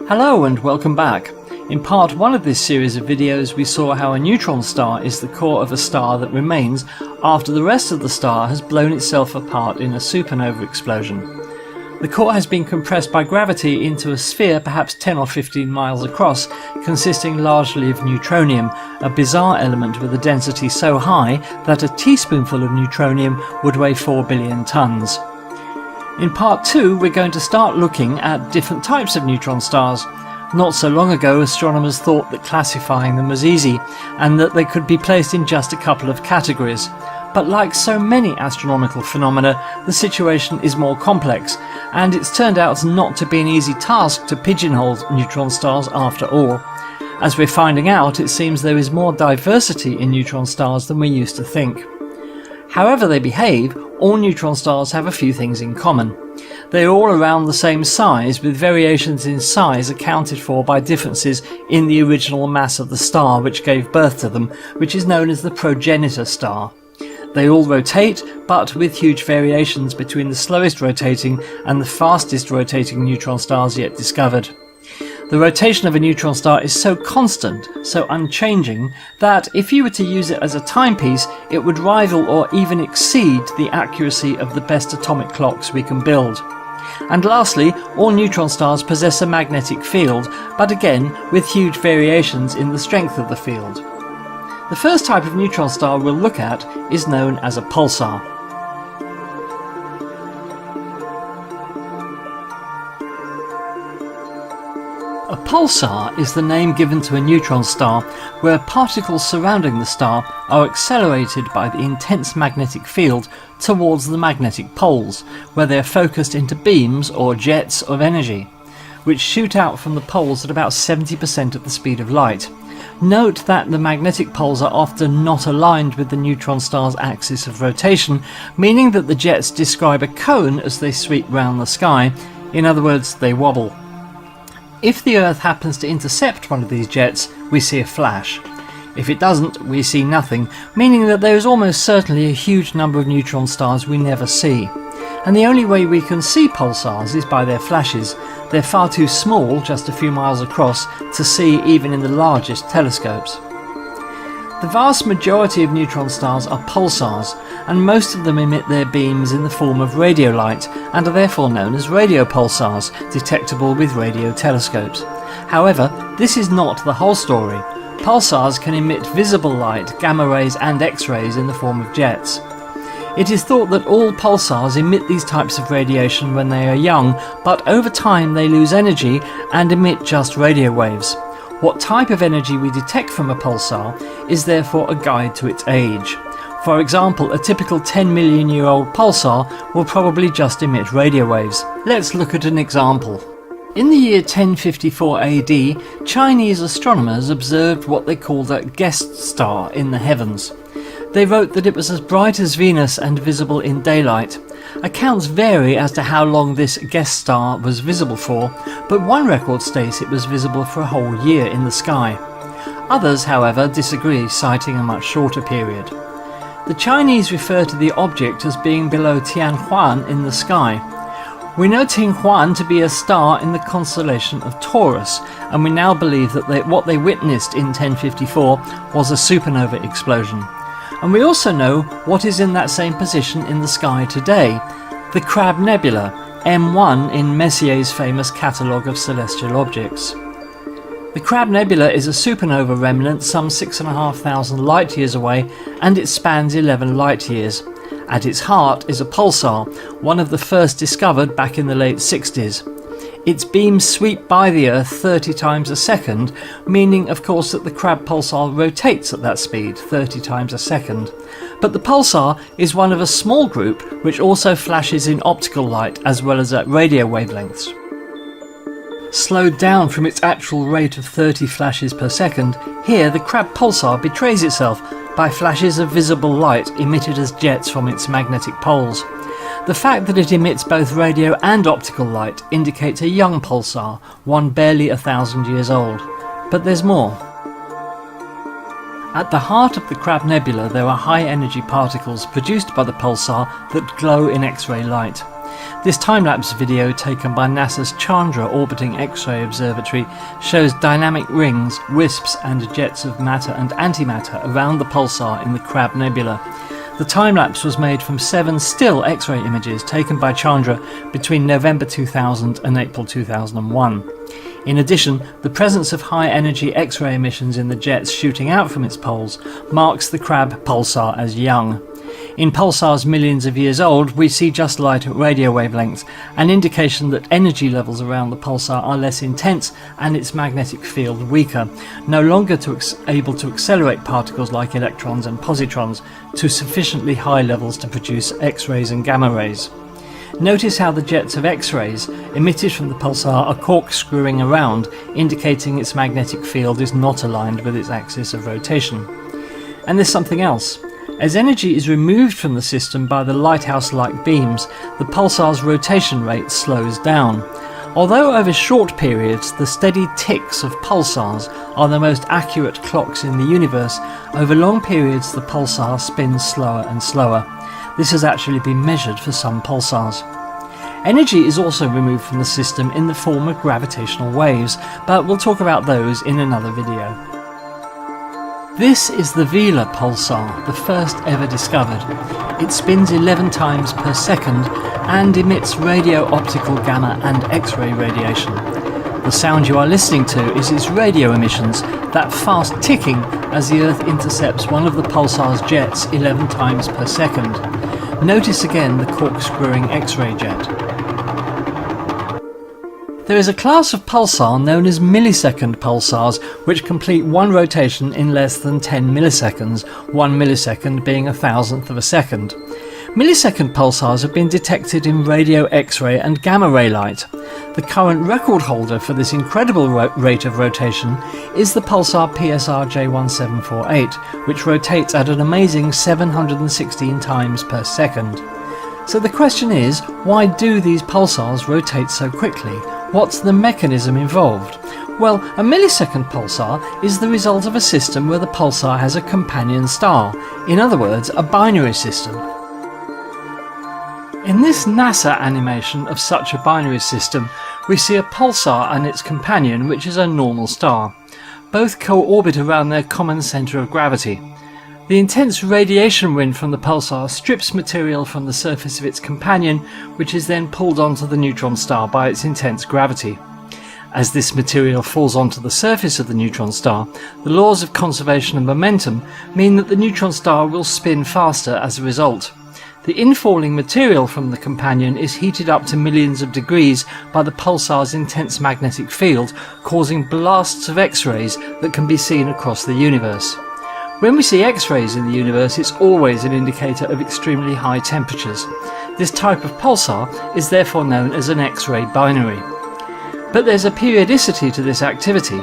Hello and welcome back. In part 1 of this series of videos we saw how a neutron star is the core of a star that remains after the rest of the star has blown itself apart in a supernova explosion. The core has been compressed by gravity into a sphere perhaps 10 or 15 miles across, consisting largely of neutronium, a bizarre element with a density so high that a teaspoonful of neutronium would weigh 4 billion tons. In part 2 we're going to start looking at different types of neutron stars. Not so long ago astronomers thought that classifying them was easy and that they could be placed in just a couple of categories. But like so many astronomical phenomena, the situation is more complex, and it's turned out not to be an easy task to pigeonhole neutron stars after all. As we're finding out, it seems there is more diversity in neutron stars than we used to think. However they behave, all neutron stars have a few things in common. They are all around the same size, with variations in size accounted for by differences in the original mass of the star which gave birth to them, which is known as the progenitor star. They all rotate, but with huge variations between the slowest rotating and the fastest rotating neutron stars yet discovered. The rotation of a neutron star is so constant, so unchanging, that if you were to use it as a timepiece, it would rival or even exceed the accuracy of the best atomic clocks we can build. And lastly, all neutron stars possess a magnetic field, but again with huge variations in the strength of the field. The first type of neutron star we'll look at is known as a pulsar. A pulsar is the name given to a neutron star where particles surrounding the star are accelerated by the intense magnetic field towards the magnetic poles, where they are focused into beams or jets of energy, which shoot out from the poles at about 70% of the speed of light. Note that the magnetic poles are often not aligned with the neutron star's axis of rotation, meaning that the jets describe a cone as they sweep round the sky. In other words, they wobble. If the Earth happens to intercept one of these jets, we see a flash. If it doesn't, we see nothing, meaning that there is almost certainly a huge number of neutron stars we never see. And the only way we can see pulsars is by their flashes. They're far too small, just a few miles across, to see even in the largest telescopes. The vast majority of neutron stars are pulsars, and most of them emit their beams in the form of radio light and are therefore known as radio pulsars, detectable with radio telescopes. However, this is not the whole story. Pulsars can emit visible light, gamma rays and X-rays in the form of jets. It is thought that all pulsars emit these types of radiation when they are young, but over time they lose energy and emit just radio waves. What type of energy we detect from a pulsar is therefore a guide to its age. For example, a typical 10 million year old pulsar will probably just emit radio waves. Let's look at an example. In the year 1054 AD, Chinese astronomers observed what they called a guest star in the heavens. They wrote that it was as bright as Venus and visible in daylight. Accounts vary as to how long this guest star was visible for, but one record states it was visible for a whole year in the sky. Others, however, disagree, citing a much shorter period. The Chinese refer to the object as being below Tianhuan in the sky. We know Tianhuan to be a star in the constellation of Taurus, and we now believe that what they witnessed in 1054 was a supernova explosion. And we also know what is in that same position in the sky today, the Crab Nebula, M1 in Messier's famous catalogue of celestial objects. The Crab Nebula is a supernova remnant some 6,500 light-years away, and it spans 11 light-years. At its heart is a pulsar, one of the first discovered back in the late 60s. Its beams sweep by the Earth 30 times a second, meaning of course that the Crab pulsar rotates at that speed, 30 times a second. But the pulsar is one of a small group which also flashes in optical light as well as at radio wavelengths. Slowed down from its actual rate of 30 flashes per second, here the Crab pulsar betrays itself by flashes of visible light emitted as jets from its magnetic poles. The fact that it emits both radio and optical light indicates a young pulsar, one barely 1,000 years old. But there's more. At the heart of the Crab Nebula there are high-energy particles produced by the pulsar that glow in X-ray light. This time-lapse video taken by NASA's Chandra Orbiting X-ray Observatory shows dynamic rings, wisps and jets of matter and antimatter around the pulsar in the Crab Nebula. The time-lapse was made from 7 still X-ray images taken by Chandra between November 2000 and April 2001. In addition, the presence of high-energy X-ray emissions in the jets shooting out from its poles marks the Crab pulsar as young. In pulsars millions of years old, we see just light at radio wavelengths, an indication that energy levels around the pulsar are less intense and its magnetic field weaker, no longer able to accelerate particles like electrons and positrons to sufficiently high levels to produce X-rays and gamma rays. Notice how the jets of X-rays emitted from the pulsar are corkscrewing around, indicating its magnetic field is not aligned with its axis of rotation. And there's something else. As energy is removed from the system by the lighthouse-like beams, the pulsar's rotation rate slows down. Although over short periods the steady ticks of pulsars are the most accurate clocks in the universe, over long periods the pulsar spins slower and slower. This has actually been measured for some pulsars. Energy is also removed from the system in the form of gravitational waves, but we'll talk about those in another video. This is the Vela pulsar, the first ever discovered. It spins 11 times per second and emits radio-optical gamma and X-ray radiation. The sound you are listening to is its radio emissions, that fast ticking as the Earth intercepts one of the pulsar's jets 11 times per second. Notice again the corkscrewing X-ray jet. There is a class of pulsar known as millisecond pulsars which complete one rotation in less than 10 milliseconds, 1 millisecond being a thousandth of a second. Millisecond pulsars have been detected in radio X-ray and gamma ray light. The current record holder for this incredible rate of rotation is the pulsar PSR J1748, which rotates at an amazing 716 times per second. So the question is, why do these pulsars rotate so quickly? What's the mechanism involved? Well, a millisecond pulsar is the result of a system where the pulsar has a companion star, in other words, a binary system. In this NASA animation of such a binary system, we see a pulsar and its companion, which is a normal star. Both co-orbit around their common centre of gravity. The intense radiation wind from the pulsar strips material from the surface of its companion, which is then pulled onto the neutron star by its intense gravity. As this material falls onto the surface of the neutron star, the laws of conservation of momentum mean that the neutron star will spin faster as a result. The infalling material from the companion is heated up to millions of degrees by the pulsar's intense magnetic field, causing blasts of X-rays that can be seen across the universe. When we see X-rays in the universe, it's always an indicator of extremely high temperatures. This type of pulsar is therefore known as an X-ray binary. But there's a periodicity to this activity.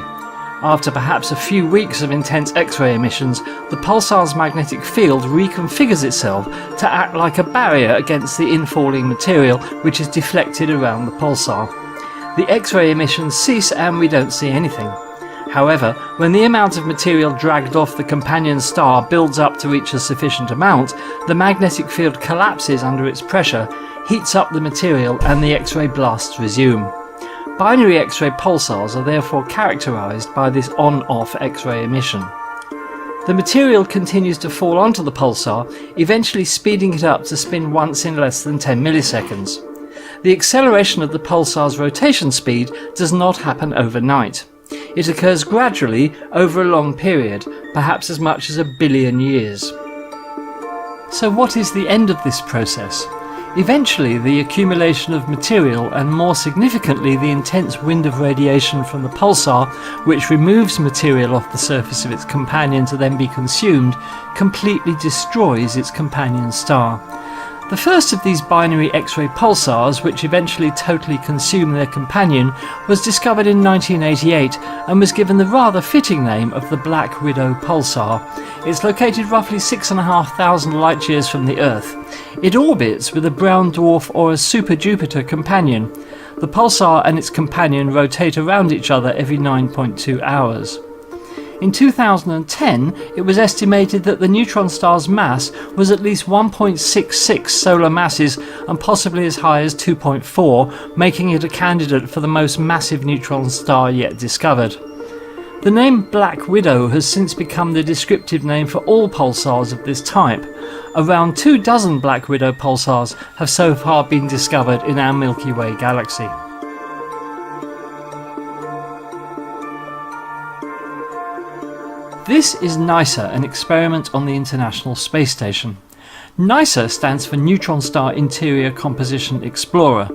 After perhaps a few weeks of intense X-ray emissions, the pulsar's magnetic field reconfigures itself to act like a barrier against the infalling material which is deflected around the pulsar. The X-ray emissions cease and we don't see anything. However, when the amount of material dragged off the companion star builds up to reach a sufficient amount, the magnetic field collapses under its pressure, heats up the material and the X-ray blasts resume. Binary X-ray pulsars are therefore characterized by this on-off X-ray emission. The material continues to fall onto the pulsar, eventually speeding it up to spin once in less than 10 milliseconds. The acceleration of the pulsar's rotation speed does not happen overnight. It occurs gradually over a long period, perhaps as much as 1 billion years. So what is the end of this process? Eventually, the accumulation of material and more significantly the intense wind of radiation from the pulsar, which removes material off the surface of its companion to then be consumed, completely destroys its companion star. The first of these binary X-ray pulsars, which eventually totally consume their companion, was discovered in 1988 and was given the rather fitting name of the Black Widow pulsar. It's located roughly 6,500 light-years from the Earth. It orbits with a brown dwarf or a super-Jupiter companion. The pulsar and its companion rotate around each other every 9.2 hours. In 2010, it was estimated that the neutron star's mass was at least 1.66 solar masses and possibly as high as 2.4, making it a candidate for the most massive neutron star yet discovered. The name Black Widow has since become the descriptive name for all pulsars of this type. Around 24 Black Widow pulsars have so far been discovered in our Milky Way galaxy. This is NISA, an experiment on the International Space Station. NISA stands for Neutron Star Interior Composition Explorer.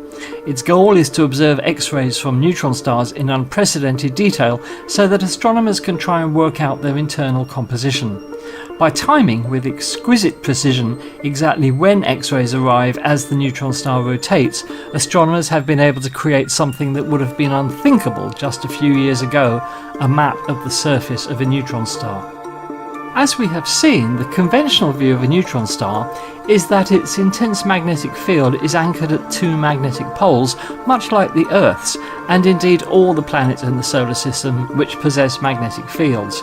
Its goal is to observe X-rays from neutron stars in unprecedented detail so that astronomers can try and work out their internal composition. By timing with exquisite precision exactly when X-rays arrive as the neutron star rotates, astronomers have been able to create something that would have been unthinkable just a few years ago, a map of the surface of a neutron star. As we have seen, the conventional view of a neutron star is that its intense magnetic field is anchored at two magnetic poles, much like the Earth's, and indeed all the planets in the solar system which possess magnetic fields.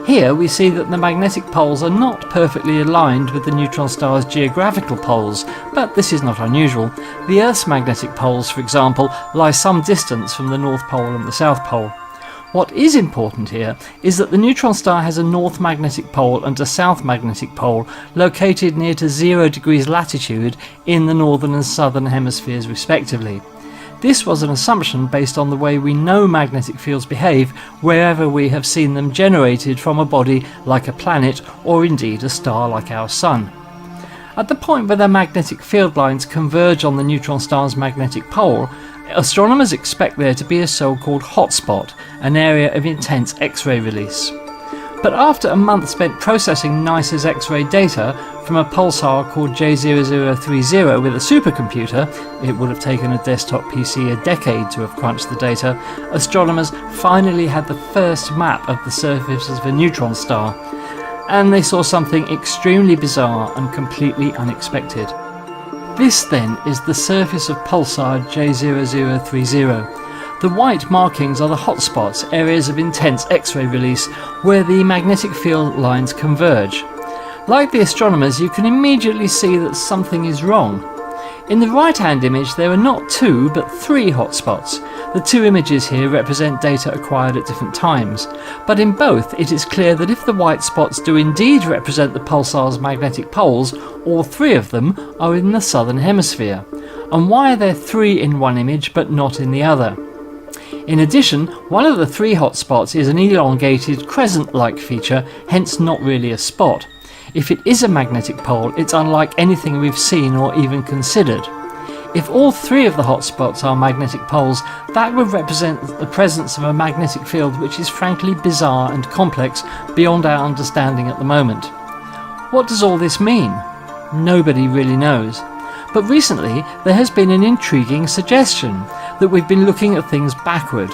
Here we see that the magnetic poles are not perfectly aligned with the neutron star's geographical poles, but this is not unusual. The Earth's magnetic poles, for example, lie some distance from the North Pole and the South Pole. What is important here is that the neutron star has a north magnetic pole and a south magnetic pole located near to 0 degrees latitude in the northern and southern hemispheres respectively. This was an assumption based on the way we know magnetic fields behave wherever we have seen them generated from a body like a planet or indeed a star like our Sun. At the point where the magnetic field lines converge on the neutron star's magnetic pole, astronomers expect there to be a so-called hotspot, an area of intense X-ray release. But after a month spent processing NISA's X-ray data from a pulsar called J0030 with a supercomputer — it would have taken a desktop PC a decade to have crunched the data — astronomers finally had the first map of the surface of a neutron star, and they saw something extremely bizarre and completely unexpected. This then is the surface of pulsar J0030. The white markings are the hotspots, areas of intense X-ray release where the magnetic field lines converge. Like the astronomers, you can immediately see that something is wrong. In the right-hand image there are not two but three hotspots. The two images here represent data acquired at different times, but in both it is clear that if the white spots do indeed represent the pulsar's magnetic poles, all three of them are in the southern hemisphere. And why are there three in one image but not in the other? In addition, one of the three hotspots is an elongated crescent-like feature, hence not really a spot. If it is a magnetic pole, it's unlike anything we've seen or even considered. If all three of the hotspots are magnetic poles, that would represent the presence of a magnetic field which is frankly bizarre and complex beyond our understanding at the moment. What does all this mean? Nobody really knows. But recently there has been an intriguing suggestion that we've been looking at things backward.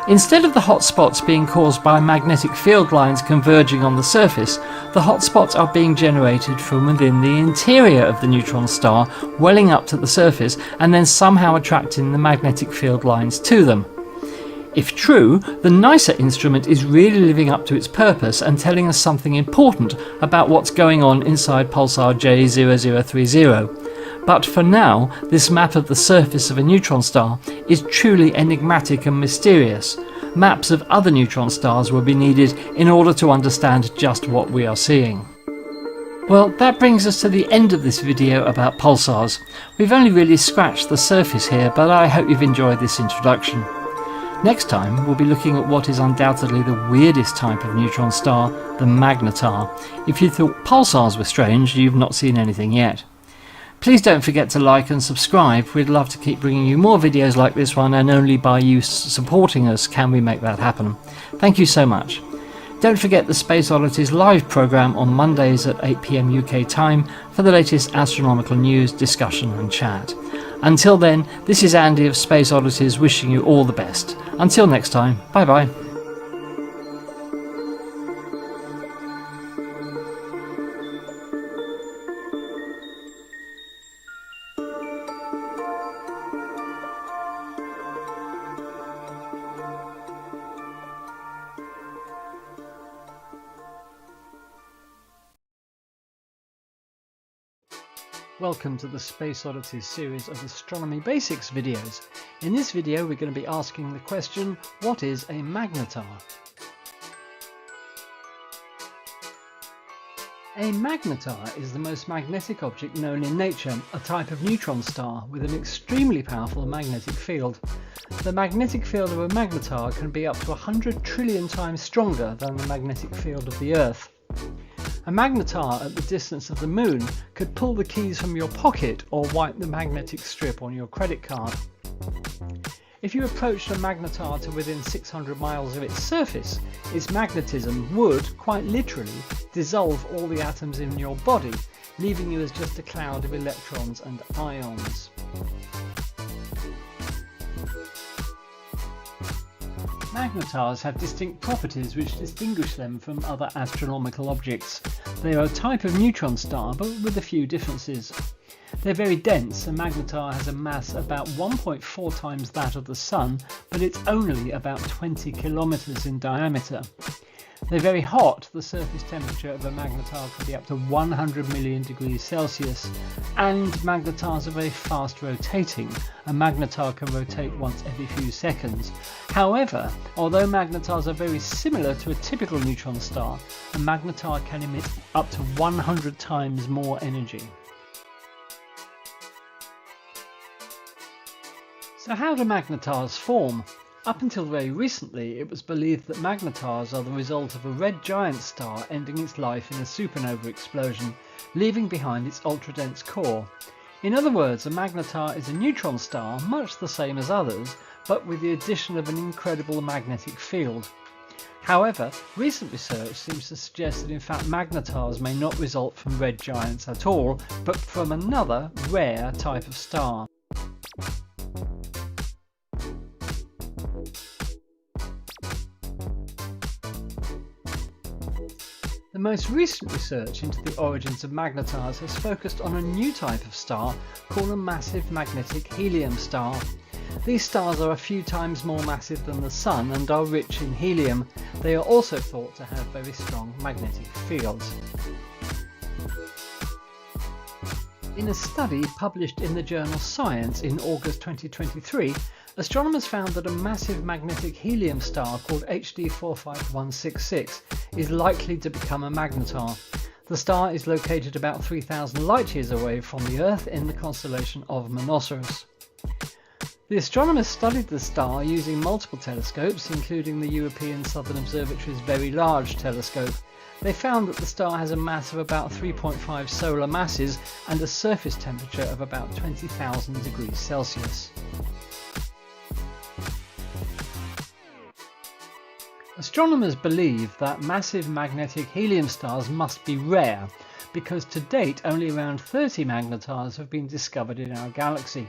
Instead of the hotspots being caused by magnetic field lines converging on the surface, the hotspots are being generated from within the interior of the neutron star, welling up to the surface and then somehow attracting the magnetic field lines to them. If true, the NISA instrument is really living up to its purpose and telling us something important about what's going on inside pulsar J0030. But for now, this map of the surface of a neutron star is truly enigmatic and mysterious. Maps of other neutron stars will be needed in order to understand just what we are seeing. Well, that brings us to the end of this video about pulsars. We've only really scratched the surface here, but I hope you've enjoyed this introduction. Next time, we'll be looking at what is undoubtedly the weirdest type of neutron star, the magnetar. If you thought pulsars were strange, you've not seen anything yet. Please don't forget to like and subscribe. We'd love to keep bringing you more videos like this one, and only by you supporting us can we make that happen. Thank you so much. Don't forget the Space Oddities live programme on Mondays at 8 PM UK time for the latest astronomical news, discussion and chat. Until then, this is Andy of Space Oddities wishing you all the best. Until next time, bye bye. Welcome to the Space Oddities series of astronomy basics videos. In this video we're going to be asking the question, what is a magnetar? A magnetar is the most magnetic object known in nature, a type of neutron star with an extremely powerful magnetic field. The magnetic field of a magnetar can be up to 100 trillion times stronger than the magnetic field of the Earth. A magnetar at the distance of the Moon could pull the keys from your pocket or wipe the magnetic strip on your credit card. If you approached a magnetar to within 600 miles of its surface, its magnetism would, quite literally, dissolve all the atoms in your body, leaving you as just a cloud of electrons and ions. Magnetars have distinct properties which distinguish them from other astronomical objects. They are a type of neutron star, but with a few differences. They're very dense. A magnetar has a mass about 1.4 times that of the Sun, but it's only about 20 kilometers in diameter. They're very hot. The surface temperature of a magnetar can be up to 100 million degrees Celsius, and magnetars are very fast rotating. A magnetar can rotate once every few seconds. However, although magnetars are very similar to a typical neutron star, a magnetar can emit up to 100 times more energy. So how do magnetars form? Up until very recently, it was believed that magnetars are the result of a red giant star ending its life in a supernova explosion, leaving behind its ultra-dense core. In other words, a magnetar is a neutron star, much the same as others, but with the addition of an incredible magnetic field. However, recent research seems to suggest that in fact magnetars may not result from red giants at all, but from another, rare type of star. The most recent research into the origins of magnetars has focused on a new type of star called a massive magnetic helium star. These stars are a few times more massive than the Sun and are rich in helium. They are also thought to have very strong magnetic fields. In a study published in the journal Science in August 2023, astronomers found that a massive magnetic helium star called HD 45166 is likely to become a magnetar. The star is located about 3,000 light years away from the Earth in the constellation of Monoceros. The astronomers studied the star using multiple telescopes, including the European Southern Observatory's Very Large Telescope. They found that the star has a mass of about 3.5 solar masses and a surface temperature of about 20,000 degrees Celsius. Astronomers believe that massive magnetic helium stars must be rare, because to date only around 30 magnetars have been discovered in our galaxy.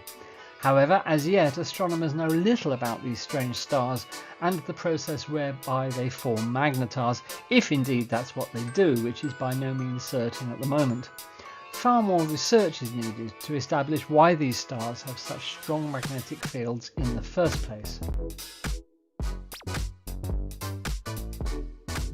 However, as yet astronomers know little about these strange stars and the process whereby they form magnetars, if indeed that's what they do, which is by no means certain at the moment. Far more research is needed to establish why these stars have such strong magnetic fields in the first place.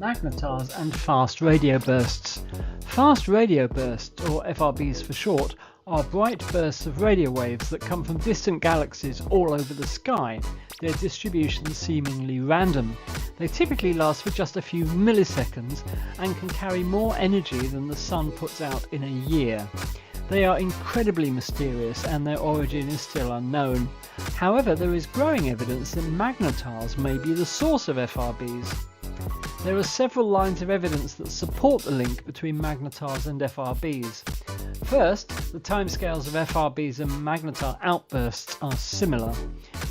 Magnetars and fast radio bursts. Fast radio bursts, or FRBs for short, are bright bursts of radio waves that come from distant galaxies all over the sky, their distribution seemingly random. They typically last for just a few milliseconds and can carry more energy than the Sun puts out in a year. They are incredibly mysterious and their origin is still unknown. However, there is growing evidence that magnetars may be the source of FRBs. There are several lines of evidence that support the link between magnetars and FRBs. First, the timescales of FRBs and magnetar outbursts are similar.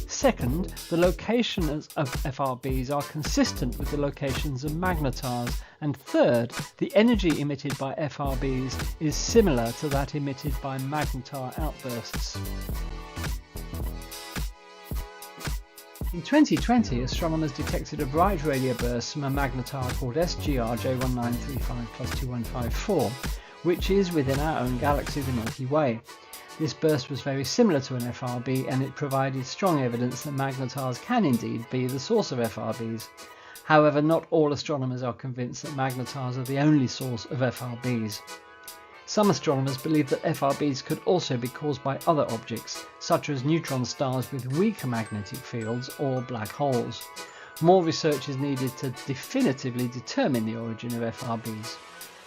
Second, the locations of FRBs are consistent with the locations of magnetars. And third, the energy emitted by FRBs is similar to that emitted by magnetar outbursts. In 2020, astronomers detected a bright radio burst from a magnetar called SGR J1935+2154, which is within our own galaxy, the Milky Way. This burst was very similar to an FRB, and it provided strong evidence that magnetars can indeed be the source of FRBs. However, not all astronomers are convinced that magnetars are the only source of FRBs. Some astronomers believe that FRBs could also be caused by other objects, such as neutron stars with weaker magnetic fields or black holes. More research is needed to definitively determine the origin of FRBs.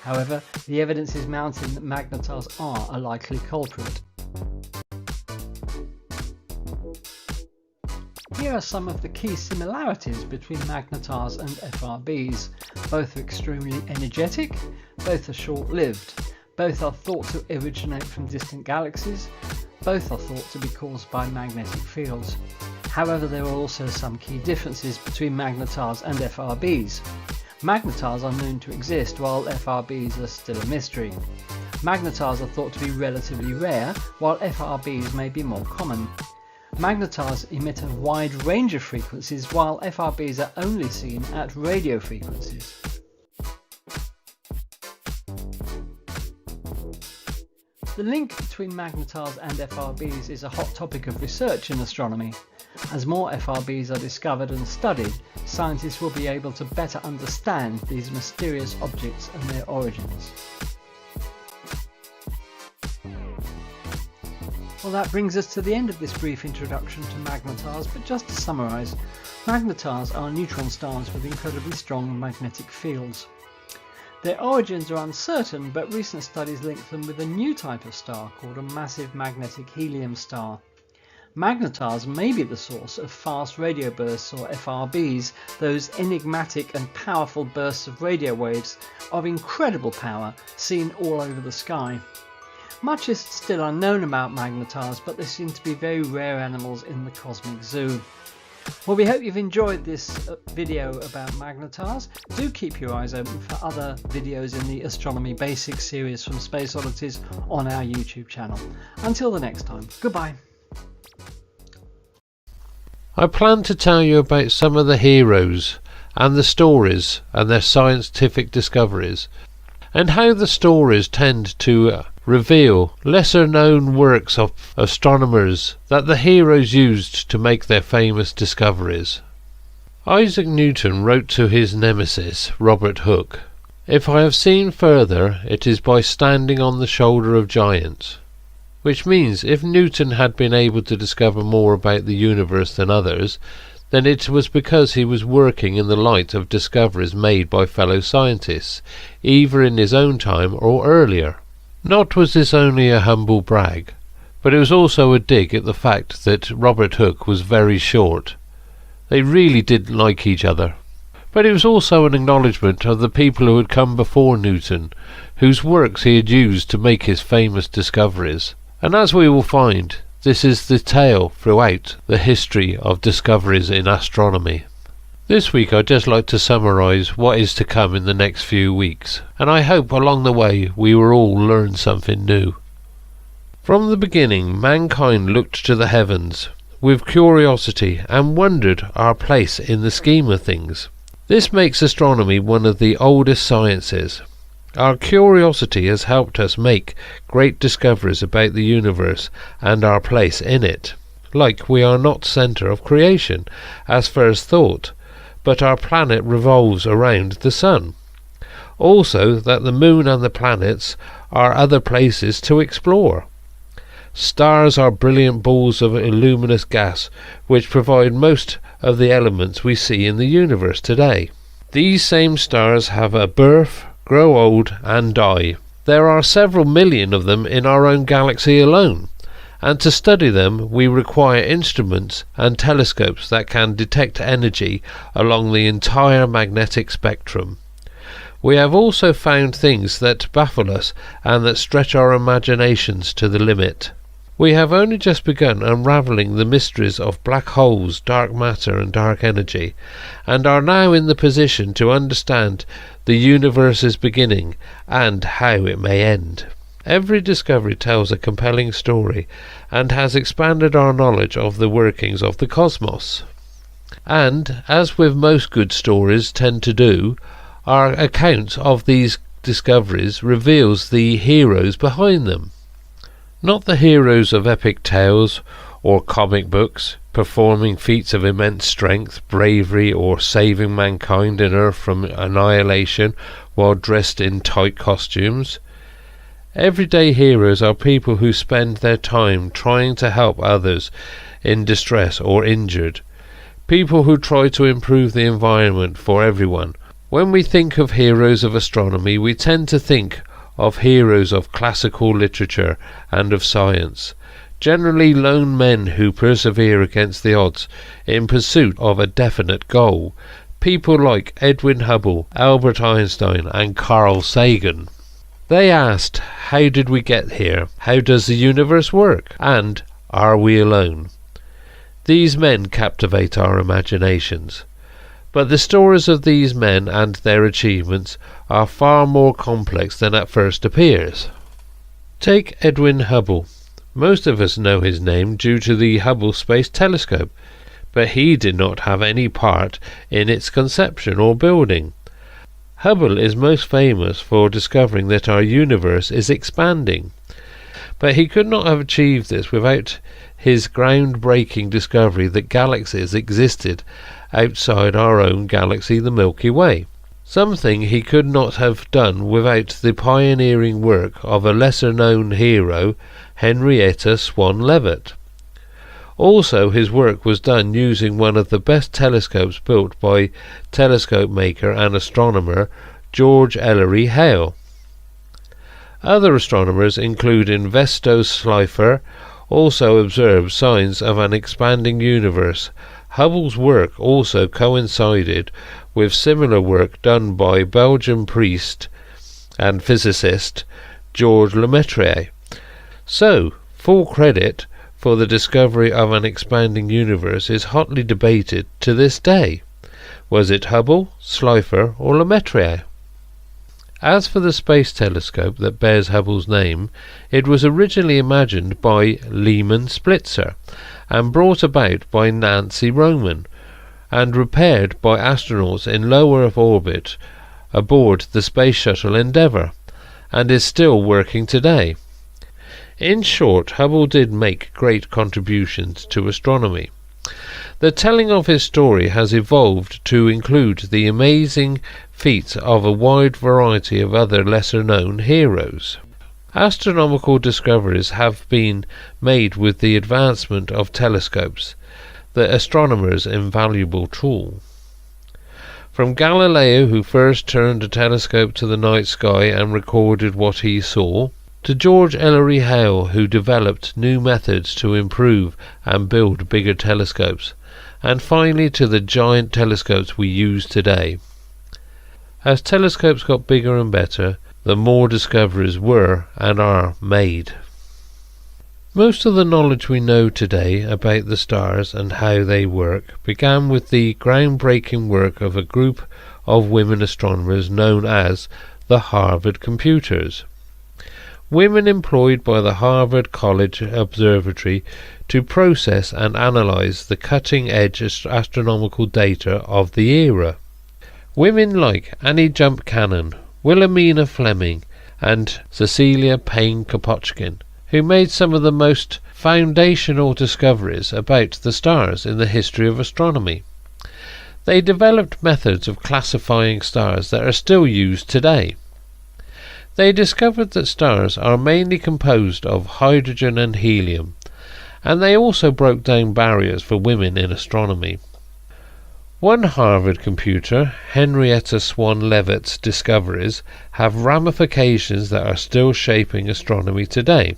However, the evidence is mounting that magnetars are a likely culprit. Here are some of the key similarities between magnetars and FRBs. Both are extremely energetic, both are short-lived, both are thought to originate from distant galaxies, both are thought to be caused by magnetic fields. However, there are also some key differences between magnetars and FRBs. Magnetars are known to exist, while FRBs are still a mystery. Magnetars are thought to be relatively rare, while FRBs may be more common. Magnetars emit a wide range of frequencies, while FRBs are only seen at radio frequencies. The link between magnetars and FRBs is a hot topic of research in astronomy. As more FRBs are discovered and studied, scientists will be able to better understand these mysterious objects and their origins. Well, that brings us to the end of this brief introduction to magnetars, but just to summarise, magnetars are neutron stars with incredibly strong magnetic fields. Their origins are uncertain, but recent studies link them with a new type of star called a massive magnetic helium star. Magnetars may be the source of fast radio bursts, or FRBs, those enigmatic and powerful bursts of radio waves of incredible power seen all over the sky. Much is still unknown about magnetars, but they seem to be very rare animals in the cosmic zoo. Well, we hope you've enjoyed this video about magnetars. Do keep your eyes open for other videos in the Astronomy Basics series from Space Oddities on our YouTube channel. Until the next time, goodbye. I plan to tell you about some of the heroes and the stories and their scientific discoveries, and how the stories tend to reveal lesser known works of astronomers that the heroes used to make their famous discoveries. Isaac Newton wrote to his nemesis, Robert Hooke, "If I have seen further, it is by standing on the shoulder of giants," which means if Newton had been able to discover more about the universe than others, then it was because he was working in the light of discoveries made by fellow scientists, either in his own time or earlier. Not was this only a humble brag, but it was also a dig at the fact that Robert Hooke was very short. They really didn't like each other. But it was also an acknowledgement of the people who had come before Newton, whose works he had used to make his famous discoveries. And as we will find, this is the tale throughout the history of discoveries in astronomy. This week I'd just like to summarise what is to come in the next few weeks, and I hope along the way we will all learn something new. From the beginning, mankind looked to the heavens with curiosity and wondered our place in the scheme of things. This makes astronomy one of the oldest sciences. Our curiosity has helped us make great discoveries about the universe and our place in it. Like we are not centre of creation, as first thought, but our planet revolves around the sun. Also that the moon and the planets are other places to explore. Stars are brilliant balls of luminous gas which provide most of the elements we see in the universe today. These same stars have a birth, grow old and die. There are several million of them in our own galaxy alone, and to study them we require instruments and telescopes that can detect energy along the entire magnetic spectrum. We have also found things that baffle us and that stretch our imaginations to the limit. We have only just begun unravelling the mysteries of black holes, dark matter and dark energy, and are now in the position to understand the universe's beginning and how it may end. Every discovery tells a compelling story and has expanded our knowledge of the workings of the cosmos. And, as with most good stories tend to do, our account of these discoveries reveals the heroes behind them. Not the heroes of epic tales or comic books, performing feats of immense strength, bravery, or saving mankind and Earth from annihilation while dressed in tight costumes. Everyday heroes are people who spend their time trying to help others in distress or injured. People who try to improve the environment for everyone. When we think of heroes of astronomy, we tend to think of heroes of classical literature and of science. Generally lone men who persevere against the odds in pursuit of a definite goal. People like Edwin Hubble, Albert Einstein and Carl Sagan. They asked, how did we get here? How does the universe work? And are we alone? These men captivate our imaginations. But the stories of these men and their achievements are far more complex than at first appears. Take Edwin Hubble. Most of us know his name due to the Hubble Space Telescope, but he did not have any part in its conception or building. Hubble is most famous for discovering that our universe is expanding, but he could not have achieved this without his groundbreaking discovery that galaxies existed outside our own galaxy, the Milky Way. Something he could not have done without the pioneering work of a lesser-known hero, Henrietta Swan Leavitt. Also, his work was done using one of the best telescopes built by telescope maker and astronomer George Ellery Hale. Other astronomers, including Vesto Slipher, also observed signs of an expanding universe. Hubble's work also coincided with similar work done by Belgian priest and physicist Georges Lemaitre. So, full credit for the discovery of an expanding universe is hotly debated to this day. Was it Hubble, Slipher or Lemaitre? As for the space telescope that bears Hubble's name, it was originally imagined by Lehman Spitzer and brought about by Nancy Roman and repaired by astronauts in low Earth orbit aboard the Space Shuttle Endeavour, and is still working today. In short, Hubble did make great contributions to astronomy. The telling of his story has evolved to include the amazing feats of a wide variety of other lesser-known heroes. Astronomical discoveries have been made with the advancement of telescopes, the astronomer's invaluable tool. From Galileo, who first turned a telescope to the night sky and recorded what he saw, to George Ellery Hale, who developed new methods to improve and build bigger telescopes, and finally to the giant telescopes we use today. As telescopes got bigger and better, the more discoveries were and are made. Most of the knowledge we know today about the stars and how they work began with the groundbreaking work of a group of women astronomers known as the Harvard Computers. Women employed by the Harvard College Observatory to process and analyze the cutting-edge astronomical data of the era. Women like Annie Jump Cannon, Wilhelmina Fleming and Cecilia Payne-Kapotchkin, who made some of the most foundational discoveries about the stars in the history of astronomy. They developed methods of classifying stars that are still used today. They discovered that stars are mainly composed of hydrogen and helium, and they also broke down barriers for women in astronomy. One Harvard computer, Henrietta Swan Leavitt's discoveries, have ramifications that are still shaping astronomy today.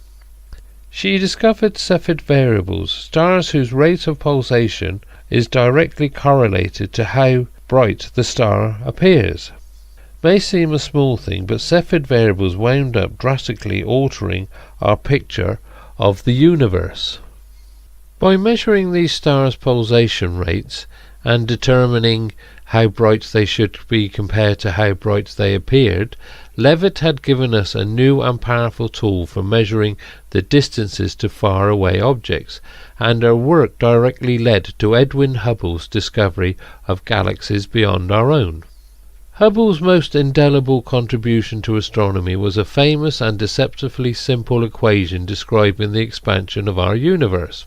She discovered Cepheid variables, stars whose rate of pulsation is directly correlated to how bright the star appears. May seem a small thing, but Cepheid variables wound up drastically altering our picture of the universe. By measuring these stars' pulsation rates and determining how bright they should be compared to how bright they appeared, Leavitt had given us a new and powerful tool for measuring the distances to faraway objects, and her work directly led to Edwin Hubble's discovery of galaxies beyond our own. Hubble's most indelible contribution to astronomy was a famous and deceptively simple equation describing the expansion of our universe.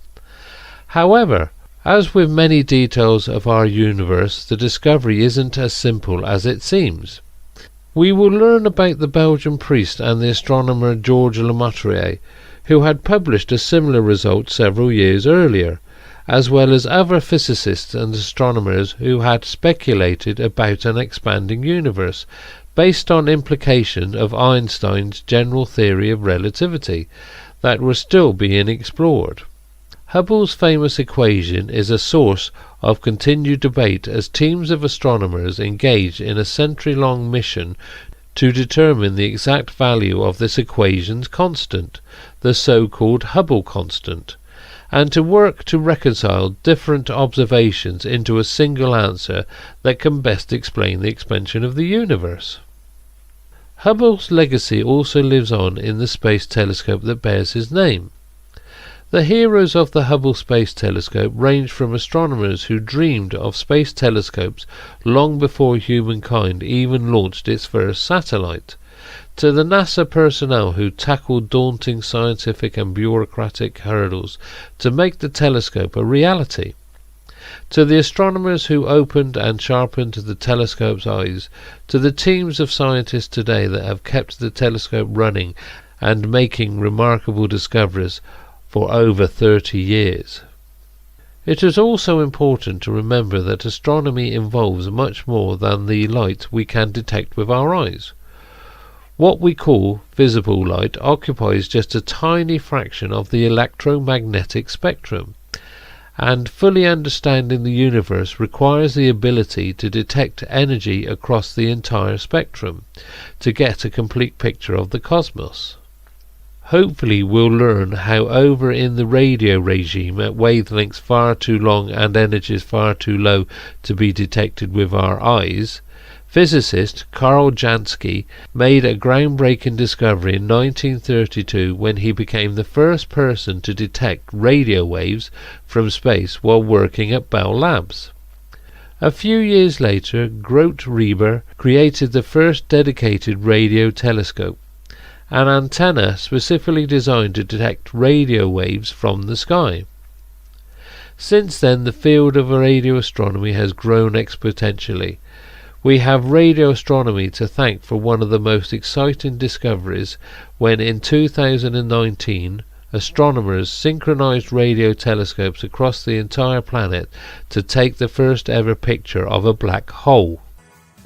However, as with many details of our universe, the discovery isn't as simple as it seems. We will learn about the Belgian priest and the astronomer Georges Lemaitre, who had published a similar result several years earlier, as well as other physicists and astronomers who had speculated about an expanding universe, based on implications of Einstein's general theory of relativity that were still being explored. Hubble's famous equation is a source of continued debate as teams of astronomers engaged in a century-long mission to determine the exact value of this equation's constant, the so-called Hubble constant, and to work to reconcile different observations into a single answer that can best explain the expansion of the universe. Hubble's legacy also lives on in the space telescope that bears his name. The heroes of the Hubble Space Telescope range from astronomers who dreamed of space telescopes long before humankind even launched its first satellite, to the NASA personnel who tackled daunting scientific and bureaucratic hurdles to make the telescope a reality, to the astronomers who opened and sharpened the telescope's eyes, to the teams of scientists today that have kept the telescope running and making remarkable discoveries for over 30 years. It is also important to remember that astronomy involves much more than the light we can detect with our eyes. What we call visible light occupies just a tiny fraction of the electromagnetic spectrum, and fully understanding the universe requires the ability to detect energy across the entire spectrum to get a complete picture of the cosmos. Hopefully we'll learn how over in the radio regime at wavelengths far too long and energies far too low to be detected with our eyes, physicist Karl Jansky made a groundbreaking discovery in 1932 when he became the first person to detect radio waves from space while working at Bell Labs. A few years later, Grote Reber created the first dedicated radio telescope, an antenna specifically designed to detect radio waves from the sky. Since then, the field of radio astronomy has grown exponentially. We have radio astronomy to thank for one of the most exciting discoveries when in 2019 astronomers synchronized radio telescopes across the entire planet to take the first ever picture of a black hole.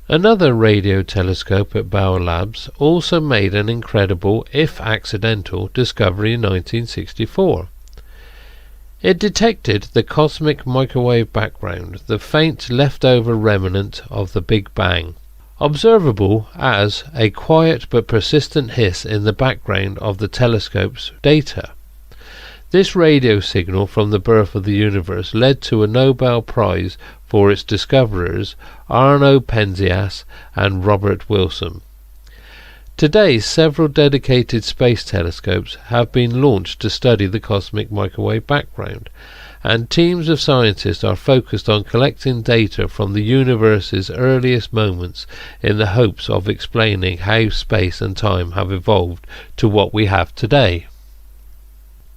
Another radio telescope at Bell Labs also made an incredible, if accidental, discovery in 1964. It detected the cosmic microwave background, the faint leftover remnant of the Big Bang, observable as a quiet but persistent hiss in the background of the telescope's data. This radio signal from the birth of the universe led to a Nobel Prize for its discoverers, Arno Penzias and Robert Wilson. Today, several dedicated space telescopes have been launched to study the cosmic microwave background, and teams of scientists are focused on collecting data from the universe's earliest moments in the hopes of explaining how space and time have evolved to what we have today.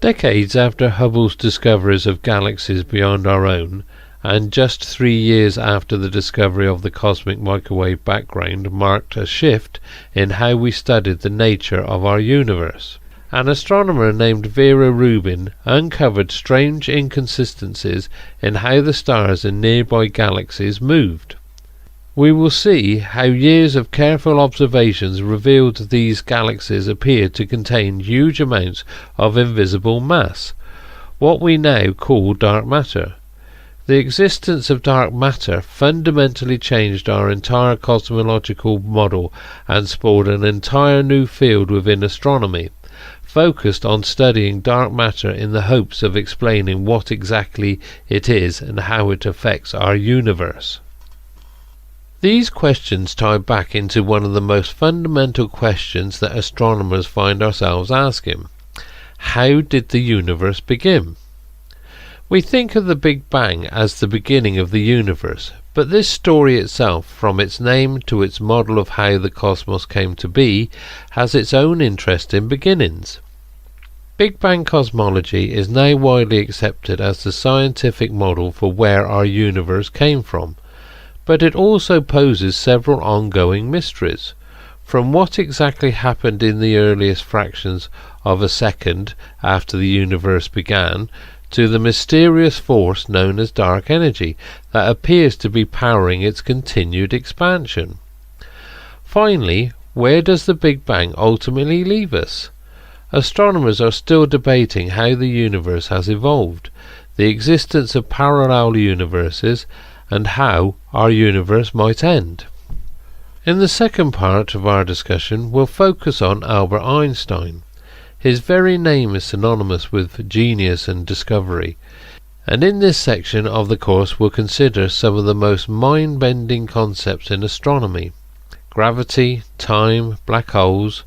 Decades after Hubble's discoveries of galaxies beyond our own, and just 3 years after the discovery of the cosmic microwave background marked a shift in how we studied the nature of our universe. An astronomer named Vera Rubin uncovered strange inconsistencies in how the stars in nearby galaxies moved. We will see how years of careful observations revealed these galaxies appeared to contain huge amounts of invisible mass, what we now call dark matter. The existence of dark matter fundamentally changed our entire cosmological model and spawned an entire new field within astronomy, focused on studying dark matter in the hopes of explaining what exactly it is and how it affects our universe. These questions tie back into one of the most fundamental questions that astronomers find ourselves asking. How did the universe begin? We think of the Big Bang as the beginning of the universe, but this story itself, from its name to its model of how the cosmos came to be, has its own interesting beginnings. Big Bang cosmology is now widely accepted as the scientific model for where our universe came from, but it also poses several ongoing mysteries. From what exactly happened in the earliest fractions of a second after the universe began, to the mysterious force known as dark energy that appears to be powering its continued expansion. Finally, where does the Big Bang ultimately leave us? Astronomers are still debating how the universe has evolved, the existence of parallel universes, and how our universe might end. In the second part of our discussion, we'll focus on Albert Einstein. His very name is synonymous with genius and discovery, and in this section of the course we'll consider some of the most mind-bending concepts in astronomy: gravity, time, black holes,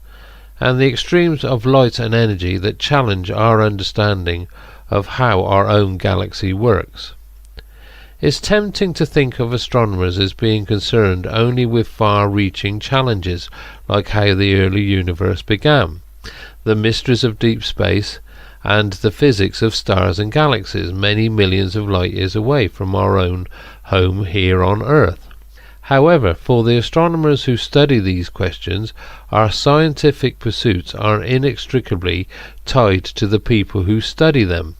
and the extremes of light and energy that challenge our understanding of how our own galaxy works. It's tempting to think of astronomers as being concerned only with far-reaching challenges, like how the early universe began, the mysteries of deep space, and the physics of stars and galaxies many millions of light years away from our own home here on Earth. However, for the astronomers who study these questions, our scientific pursuits are inextricably tied to the people who study them.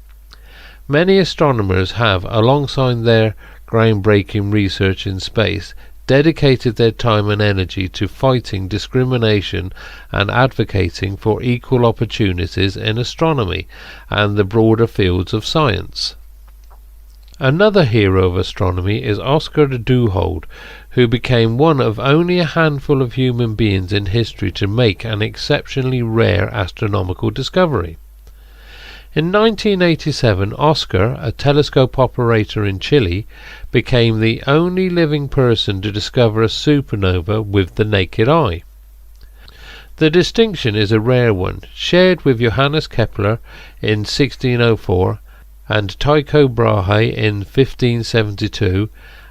Many astronomers have, alongside their groundbreaking research in space, dedicated their time and energy to fighting discrimination and advocating for equal opportunities in astronomy and the broader fields of science. Another hero of astronomy is Oscar Duhalde, who became one of only a handful of human beings in history to make an exceptionally rare astronomical discovery. In 1987, Oscar, a telescope operator in Chile, became the only living person to discover a supernova with the naked eye. The distinction is a rare one, shared with Johannes Kepler in 1604 and Tycho Brahe in 1572,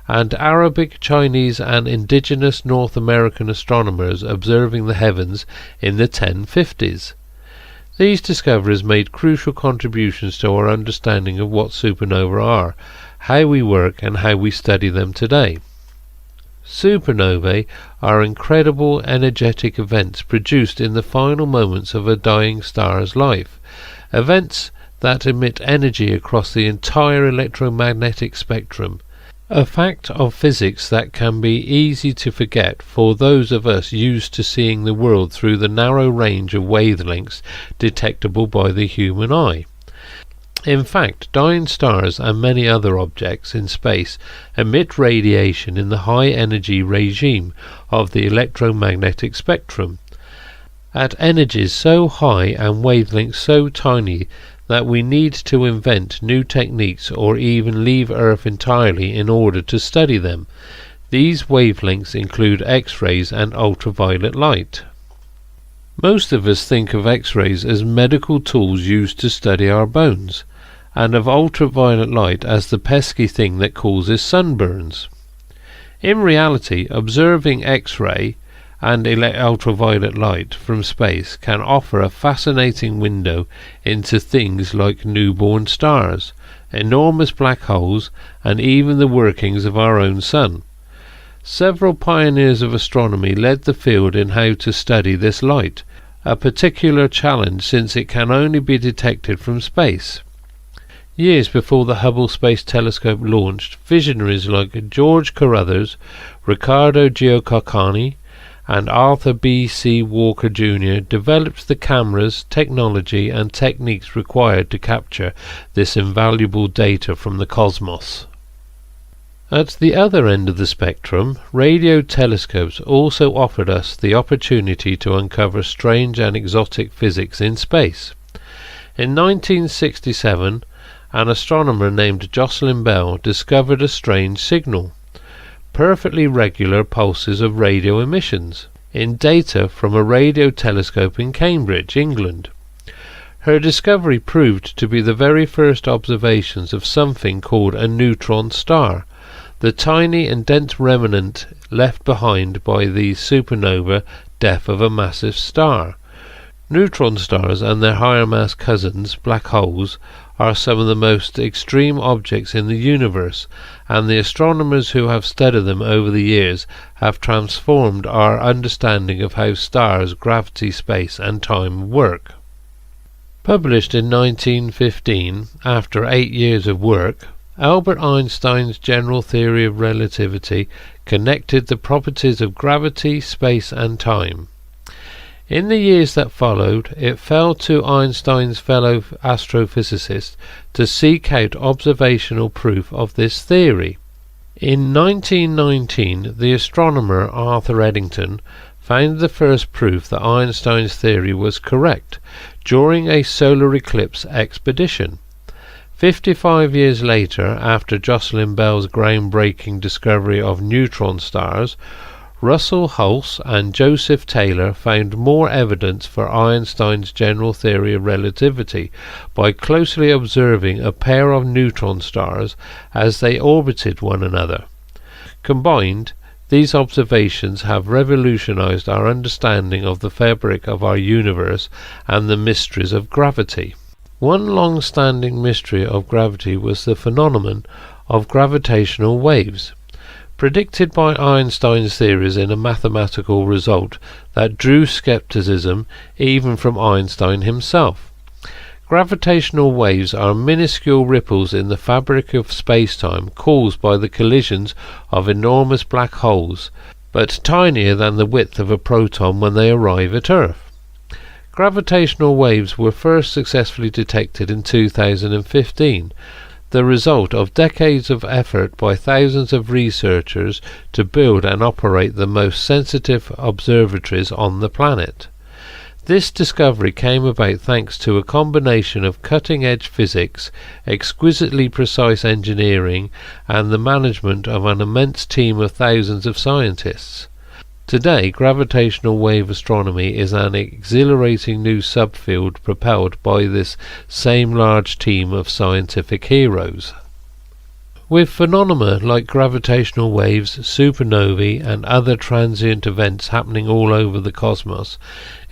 and Arabic, Chinese and indigenous North American astronomers observing the heavens in the 1050s. These discoveries made crucial contributions to our understanding of what supernovae are, how we work and how we study them today. Supernovae are incredible energetic events produced in the final moments of a dying star's life, events that emit energy across the entire electromagnetic spectrum, a fact of physics that can be easy to forget for those of us used to seeing the world through the narrow range of wavelengths detectable by the human eye. In fact, dying stars and many other objects in space emit radiation in the high energy regime of the electromagnetic spectrum, at energies so high and wavelengths so tiny that we need to invent new techniques or even leave Earth entirely in order to study them. These wavelengths include X-rays and ultraviolet light. Most of us think of X-rays as medical tools used to study our bones, and of ultraviolet light as the pesky thing that causes sunburns. In reality, observing X-ray and ultraviolet light from space can offer a fascinating window into things like newborn stars, enormous black holes, and even the workings of our own sun. Several pioneers of astronomy led the field in how to study this light, a particular challenge since it can only be detected from space. Years before the Hubble Space Telescope launched, visionaries like George Carruthers, Riccardo Giacocani, and Arthur B. C. Walker Jr. developed the cameras, technology and techniques required to capture this invaluable data from the cosmos. At the other end of the spectrum, radio telescopes also offered us the opportunity to uncover strange and exotic physics in space. In 1967, an astronomer named Jocelyn Bell discovered a strange signal, perfectly regular pulses of radio emissions, in data from a radio telescope in Cambridge, England. Her discovery proved to be the very first observations of something called a neutron star, the tiny and dense remnant left behind by the supernova death of a massive star. Neutron stars and their higher mass cousins, black holes, are some of the most extreme objects in the universe, and the astronomers who have studied them over the years have transformed our understanding of how stars, gravity, space and time work. Published in 1915, after 8 years of work, Albert Einstein's general theory of relativity connected the properties of gravity, space and time. In the years that followed, it fell to Einstein's fellow astrophysicists to seek out observational proof of this theory. In 1919, the astronomer Arthur Eddington found the first proof that Einstein's theory was correct during a solar eclipse expedition. 55 years later, after Jocelyn Bell's groundbreaking discovery of neutron stars, Russell Hulse and Joseph Taylor found more evidence for Einstein's general theory of relativity by closely observing a pair of neutron stars as they orbited one another. Combined, these observations have revolutionized our understanding of the fabric of our universe and the mysteries of gravity. One long-standing mystery of gravity was the phenomenon of gravitational waves, predicted by Einstein's theories in a mathematical result that drew skepticism even from Einstein himself. Gravitational waves are minuscule ripples in the fabric of space-time caused by the collisions of enormous black holes, but tinier than the width of a proton when they arrive at Earth. Gravitational waves were first successfully detected in 2015, the result of decades of effort by thousands of researchers to build and operate the most sensitive observatories on the planet. This discovery came about thanks to a combination of cutting-edge physics, exquisitely precise engineering, and the management of an immense team of thousands of scientists. Today, gravitational wave astronomy is an exhilarating new subfield propelled by this same large team of scientific heroes. With phenomena like gravitational waves, supernovae and other transient events happening all over the cosmos,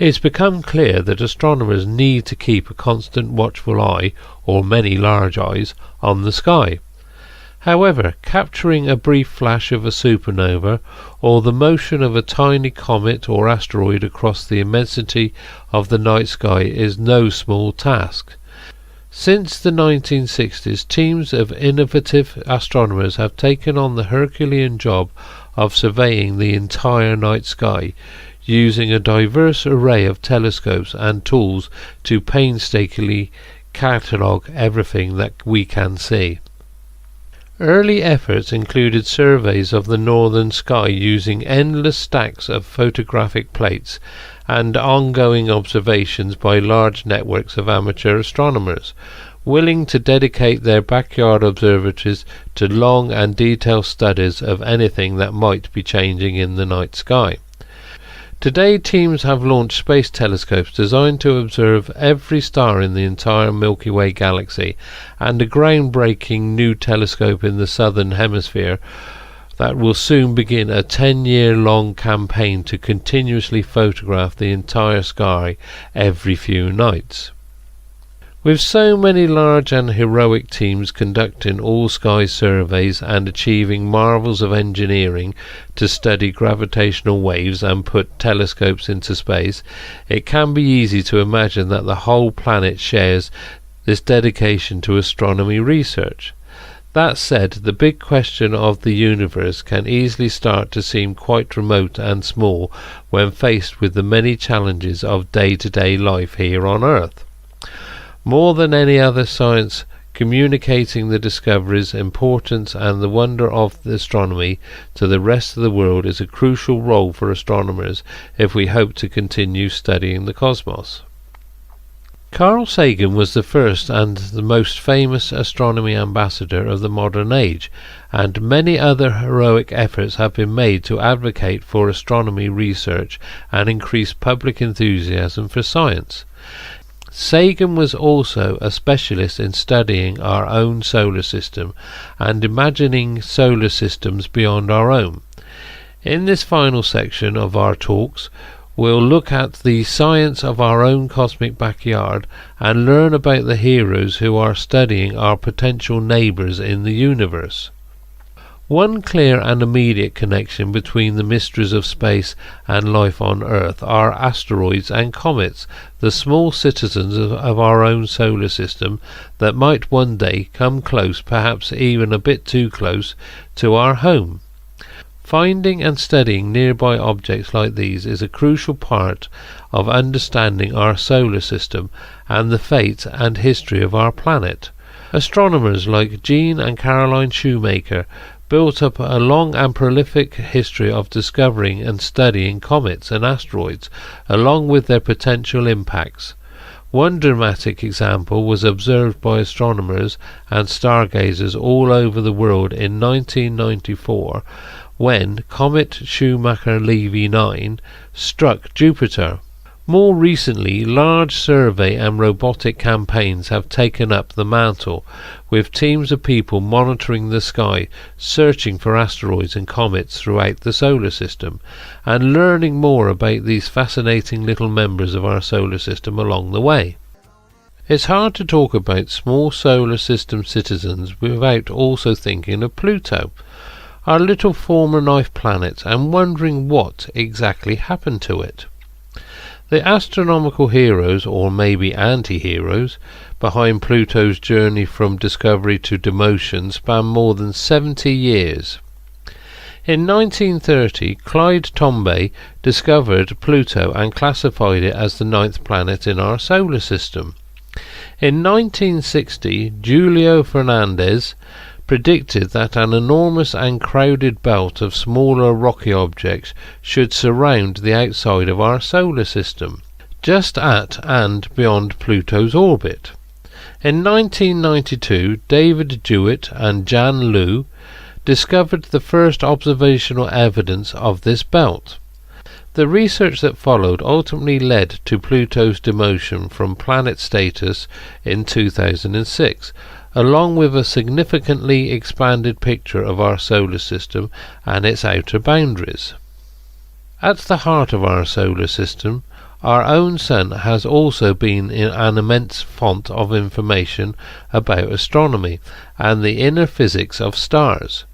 it's become clear that astronomers need to keep a constant watchful eye, or many large eyes, on the sky. However, capturing a brief flash of a supernova or the motion of a tiny comet or asteroid across the immensity of the night sky is no small task. Since the 1960s, teams of innovative astronomers have taken on the Herculean job of surveying the entire night sky, using a diverse array of telescopes and tools to painstakingly catalogue everything that we can see. Early efforts included surveys of the northern sky using endless stacks of photographic plates and ongoing observations by large networks of amateur astronomers, willing to dedicate their backyard observatories to long and detailed studies of anything that might be changing in the night sky. Today, teams have launched space telescopes designed to observe every star in the entire Milky Way galaxy, and a groundbreaking new telescope in the southern hemisphere that will soon begin a 10-year-long campaign to continuously photograph the entire sky every few nights. With so many large and heroic teams conducting all-sky surveys and achieving marvels of engineering to study gravitational waves and put telescopes into space, it can be easy to imagine that the whole planet shares this dedication to astronomy research. That said, the big question of the universe can easily start to seem quite remote and small when faced with the many challenges of day-to-day life here on Earth. More than any other science, communicating the discoveries, importance and the wonder of astronomy to the rest of the world is a crucial role for astronomers if we hope to continue studying the cosmos. Carl Sagan was the first and the most famous astronomy ambassador of the modern age, and many other heroic efforts have been made to advocate for astronomy research and increase public enthusiasm for science. Sagan was also a specialist in studying our own solar system and imagining solar systems beyond our own. In this final section of our talks, we'll look at the science of our own cosmic backyard and learn about the heroes who are studying our potential neighbours in the universe. One clear and immediate connection between the mysteries of space and life on Earth are asteroids and comets, the small citizens of our own solar system that might one day come close, perhaps even a bit too close, to our home. Finding and studying nearby objects like these is a crucial part of understanding our solar system and the fate and history of our planet. Astronomers like Jean and Caroline Shoemaker built up a long and prolific history of discovering and studying comets and asteroids, along with their potential impacts. One dramatic example was observed by astronomers and stargazers all over the world in 1994, when comet Shoemaker-Levy 9 struck Jupiter. More recently, large survey and robotic campaigns have taken up the mantle, with teams of people monitoring the sky, searching for asteroids and comets throughout the solar system, and learning more about these fascinating little members of our solar system along the way. It's hard to talk about small solar system citizens without also thinking of Pluto, our little former knife planet, and wondering what exactly happened to it. The astronomical heroes, or maybe anti-heroes, behind Pluto's journey from discovery to demotion span more than 70 years. In 1930, Clyde Tombaugh discovered Pluto and classified it as the 9th planet in our solar system. In 1960, Julio Fernandez predicted that an enormous and crowded belt of smaller rocky objects should surround the outside of our solar system, just at and beyond Pluto's orbit. In 1992, David Jewett and Jan Liu discovered the first observational evidence of this belt. The research that followed ultimately led to Pluto's demotion from planet status in 2006, along with a significantly expanded picture of our solar system and its outer boundaries. At the heart of our solar system, our own Sun has also been an immense font of information about astronomy and the inner physics of stars.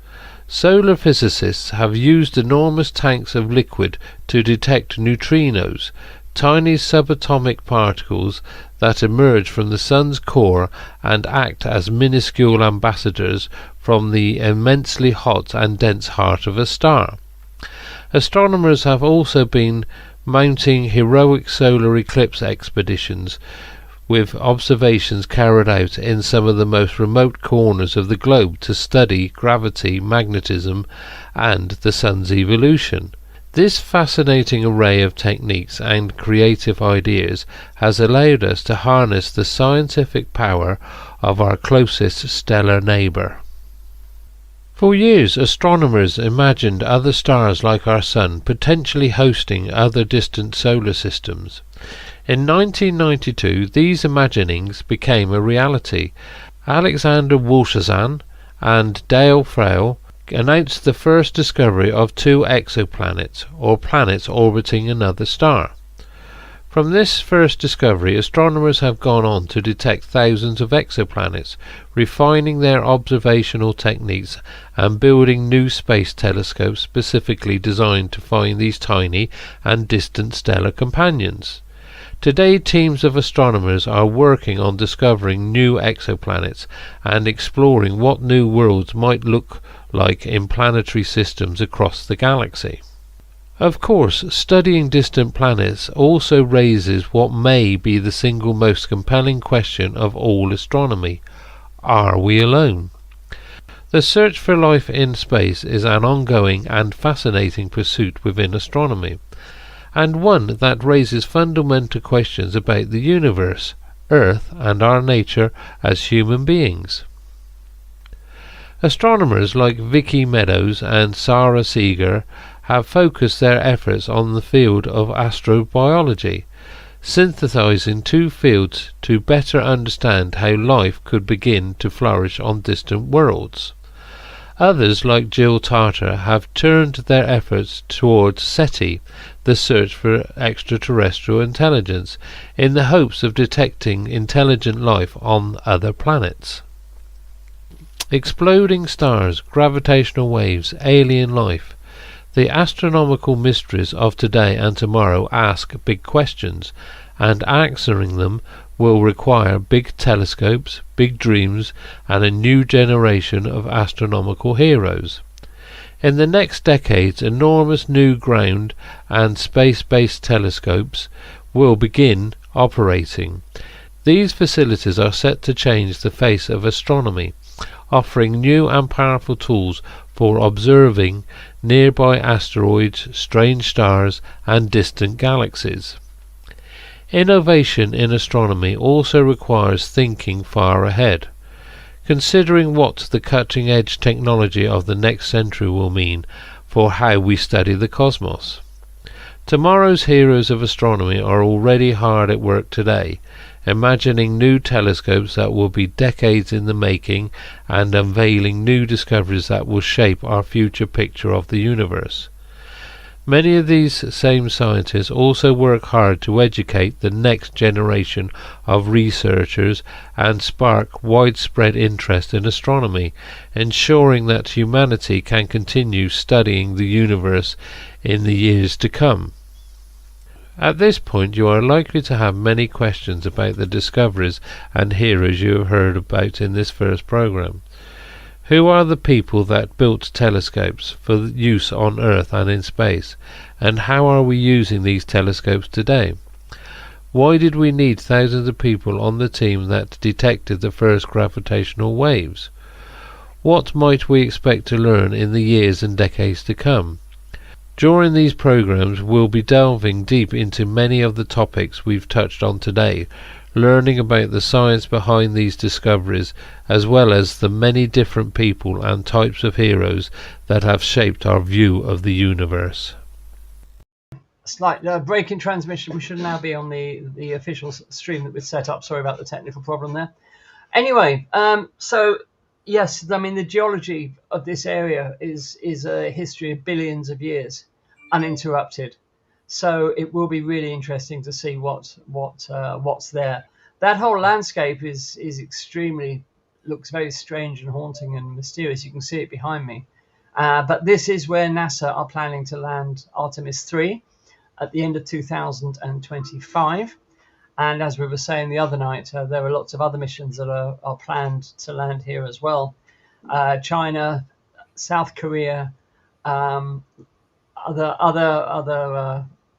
Solar physicists have used enormous tanks of liquid to detect neutrinos, tiny subatomic particles that emerge from the Sun's core and act as minuscule ambassadors from the immensely hot and dense heart of a star. Astronomers have also been mounting heroic solar eclipse expeditions, with observations carried out in some of the most remote corners of the globe to study gravity, magnetism, and the Sun's evolution. This fascinating array of techniques and creative ideas has allowed us to harness the scientific power of our closest stellar neighbour. For years, astronomers imagined other stars like our Sun potentially hosting other distant solar systems. In 1992, these imaginings became a reality. Alexander Wolszczan and Dale Frail announced the first discovery of 2 exoplanets, or planets orbiting another star. From this first discovery, astronomers have gone on to detect thousands of exoplanets, refining their observational techniques and building new space telescopes specifically designed to find these tiny and distant stellar companions. Today, teams of astronomers are working on discovering new exoplanets and exploring what new worlds might look like in planetary systems across the galaxy. Of course, studying distant planets also raises what may be the single most compelling question of all astronomy: are we alone? The search for life in space is an ongoing and fascinating pursuit within astronomy, and one that raises fundamental questions about the universe, Earth, and our nature as human beings. Astronomers like Vicky Meadows and Sarah Seeger have focused their efforts on the field of astrobiology, synthesizing 2 fields to better understand how life could begin to flourish on distant worlds. Others, like Jill Tarter, have turned their efforts towards SETI, the search for extraterrestrial intelligence, in the hopes of detecting intelligent life on other planets. Exploding stars, gravitational waves, alien life. The astronomical mysteries of today and tomorrow ask big questions, and answering them will require big telescopes, big dreams, and a new generation of astronomical heroes. In the next decades, enormous new ground and space-based telescopes will begin operating. These facilities are set to change the face of astronomy, offering new and powerful tools for observing nearby asteroids, strange stars, and distant galaxies. Innovation in astronomy also requires thinking far ahead, considering what the cutting-edge technology of the next century will mean for how we study the cosmos. Tomorrow's heroes of astronomy are already hard at work today, imagining new telescopes that will be decades in the making and unveiling new discoveries that will shape our future picture of the universe. Many of these same scientists also work hard to educate the next generation of researchers and spark widespread interest in astronomy, ensuring that humanity can continue studying the universe in the years to come. At this point you are likely to have many questions about the discoveries and heroes you have heard about in this first program. Who are the people that built telescopes for use on Earth and in space, and how are we using these telescopes today? Why did we need thousands of people on the team that detected the first gravitational waves? What might we expect to learn in the years and decades to come? During these programs we'll be delving deep into many of the topics we've touched on today, learning about the science behind these discoveries, as well as the many different people and types of heroes that have shaped our view of the universe. Slight break in transmission. We should now be on the official stream that we've set up. Sorry about the technical problem there. Anyway, so yes, I mean the geology of this area is a history of billions of years, uninterrupted. So it will be really interesting to see what's there. That whole landscape is extremely looks very strange and haunting and mysterious. You can see it behind me. But this is where NASA are planning to land Artemis 3 at the end of 2025. And as we were saying the other night, there are lots of other missions that are planned to land here as well. China, South Korea,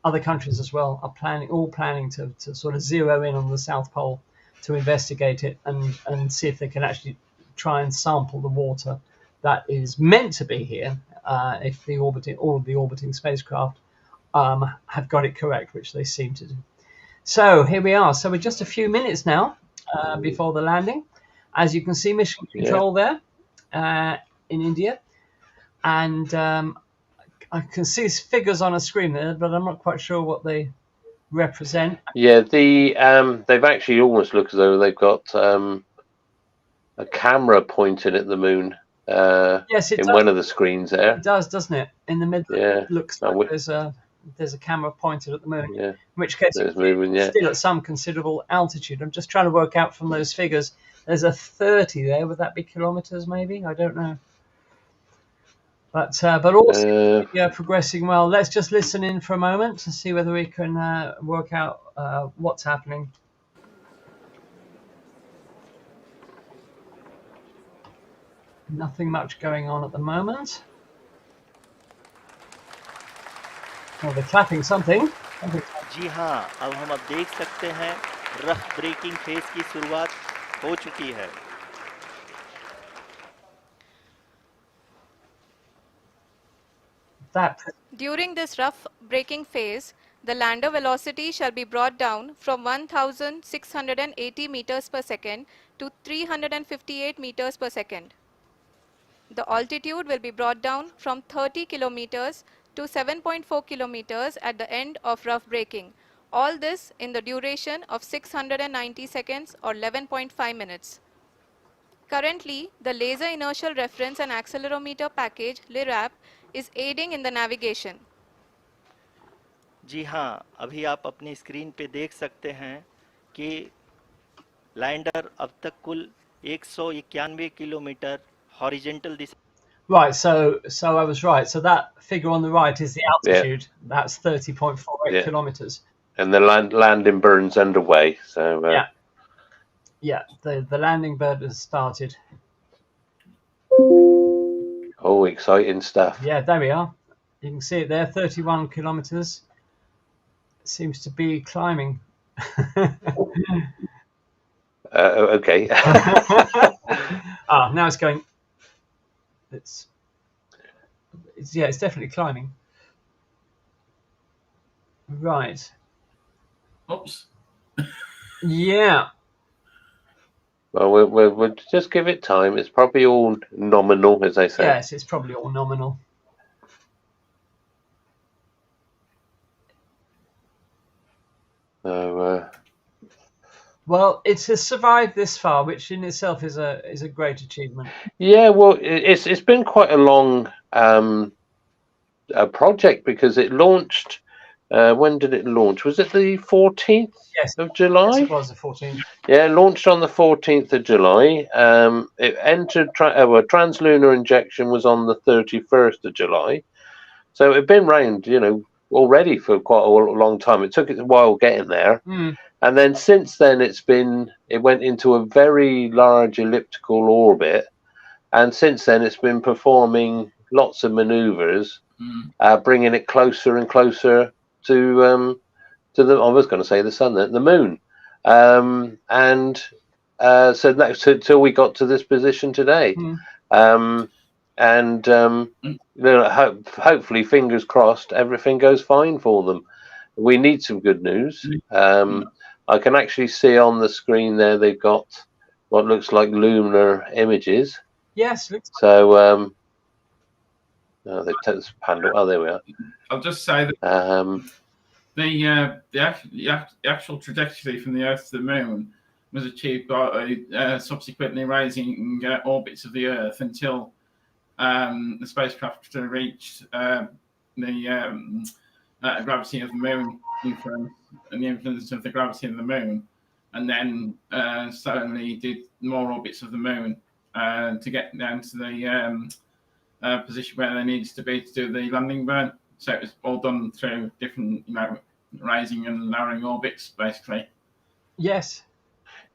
other countries as well are planning to sort of zero in on the South Pole to investigate it and see if they can actually try and sample the water that is meant to be here, if all of the orbiting spacecraft have got it correct, which they seem to do. So here we are. So we're just a few minutes now before the landing. As you can see, mission control there in India, and I can see figures on a screen there, but I'm not quite sure what they represent. Yeah, they've actually almost looked as though they've got a camera pointed at the moon. Yes, it in does. one of the screens there. It does, doesn't it? In the middle, Yeah. it looks like there's a camera pointed at the moon. Yeah. In which case, it's moving, still at some considerable altitude. I'm just trying to work out from those figures. There's a 30 there. Would that be kilometers? Maybe, I don't know. But also progressing well. Let's just listen in for a moment to see whether we can work out what's happening. Nothing much going on at the moment. Oh, they're clapping something. जी हाँ, अब हम देख सकते हैं rough breaking phase की शुरुआत हो चुकी है। During this rough braking phase, the lander velocity shall be brought down from 1680 meters per second to 358 meters per second. The altitude will be brought down from 30 kilometers to 7.4 kilometers at the end of rough braking. All this in the duration of 690 seconds or 11.5 minutes. Currently, the Laser Inertial Reference and Accelerometer package (LIRAP) is aiding in the navigation. जी हाँ, अभी आप अपनी screen पे देख सकते हैं कि lander अब तक कुल 191 kilometre horizontal Disha Right, so I was right. So that figure on the right is the altitude. That's 30.48 Yeah. kilometers. And the landing burn's underway. So Yeah, the landing bird has started. oh, exciting stuff. Yeah, there we are. You can see it there, 31 kilometers. Seems to be climbing. Okay. Now it's going. It's definitely climbing. Right. Oops. Yeah. Well, we'll just give it time. It's probably all nominal, as they say. Yes, it's probably all nominal. So, well, it has survived this far, which in itself is a great achievement. yeah, well, it's been quite a long project because it launched. When did it launch? Was it the 14th of July? Yes, it was the 14th. Yeah, launched on the 14th of July. It entered translunar injection was on the 31st of July. So it'd been round, already for quite a long time. It took it a while getting there. And then since then it went into a very large elliptical orbit. And since then it's been performing lots of maneuvers, bringing it closer and closer to the, I was going to say the sun, the moon. So that's till we got to this position today. Hopefully, fingers crossed, everything goes fine for them. We need some good news. I can actually see on the screen there they've got what looks like lunar images. Yes. So they've taken this panel. Oh, there we are. I'll just say that the actual trajectory from the Earth to the Moon was achieved by subsequently raising orbits of the Earth until the spacecraft reached the gravity of the Moon influence and the influence of the gravity of the Moon, and then slowly did more orbits of the Moon to get down to the position where they needed to be to do the landing burn. So it was all done through different, raising and lowering orbits, basically. Yes.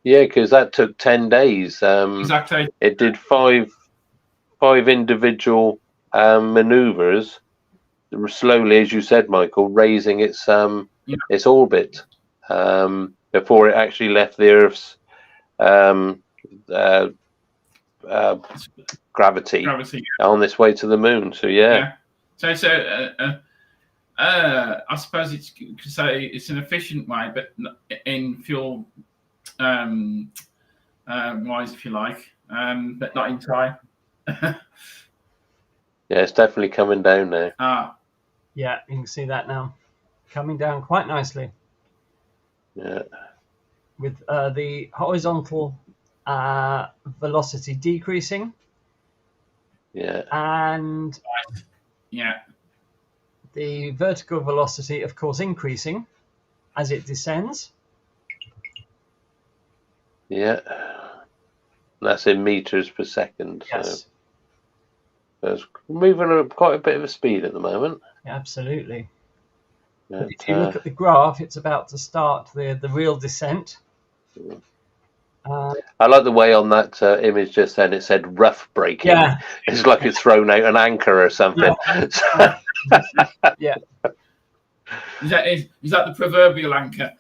Yeah, because that took 10 days. Exactly. It did five individual maneuvers, slowly, as you said, Michael, raising its orbit before it actually left the Earth's gravity on this way to the moon. So yeah. So I suppose you could say it's an efficient way, but in fuel wise, if you like, but not in time. Yeah, it's definitely coming down now. Yeah, you can see that now, coming down quite nicely. Yeah. With the horizontal velocity decreasing. Yeah. And the vertical velocity, of course, increasing as it descends. Yeah. That's in meters per second. Yes. So it's moving at quite a bit of a speed at the moment. Absolutely. But if you look at the graph, it's about to start the real descent. I like the way on that image just then it said rough braking. Yeah. It's like it's thrown out an anchor or something. Yeah. Is that the proverbial anchor?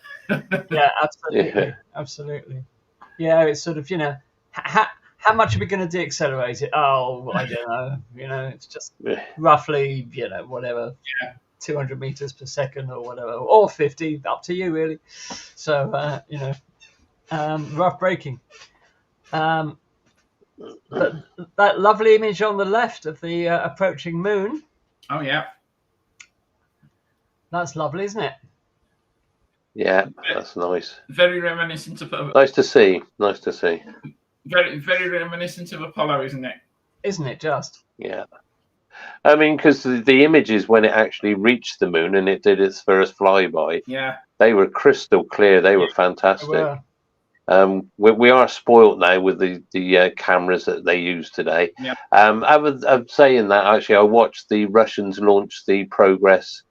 Yeah, absolutely. Absolutely. Yeah, it's sort of, how much are we going to deaccelerate it? Oh, I don't know. It's just roughly, whatever, 200 meters per second or whatever, or 50, up to you, really. So, rough braking. But that lovely image on the left of the approaching moon. Oh, yeah. That's lovely, isn't it? Yeah, that's nice. Very reminiscent of. Nice to see. Nice to see. very, very reminiscent of Apollo, isn't it? Isn't it just? Yeah. I mean, because the images when it actually reached the moon and it did its first flyby, Yeah. they were crystal clear. They were fantastic. Well, We are spoilt now with the cameras that they use today. Yeah. I'm saying that actually, I watched the Russians launch the Progress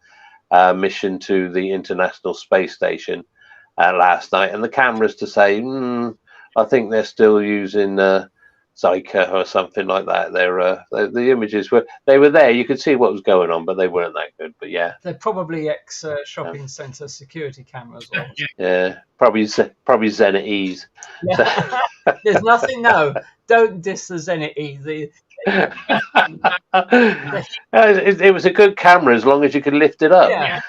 mission to the International Space Station last night, and the cameras to say, I think they're still using Zyka or something like that. The images were there. You could see what was going on, but they weren't that good. But yeah, they're probably shopping centre security cameras. Or yeah, probably Zenit E's. yeah. There's nothing. No, don't diss the Zenit E. It was a good camera as long as you could lift it up. Yeah,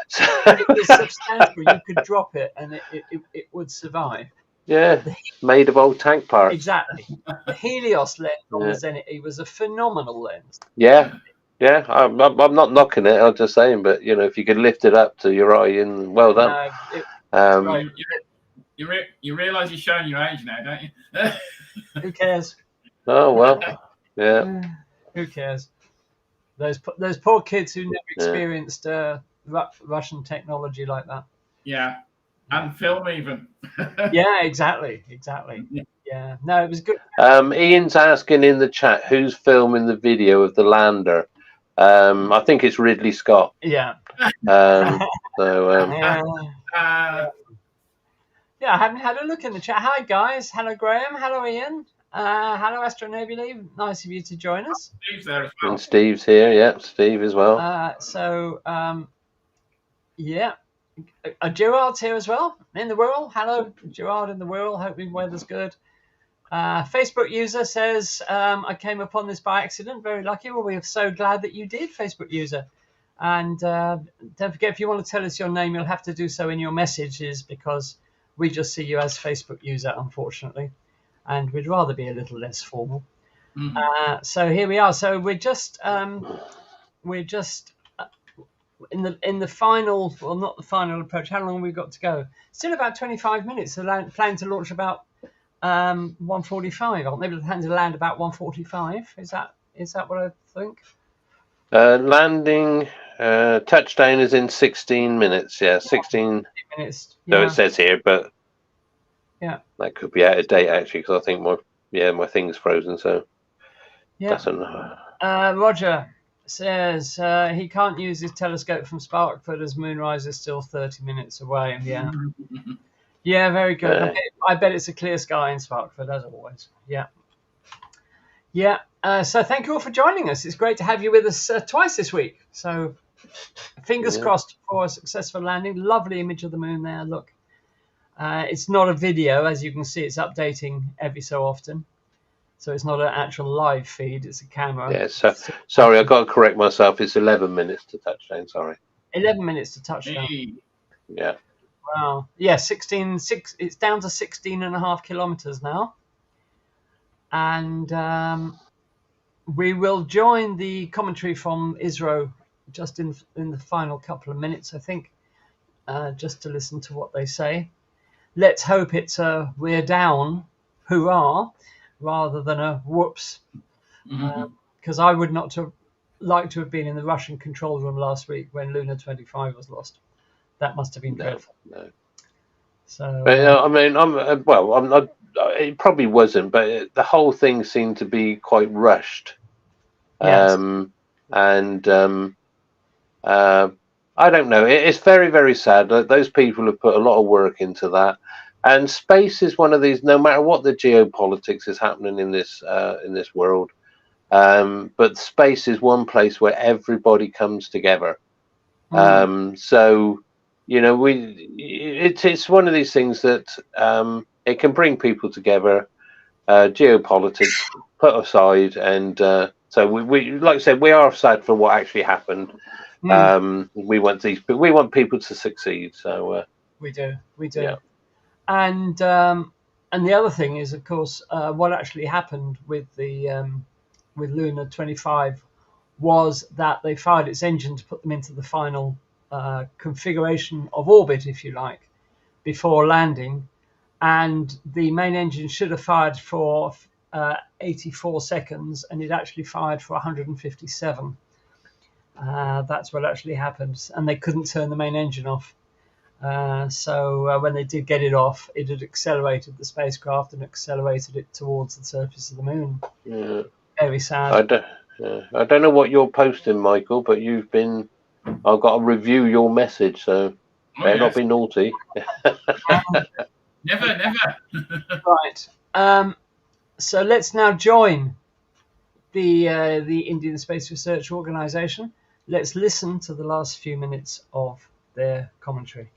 it was substantial. You could drop it and it would survive. Yeah, made of old tank parts. Exactly. The Helios lens on the Zenit E was a phenomenal lens. Yeah. I'm not knocking it. I'm just saying, but if you could lift it up to your eye, and well done. Right. You realise you're showing your age now, don't you? Who cares? Oh well, yeah. Who cares? Those poor kids who never experienced Russian technology like that. Yeah, and film even. Yeah, exactly. Yeah, no, it was good. Ian's asking in the chat who's filming the video of the lander. I think it's Ridley Scott. Yeah. Yeah, I haven't had a look in the chat. Hi guys. Hello Graham. Hello Ian. Hello Astronobulae. Nice of you to join us. Steve's there as well. And Steve's here. Yeah, Steve as well. Gerard's here as well in the world. Hello, Gerard in the world. Hope the weather's good. Facebook user says, I came upon this by accident. Very lucky. Well, we are so glad that you did, Facebook user. And don't forget, if you want to tell us your name, you'll have to do so in your messages because we just see you as Facebook user, unfortunately. And we'd rather be a little less formal. Mm-hmm. So here we are. So we're just in the final, well, not the final approach. How long have we got to go? Still about 25 minutes. So plan to launch about 1:45. Or maybe plan to land about 1:45. Is that what I think? Landing touchdown is in 16 minutes. Yeah, 16 minutes. So it says here, but yeah, that could be out of date actually because I think my thing's frozen. So that's Roger says he can't use his telescope from Sparkford as moonrise is still 30 minutes away. Yeah. Yeah, very good. I bet it's a clear sky in Sparkford, as always. Yeah. So thank you all for joining us. It's great to have you with us twice this week. So fingers crossed for a successful landing. Lovely image of the moon there. Look, it's not a video, as you can see. It's updating every so often. So it's not an actual live feed. It's a camera. Yeah. So sorry, I've got to correct myself. It's 11 minutes to touchdown. Sorry. 11 minutes to touchdown. Yeah. Wow. Yeah, 16.6. It's down to 16.5 kilometers now. And we will join the commentary from ISRO just in the final couple of minutes, I think, just to listen to what they say. Let's hope it's a we're down, hurrah, rather than a whoops. Because I would not like to have been in the Russian control room last week when Luna 25 was lost. That must have been dreadful. No. So, I mean, I'm not. It probably wasn't, but the whole thing seemed to be quite rushed. Yes. I don't know. It's very, very sad. Those people have put a lot of work into that, and space is one of these. No matter what the geopolitics is happening in this world, but space is one place where everybody comes together. So. It's one of these things that it can bring people together. Geopolitics put aside, and so we like I said, we are sad for what actually happened. We want people to succeed. So we do. Yeah. And the other thing is, of course, what actually happened with the with Luna 25 was that they fired its engine to put them into the final configuration of orbit, if you like, before landing, and the main engine should have fired for 84 seconds, and it actually fired for 157. That's what actually happened, and they couldn't turn the main engine off. So when they did get it off, it had accelerated the spacecraft and accelerated it towards the surface of the moon. Yeah. Very sad. I don't know what you're posting, Michael, but I've got to review your message, so better not be naughty. Never. Right. So let's now join the Indian Space Research Organisation. Let's listen to the last few minutes of their commentary.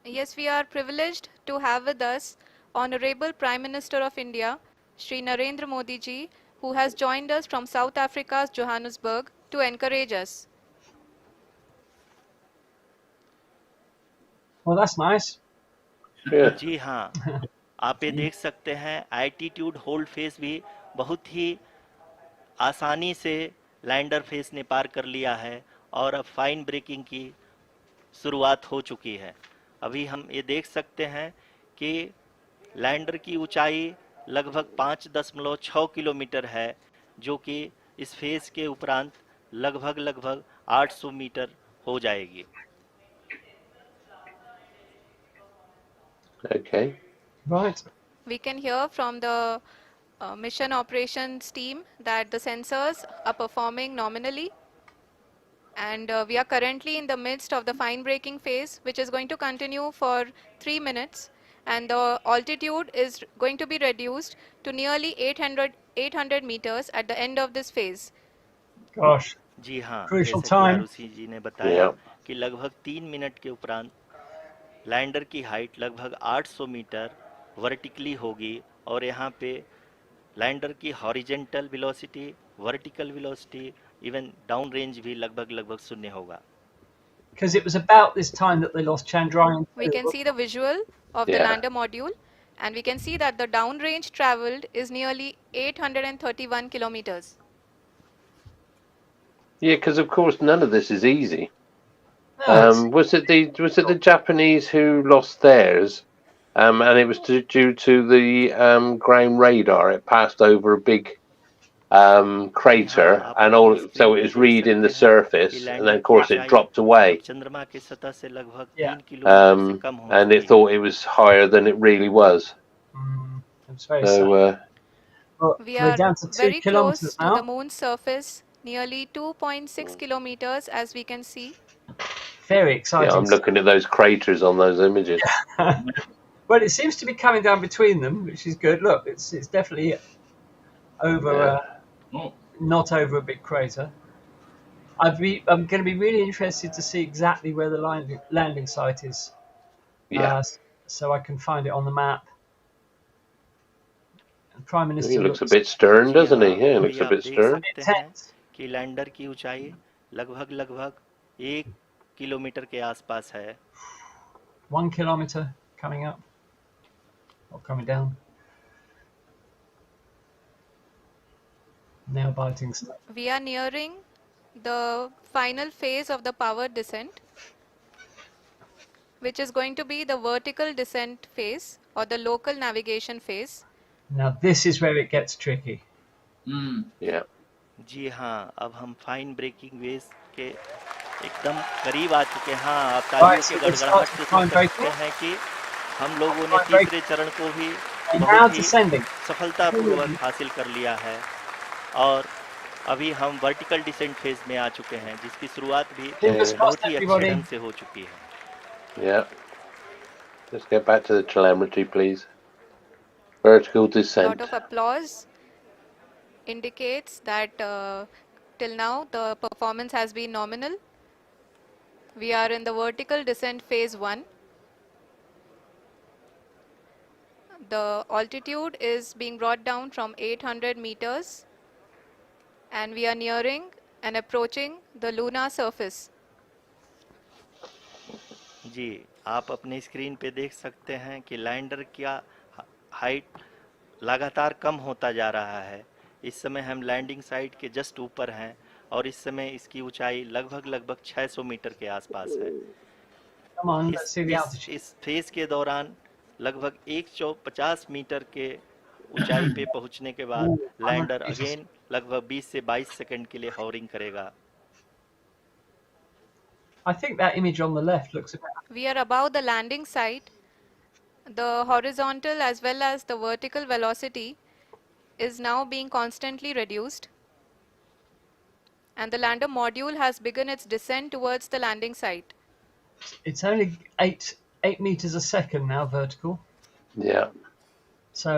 Yes, we are privileged to have with us Honorable Prime Minister of India, Shri Narendra Modi ji, who has joined us from South Africa's Johannesburg to encourage us. Well, that's nice. Yeah. जी हाँ, आप ये देख सकते हैं altitude hold face भी बहुत ही आसानी से लैंडर फेस ने पार कर लिया है और अब फाइन ब्रेकिंग की शुरुआत हो चुकी है। अभी हम ये देख सकते हैं कि लैंडर की ऊंचाई लगभग 5.6 किलोमीटर है, जो कि इस फेज के उपरांत लगभग 800 मीटर हो जाएगी। Okay. Right. We can hear from the mission operations team that the sensors are performing nominally, and we are currently in the midst of the fine braking phase, which is going to continue for 3 minutes, and the altitude is going to be reduced to nearly 800 meters at the end of this phase. Gosh. जी हाँ, Crucial जैसा कि time. Arushi जी ने बताया कि लगभग 3 minute के उपरांत lander की हाइट लगभग 800 मीटर वर्टिकली होगी और यहाँ पे लैंडर की horizontal velocity, vertical velocity, even down range भी लगभग शून्य होगा। Because it was about this time that they lost Chandrayaan. We can see the visual of the lander module, and we can see that the downrange traveled is nearly 831 kilometers. Yeah, because of course none of this is easy. No, Was it the Japanese who lost theirs? And it was due to the ground radar. It passed over a big crater, and so it was reading the surface, and then of course it dropped away. चंद्रमा की सतह से लगभग Yeah. 3 kilometre से कम हो And it thought it was higher than it really was. it's very So sad. Well, We we're are down to 2 very close kilometers to now. the moon's surface, nearly 2.6 kilometers, as we can see. Very exciting. yeah, I'm looking at those craters on those images. Well, it seems to be coming down between them, which is good. Look, it's definitely over, not over a big crater. I'm going to be really interested to see exactly where the landing site is. Yeah. So I can find it on the map. And Prime Minister He looks a bit stern, doesn't he? Yeah, he looks a bit stern. कि lander की ऊंचाई लगभग 1 kilometre के आसपास है। 1 kilometer coming up or coming down. Nail biting stuff. We are nearing the final phase of the power descent, which is going to be the vertical descent phase or the local navigation phase. Now this is where it gets tricky. Yeah. जी हाँ, अब हम fine breaking wave के एकदम करीब आ चुके हैं। हाँ, आप तालियों के गड़गड़ाहट से सुन सकते हैं कि हम लोगों ने तीसरे चरण को भी बहुत ही सफलतापूर्वक हासिल कर लिया है और अभी हम वर्टिकल डिसेंट फेज में आ चुके हैं, जिसकी शुरुआत भी बहुत ही अच्छे ढंग से हो चुकी है। Yeah. Let's get back to the telemetry, please. Vertical descent. A lot of applause indicates that till now the performance has been nominal. We are in the vertical descent phase 1. The altitude is being brought down from 800 meters and we are nearing and approaching the lunar surface. जी, आप अपने screen पे देख सकते हैं कि lander का height लगातार कम होता जा रहा है। इस समय हम लैंडिंग साइट के जस्ट ऊपर हैं और इस समय इसकी ऊंचाई लगभग 600 मीटर के आसपास है। इस फेज के दौरान लगभग 150 मीटर के ऊंचाई पे पहुंचने के बाद Ooh, 100 लैंडर meters. अगेन लगभग 20 से 22 सेकंड के लिए हॉवरिंग करेगा। I think that image on the left looks a bit. We are above the landing site. The horizontal as well as the vertical velocity is now being constantly reduced, and the lander module has begun its descent towards the landing site. It's only 8 meters a second now vertical. Yeah. So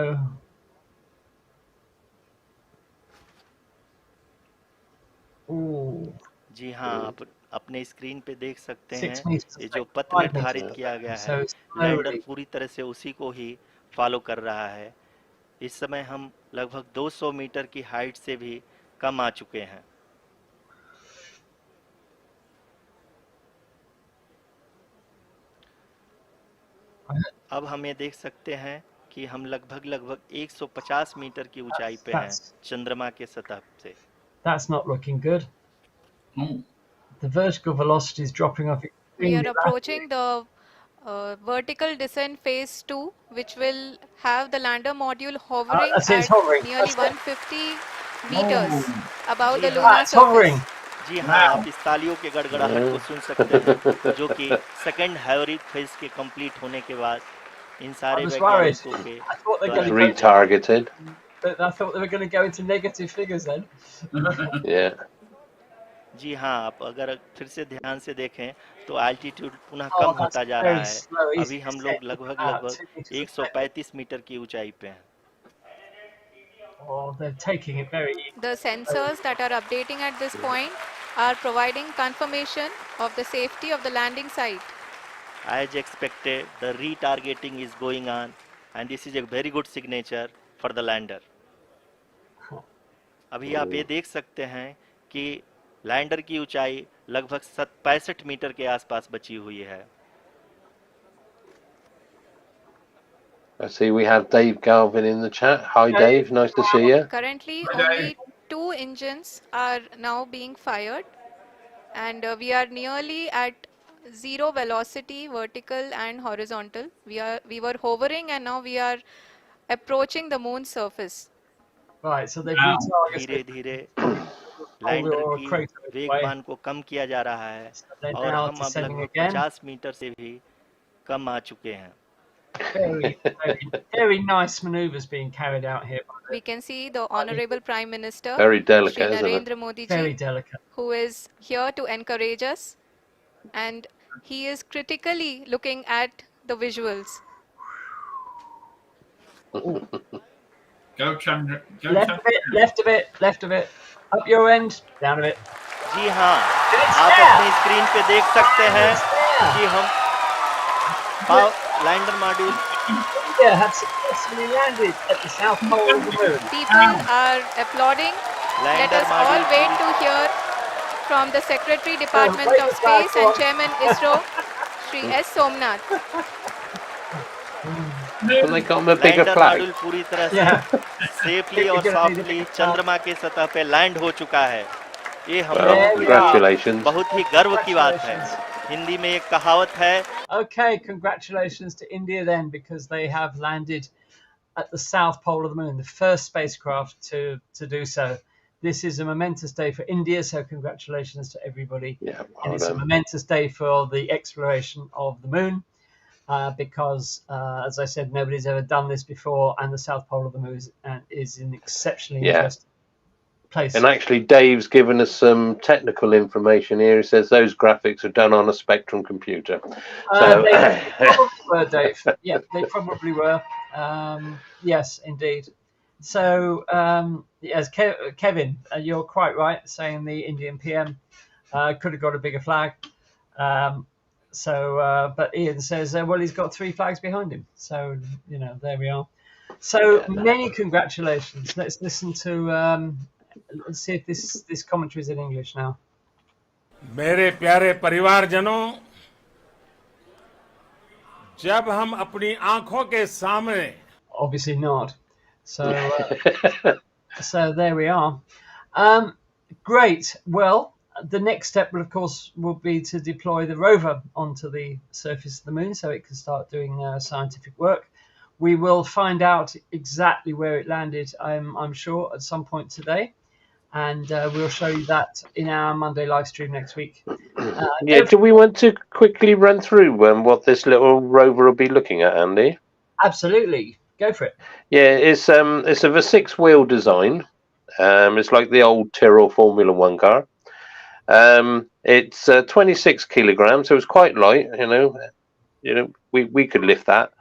ooh, जी हाँ, आप अपने screen पे देख सकते 6 हैं meters a ये जो second, पथ 5 निर्धारित meters. किया गया So है, लैंडर slowly. पूरी तरह से उसी को ही फॉलो कर रहा है। इस समय हम लगभग 200 मीटर की हाइट से भी कम आ चुके हैं। अब हम ये देख सकते हैं कि हम लगभग 150 मीटर की ऊंचाई पे हैं चंद्रमा के सतह से। That's not looking good. Oh, The vertical velocity is dropping off We extremely are rapidly. approaching the vertical descent phase 2, which will have the lander module hovering That's it, at it's hovering. nearly That's it. 150 meters above the जी हाँ, lunar It's hovering. surface. जी हाँ, Wow. आप इस तालियों के गड़गड़ाहट को सुन सकते हैं जो कि सेकंड हैवरिंग फेज के कंप्लीट होने के बाद इन I सारे was worried. वैज्ञानिकों के I thought they were It's going to go. retargeted. I thought they were going to go into negative figures then. Yeah. जी हाँ, आप अगर फिर से ध्यान से देखें तो एल्टीट्यूड पुनः Oh, कम that's होता जा रहा very है। slow. He's अभी हम set लोग लगभग about 2 meters a second. 135 metre की ऊंचाई पे हैं। Oh, they're taking it very easy. The sensors that are updating at this point are providing confirmation of the safety of the landing site. As expected, the retargeting is going on and this is a very good signature for the lander. अभी आप ये देख सकते हैं कि lander की ऊंचाई लगभग 65 मीटर के आसपास बची हुई है। I see we have Dave Galvin in the chat. Hi Dave, nice to see you. Currently, Hi, only Dave. 2 engines are now being fired, and we are nearly at zero velocity, vertical and horizontal. We were hovering, and now we are approaching the moon's surface. Right, so they've Wow. धीरे retargeted. धीरे Boulder lander or की crater away. वेगमान को कम किया जा रहा है So they're और now हम अब descending लगभग again. 50 मीटर से भी कम आ चुके हैं। Very nice manoeuvres being carried out here. We can see the Honorable Prime Minister, Very delicate, Shri isn't it? Narendra Modi Very ji, delicate. who is here to encourage us, and he is critically looking at the visuals. Go Chandra. Go Left Chandra. a bit, left a bit, left a bit. Up your end, down a bit. जी हाँ, It's आप there. अपनी screen पे देख सकते हैं It's there. कि हम lander module India have successfully landed at the south pole of the moon. People are applauding. Let lander us all module wait to hear from the Secretary Department wait of the flag Space and on. Chairman ISRO, Shri S. Somnath. Can they got him a bigger lander flag? Module पूरी तरह से Yeah. Safely और You're gonna need a softly big flag. चंद्रमा के सतह पे land हो चुका है। ये हम Well, लोगों के लिए congratulations. बहुत ही गर्व की बात है। Congratulations. हिंदी में एक कहावत है, Okay, congratulations to India then, because they have landed at the south pole of the moon, the first spacecraft to do so. This is a momentous day for India, so congratulations to everybody. Yeah, And well it's a done. momentous day for the exploration of the moon, because, as I said, nobody's ever done this before, and the south pole of the moon is an exceptionally Yeah. interesting place. And actually, Dave's given us some technical information here. He says those graphics are done on a Spectrum computer. So, They probably were, Dave. Yeah, they probably were. Yes, indeed. So, yes, Kevin, you're quite right, saying the Indian PM could have got a bigger flag. But Ian says, well, he's got 3 flags behind him. So, there we are. So, many congratulations. Let's listen to, let's see if this commentary is in English now. मेरे प्यारे परिवारजनों, जब हम अपनी आंखों के सामने Obviously not. So, so there we are. Great. Well, the next step will, of course, will be to deploy the rover onto the surface of the moon so it can start doing scientific work. We will find out exactly where it landed, I'm sure, at some point today. And we'll show you that in our Monday live stream next week. Yeah, do we want to quickly run through what this little rover will be looking at, Andy? Absolutely. Go for it. Yeah, it's of a 6-wheel design. It's like the old Tyrrell Formula One car. It's 26 kilograms, so it's quite light. We could lift that.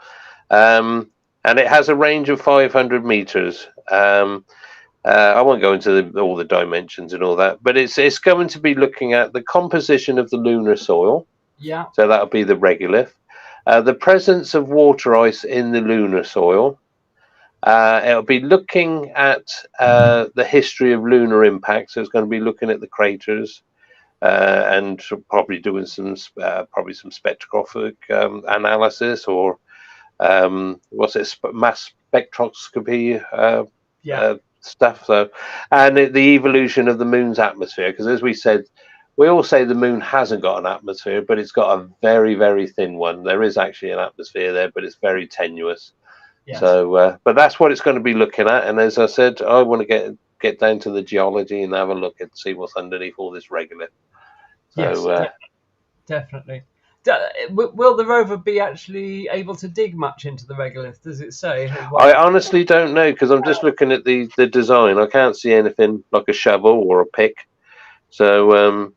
And it has a range of 500 meters. I won't go into all the dimensions and all that, but it's going to be looking at the composition of the lunar soil. Yeah. So that'll be the regolith. The presence of water ice in the lunar soil. It'll be looking at the history of lunar impacts. So it's going to be looking at the craters and probably doing some spectroscopic analysis or mass spectroscopy stuff. So, and the evolution of the moon's atmosphere, because as we said, we all say the moon hasn't got an atmosphere, but it's got a very, very thin one. There is actually an atmosphere there, but it's very tenuous. Yes. So, but that's what it's going to be looking at. And as I said, I want to get down to the geology and have a look and see what's underneath all this regolith. So, yes, definitely. Will the rover be actually able to dig much into the regolith? Does it say? I honestly don't know, because I'm just looking at the design. I can't see anything like a shovel or a pick. So,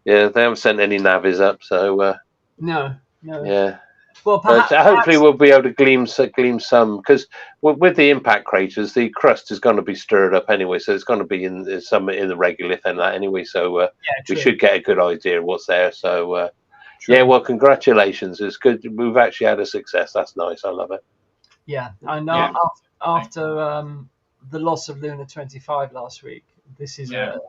yeah, they haven't sent any navies up. So, no. Yeah. Well, perhaps hopefully we'll be able to glean some, because with the impact craters, the crust is going to be stirred up anyway, so it's going to be in some in the regolith and that anyway. So we should get a good idea of what's there. So yeah, well, congratulations! It's good. We've actually had a success. That's nice. I love it. Yeah, I know. After the loss of Luna 25 last week, this is a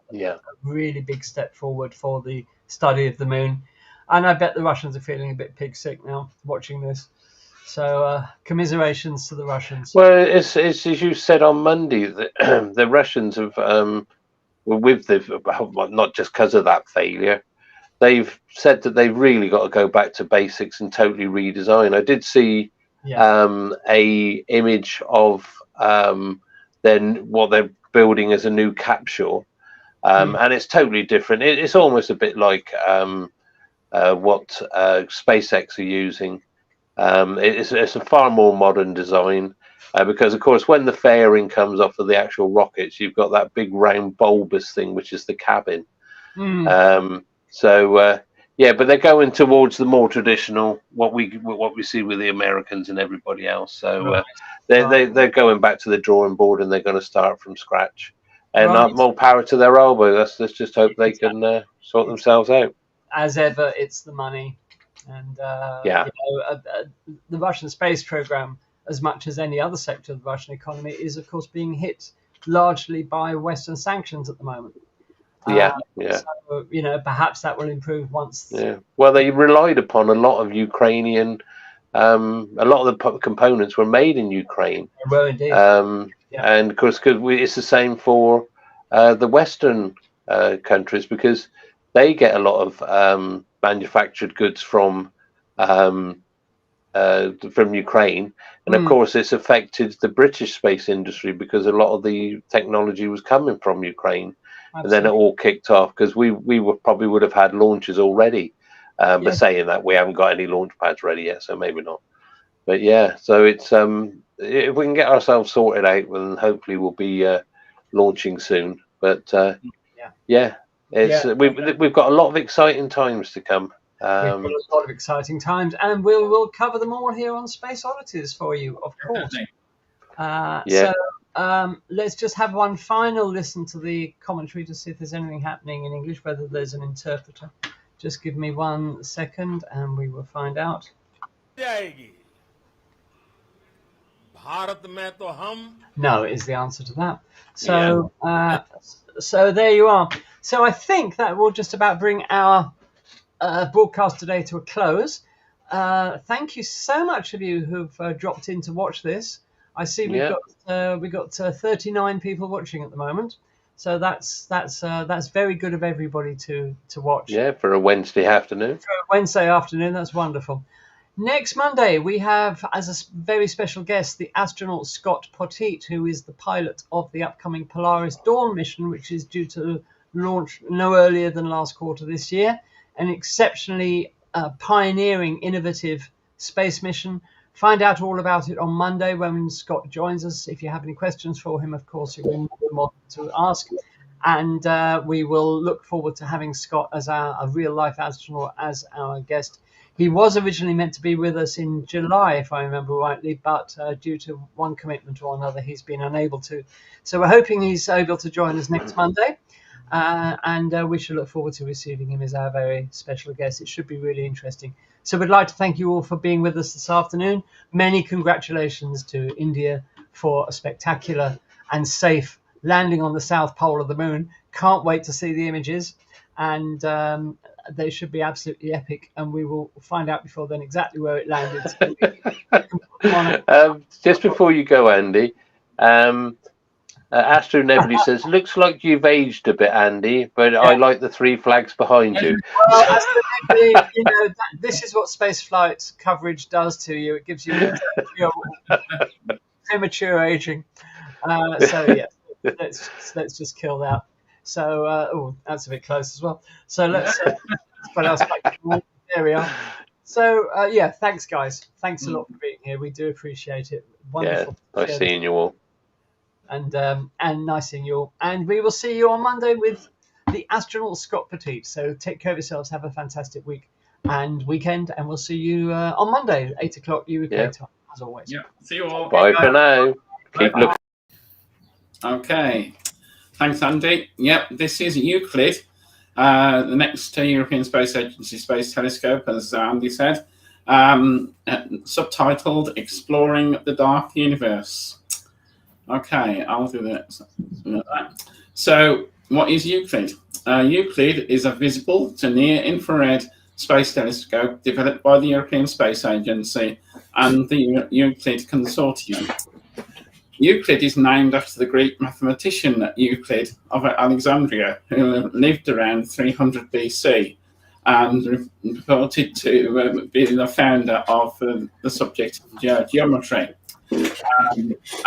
really big step forward for the study of the moon. And I bet the Russians are feeling a bit pig sick now watching this. So commiserations to the Russians. Well, it's as you said on Monday, the Russians have, with not just because of that failure, they've said that they've really got to go back to basics and totally redesign. I did see a image of then what they're building as a new capsule, and it's totally different. It's almost a bit like what SpaceX are using. It's a far more modern design because, of course, when the fairing comes off of the actual rockets, you've got that big round bulbous thing, which is the cabin. Yeah, but they're going towards the more traditional what we see with the Americans and everybody else. So they're going back to the drawing board and they're going to start from scratch. And more power to their elbow. Let's just hope they can sort themselves out. As ever, it's the money, and the Russian space program, as much as any other sector of the Russian economy, is of course being hit largely by Western sanctions at the moment. So, perhaps that will improve once. Yeah. Well, they relied upon a lot of Ukrainian. A lot of the components were made in Ukraine. Well, indeed. And of course, it's the same for the Western countries, because they get a lot of manufactured goods from Ukraine, and of course, it's affected the British space industry because a lot of the technology was coming from Ukraine. Absolutely. And then it all kicked off because we probably would have had launches already. But saying that, we haven't got any launch pads ready yet, so maybe not. But yeah, so it's if we can get ourselves sorted out, then hopefully we'll be launching soon. But we've got a lot of exciting times to come. We've got a lot of exciting times, and we'll cover them all here on Space Oddities for you, of course. So let's just have one final listen to the commentary to see if there's anything happening in English, whether there's an interpreter. Just give me 1 second, and we will find out. No is the answer to that. So, so there you are. So I think that will just about bring our broadcast today to a close. Thank you so much of you who've dropped in to watch this. I see we got 39 people watching at the moment. So that's very good of everybody to watch. Yeah, for a Wednesday afternoon. For a Wednesday afternoon, that's wonderful. Next Monday, we have as a very special guest the astronaut Scott Potteet, who is the pilot of the upcoming Polaris Dawn mission, which is due to launch no earlier than last quarter this year. An exceptionally pioneering, innovative space mission. Find out all about it on Monday when Scott joins us. If you have any questions for him, of course, you're more than welcome to ask. And we will look forward to having Scott as a real-life astronaut as our guest. He was originally meant to be with us in July, if I remember rightly, but due to one commitment or another, he's been unable to. So we're hoping he's able to join us next Monday, and we shall look forward to receiving him as our very special guest. It should be really interesting. So we'd like to thank you all for being with us this afternoon. Many congratulations to India for a spectacular and safe landing on the south pole of the moon. Can't wait to see the images, and they should be absolutely epic, and we will find out before then exactly where it landed. Just before you go, Andy, Astro Nebula says, looks like you've aged a bit, Andy, but I like the three flags behind you. Well, this is what spaceflight coverage does to you. It gives you premature aging. So yeah, let's just kill that. So that's a bit close as well. So let's put us back. There we are. So yeah, thanks guys. Thanks a lot for being here. We do appreciate it. Wonderful. Yeah, nice seeing you all. And nice seeing you all. And we will see you on Monday with the astronaut Scott Potteet. So take care of yourselves. Have a fantastic week and weekend, and we'll see you on Monday, 8 o'clock UK time, as always. Yeah. See you all. Bye for now. Keep looking. Okay. Thanks, Andy. Yep, this is Euclid, the next European Space Agency Space Telescope, as Andy said, subtitled Exploring the Dark Universe. Okay, I'll do that. So, what is Euclid? Euclid is a visible to near-infrared space telescope developed by the European Space Agency and the Euclid Consortium. Euclid is named after the Greek mathematician Euclid of Alexandria, who lived around 300 BC and reported to be the founder of the subject of geometry.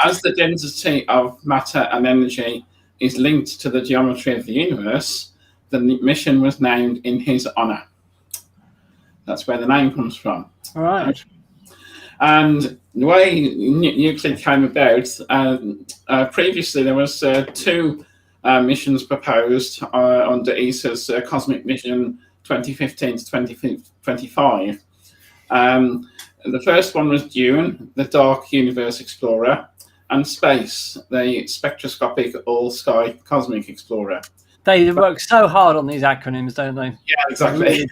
As the density of matter and energy is linked to the geometry of the universe, the mission was named in his honor. That's where the name comes from. All right. And the way Euclid came about, previously there was two missions proposed under ESA's Cosmic Mission 2015 to 2025. The first one was Dune, the Dark Universe Explorer, and Space, the Spectroscopic All-Sky Cosmic Explorer. They work so hard on these acronyms, don't they? Yeah, exactly.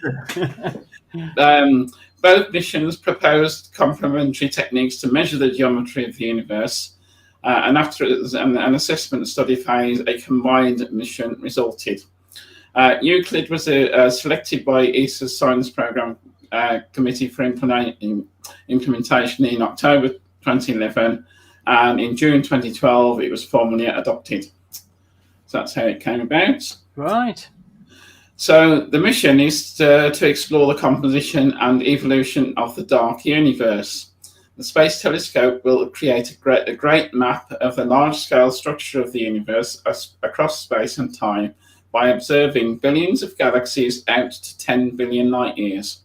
Both missions proposed complementary techniques to measure the geometry of the universe, and after an assessment study phase, a combined mission resulted. Euclid was selected by ESA's Science Programme Committee for implementation in October 2011, and in June 2012 it was formally adopted. So that's how it came about. Right. So the mission is to explore the composition and evolution of the dark universe. The Space Telescope will create a great map of the large-scale structure of the universe across space and time by observing billions of galaxies out to 10 billion light years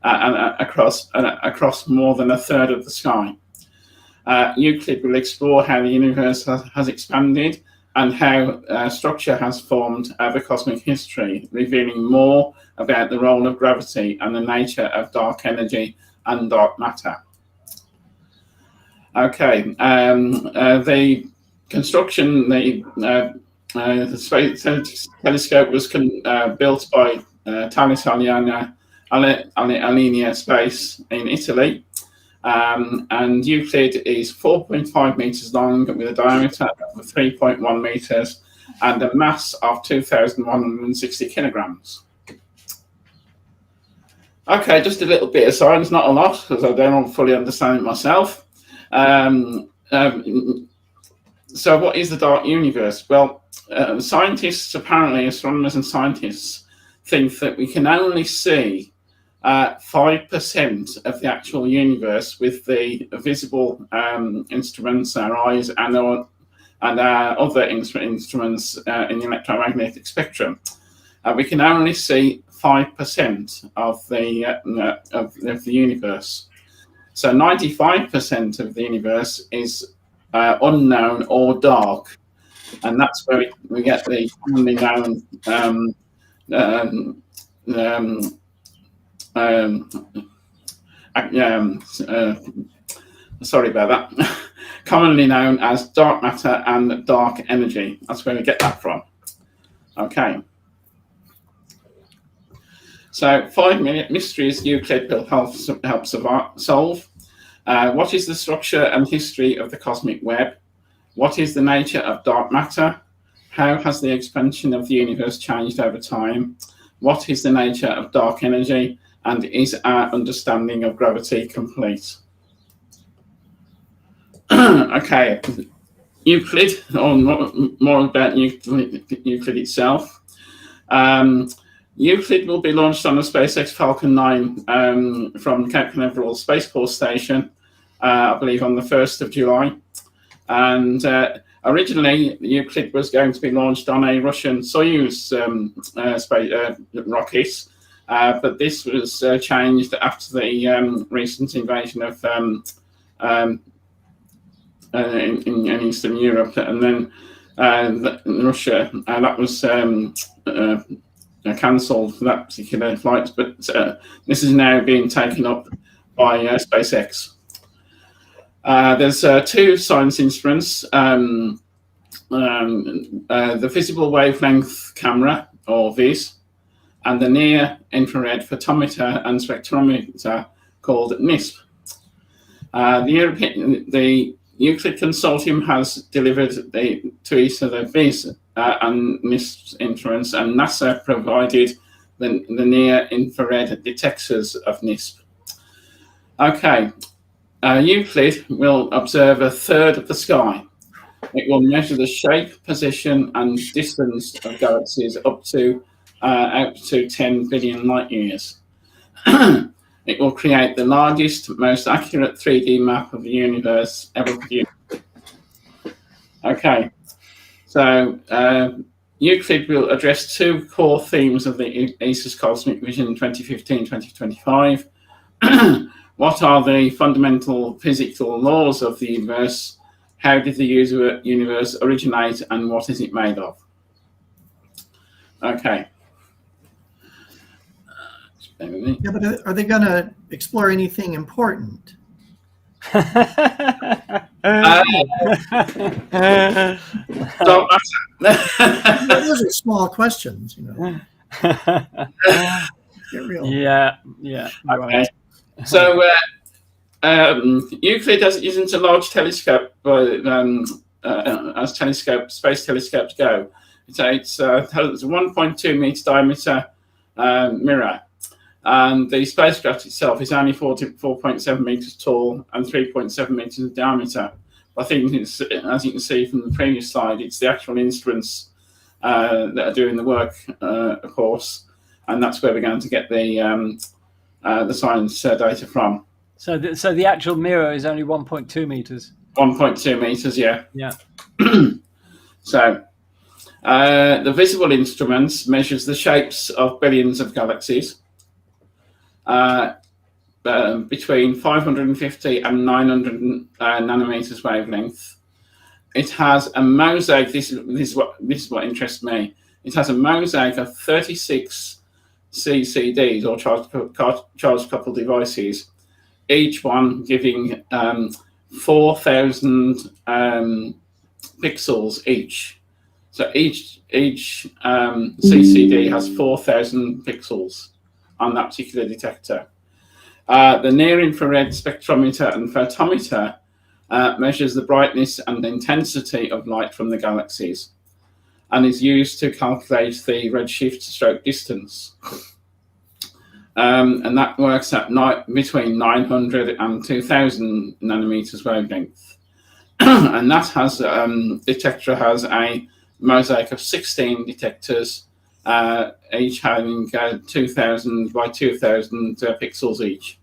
and across more than a third of the sky. Euclid will explore how the universe has expanded and how structure has formed over cosmic history, revealing more about the role of gravity and the nature of dark energy and dark matter. Okay, the construction, the Space Telescope was built by Thales Alenia Space in Italy. And Euclid is 4.5 meters long with a diameter of 3.1 meters and a mass of 2,160 kilograms. Okay, just a little bit of science, not a lot, because I don't fully understand it myself. So what is the dark universe? Well, scientists, apparently astronomers and scientists, think that we can only see 5% of the actual universe with the visible instruments, our eyes, and our other instruments in the electromagnetic spectrum. We can only see 5% of the universe. So 95% of the universe is unknown or dark, and that's where we get the commonly known sorry about that. Commonly known as dark matter and dark energy. That's where we get that from. Okay. So 5 mysteries Euclid will help solve. What is the structure and history of the cosmic web? What is the nature of dark matter? How has the expansion of the universe changed over time? What is the nature of dark energy? And is our understanding of gravity complete? Okay, Euclid, or more about Euclid itself. Euclid will be launched on the SpaceX Falcon 9 from Cape Canaveral Spaceport Station, I believe on the 1st of July. And originally, Euclid was going to be launched on a Russian Soyuz rocket, but this was changed after the recent invasion of in Eastern Europe, and then Russia, that was cancelled for that particular flight, but this is now being taken up by SpaceX. There's 2 science instruments, the visible wavelength camera, or VIS, and the near infrared photometer and spectrometer called NISP. The Euclid Consortium has delivered to ESA the VIS and NISP instruments, and NASA provided the near-infrared detectors of NISP. Okay, Euclid will observe a third of the sky. It will measure the shape, position, and distance of galaxies up to 10 billion light years. It will create the largest, most accurate 3D map of the universe ever produced. Okay, so Euclid will address 2 core themes of the ESA's Cosmic Vision 2015-2025. What are the fundamental physical laws of the universe? How did the universe originate, and what is it made of? Okay. Yeah, but are they going to explore anything important? Those are small questions, you know. Get real. Yeah. Okay. So Euclid isn't a large telescope, but as space telescopes go, it's a 1.2 meter diameter mirror. And the spacecraft itself is only 4.7 meters tall and 3.7 meters in diameter. I think, as you can see from the previous slide, it's the actual instruments that are doing the work, of course, and that's where we're going to get the science data from. So the actual mirror is only 1.2 meters. 1.2 meters, yeah. Yeah. So the visible instruments measures the shapes of billions of galaxies. Between 550 and 900 nanometers wavelength. It has a mosaic. This is what interests me. It has a mosaic of 36 CCDs, or charge coupled devices, each one giving 4,000 pixels each. So each CCD has 4,000 pixels on that particular detector. The near-infrared spectrometer and photometer measures the brightness and intensity of light from the galaxies and is used to calculate the redshift stroke distance. And that works at between 900 and 2,000 nanometers wavelength. And that detector has a mosaic of 16 detectors each having 2,000 by 2,000 pixels each.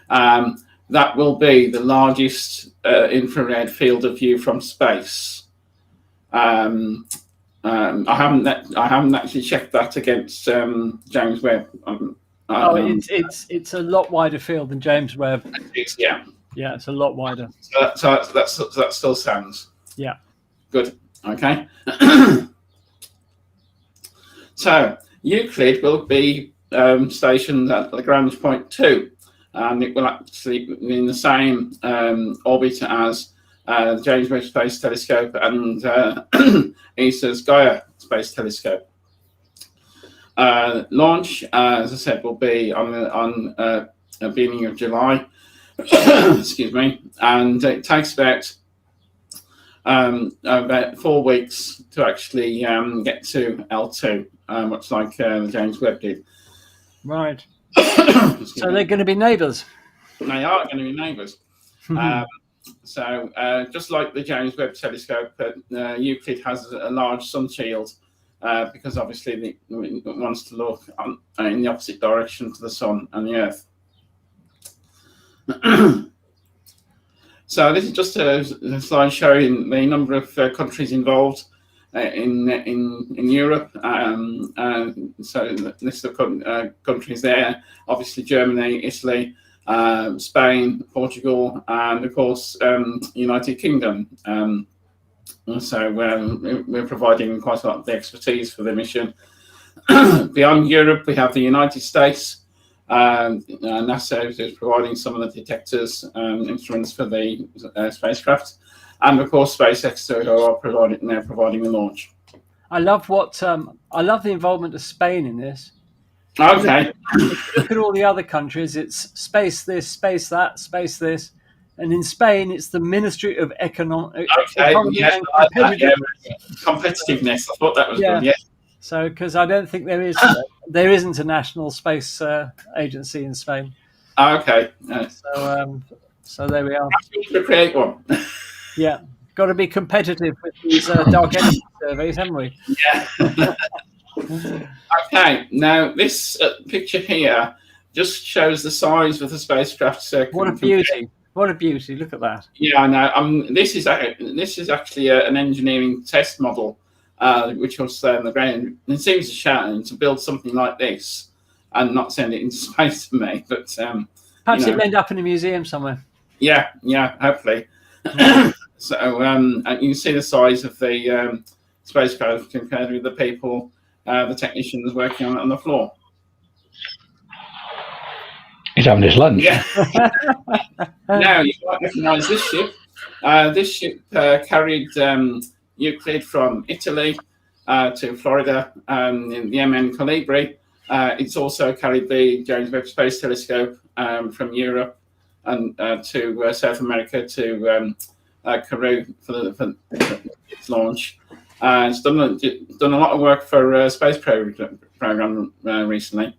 That will be the largest infrared field of view from space. I haven't actually checked that against James Webb. It's a lot wider field than James Webb. Yeah, it's a lot wider. So that still stands. Yeah, good. Okay. So Euclid will be stationed at Lagrange point 2, and it will actually be in the same orbit as the James Webb Space Telescope and ESA's Gaia Space Telescope. Launch, as I said, will be on the beginning of July. Excuse me, and it takes about 4 weeks to actually get to L2, much like the James Webb did. Right. So they're going to be neighbours. They are going to be neighbours. So just like the James Webb Telescope, Euclid has a large sun shield because obviously it wants to look in the opposite direction to the sun and the Earth. So this is just a slide showing the number of countries involved in Europe. So the list of countries there, obviously Germany, Italy, Spain, Portugal, and of course United Kingdom. So we're providing quite a lot of the expertise for the mission. Beyond Europe, we have the United States. NASA is providing some of the detectors and instruments for the spacecraft, and of course SpaceX who are providing the launch. I love the involvement of Spain in this. Okay. Look at all the other countries. It's space this, space that, space this, and in Spain it's the Ministry of Economy and Competitiveness. I thought that was good. Yeah. So, because I don't think there isn't a national space agency in Spain. Okay. So there we are. To create one. Yeah, got to be competitive with these dark energy surveys, haven't we? Yeah. Okay. Now this picture here just shows the size of the spacecraft. What a beauty! What a beauty! Look at that. Yeah, I know. This is actually an engineering test model. Which was on the ground. It seems a shame to build something like this and not send it into space for me. But perhaps it'll end up in a museum somewhere. Yeah, hopefully. So and you can see the size of the spacecraft compared with the people, the technicians working on it on the floor. He's having his lunch. Yeah. Now you might recognise this ship. This ship carried Euclid from Italy to Florida in the MN Colibri. It's also carried the James Webb Space Telescope from Europe and to South America to Kourou for its launch. It's done a lot of work for space program recently.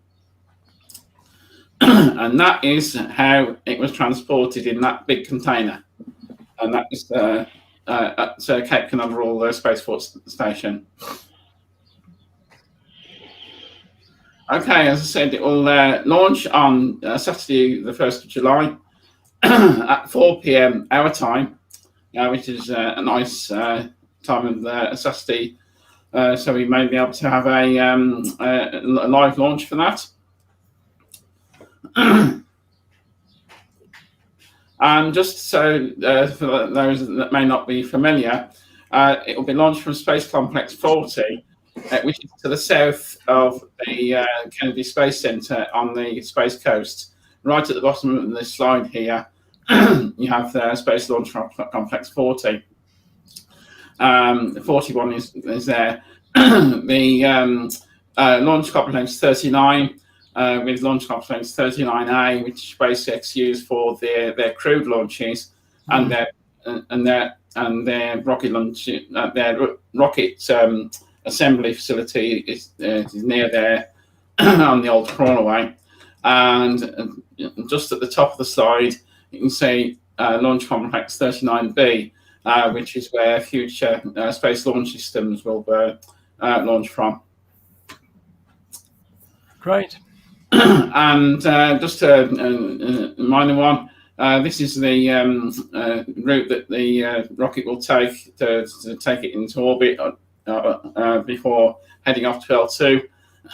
And that is how it was transported in that big container. And that is at Cape Canaveral Space Force Station. Okay, as I said, it will launch on Saturday, the 1st of July at 4 p.m. our time, which is a nice time of Saturday. So we may be able to have a live launch for that. And just so for those that may not be familiar, it will be launched from Space Complex 40, which is to the south of the Kennedy Space Center on the Space Coast. Right at the bottom of this slide here, you have the Space Launch Complex 40. 41 is there. The Launch Complex 39. With Launch Complex 39A, which SpaceX use for their crewed launches and their rocket launch, their rocket assembly facility is near there on the old crawlerway. And just at the top of the slide, you can see Launch Complex 39B, which is where future space launch systems will launch from. Great. And just a minor one, this is the route that the rocket will take to take it into orbit before heading off to L2.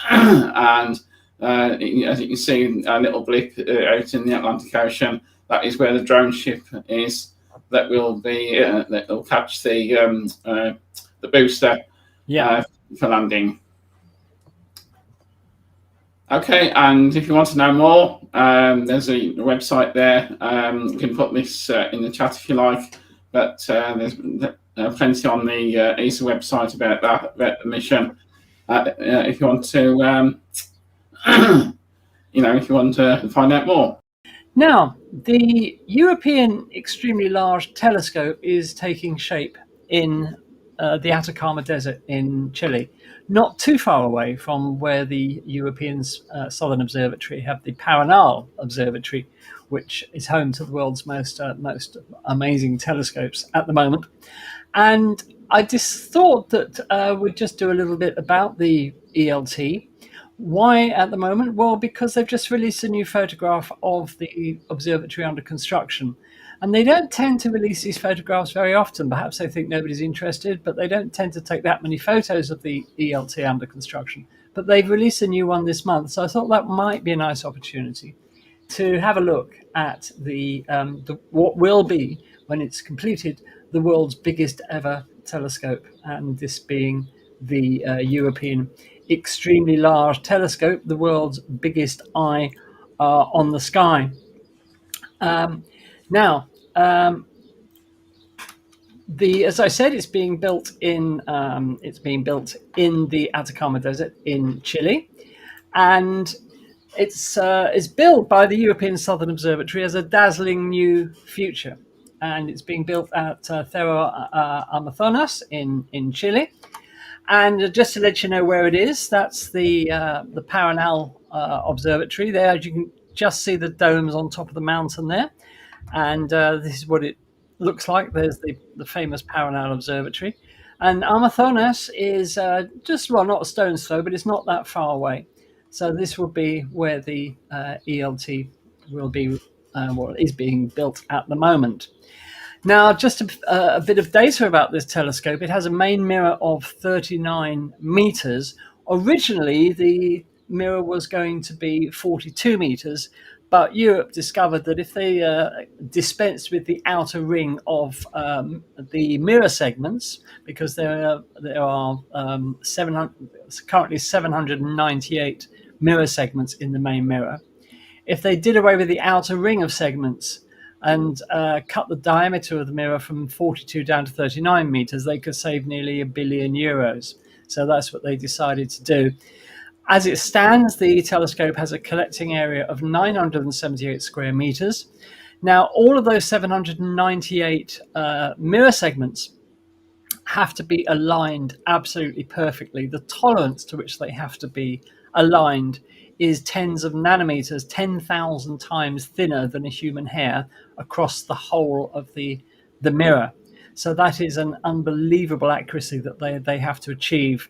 And as you can see, a little blip out in the Atlantic Ocean, that is where the drone ship is that will be that will catch the booster for landing. Okay, and if you want to know more, there's a website there. You can put this in the chat if you like, but there's plenty on the ESA website about that, about the mission. If you want to, if you want to find out more. Now, the European Extremely Large Telescope is taking shape in the Atacama Desert in Chile, not too far away from where the European Southern Observatory have the Paranal Observatory, which is home to the world's most amazing telescopes at the moment. And I just thought that we'd just do a little bit about the ELT. Why at the moment? Well, because they've just released a new photograph of the observatory under construction. And they don't tend to release these photographs very often. Perhaps they think nobody's interested, but they don't tend to take that many photos of the ELT under construction. But they've released a new one this month, so I thought that might be a nice opportunity to have a look at the what will be, when it's completed, the world's biggest ever telescope, and this being the European Extremely Large Telescope, the world's biggest eye on the sky. As I said, it's being built in the Atacama Desert in Chile, and it's built by the European Southern Observatory as a dazzling new future, and it's being built at Cerro Amazonas in Chile. And just to let you know where it is, that's the Paranal Observatory. There, you can just see the domes on top of the mountain there, and this is what it looks like. There's the famous Paranal Observatory, and Amazonas is not a stone's throw, but it's not that far away. So this will be where the ELT will be, is being built at the moment. Now, just a bit of data about this telescope. It has a main mirror of 39 meters. Originally, the mirror was going to be 42 meters, but Europe discovered that if they dispensed with the outer ring of the mirror segments, because there are currently 798 mirror segments in the main mirror, if they did away with the outer ring of segments and cut the diameter of the mirror from 42 down to 39 meters, they could save nearly €1 billion. So that's what they decided to do. As it stands, the telescope has a collecting area of 978 square meters. Now, all of those 798 mirror segments have to be aligned absolutely perfectly. The tolerance to which they have to be aligned is tens of nanometers, 10,000 times thinner than a human hair across the whole of the mirror. So that is an unbelievable accuracy that they have to achieve.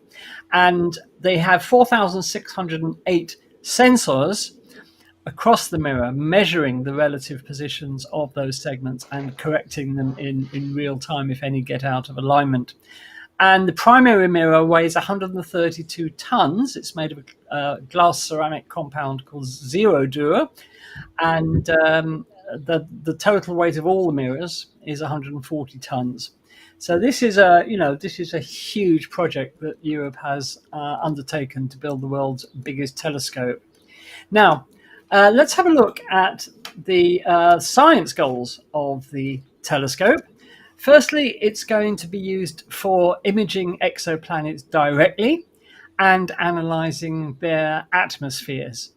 And they have 4,608 sensors across the mirror measuring the relative positions of those segments and correcting them in real time if any get out of alignment. And the primary mirror weighs 132 tons. It's made of a glass ceramic compound called Zero Dura, and the total weight of all the mirrors is 140 tons. So this is a huge project that Europe has undertaken to build the world's biggest telescope. Now, let's have a look at the science goals of the telescope. Firstly, it's going to be used for imaging exoplanets directly and analysing their atmospheres.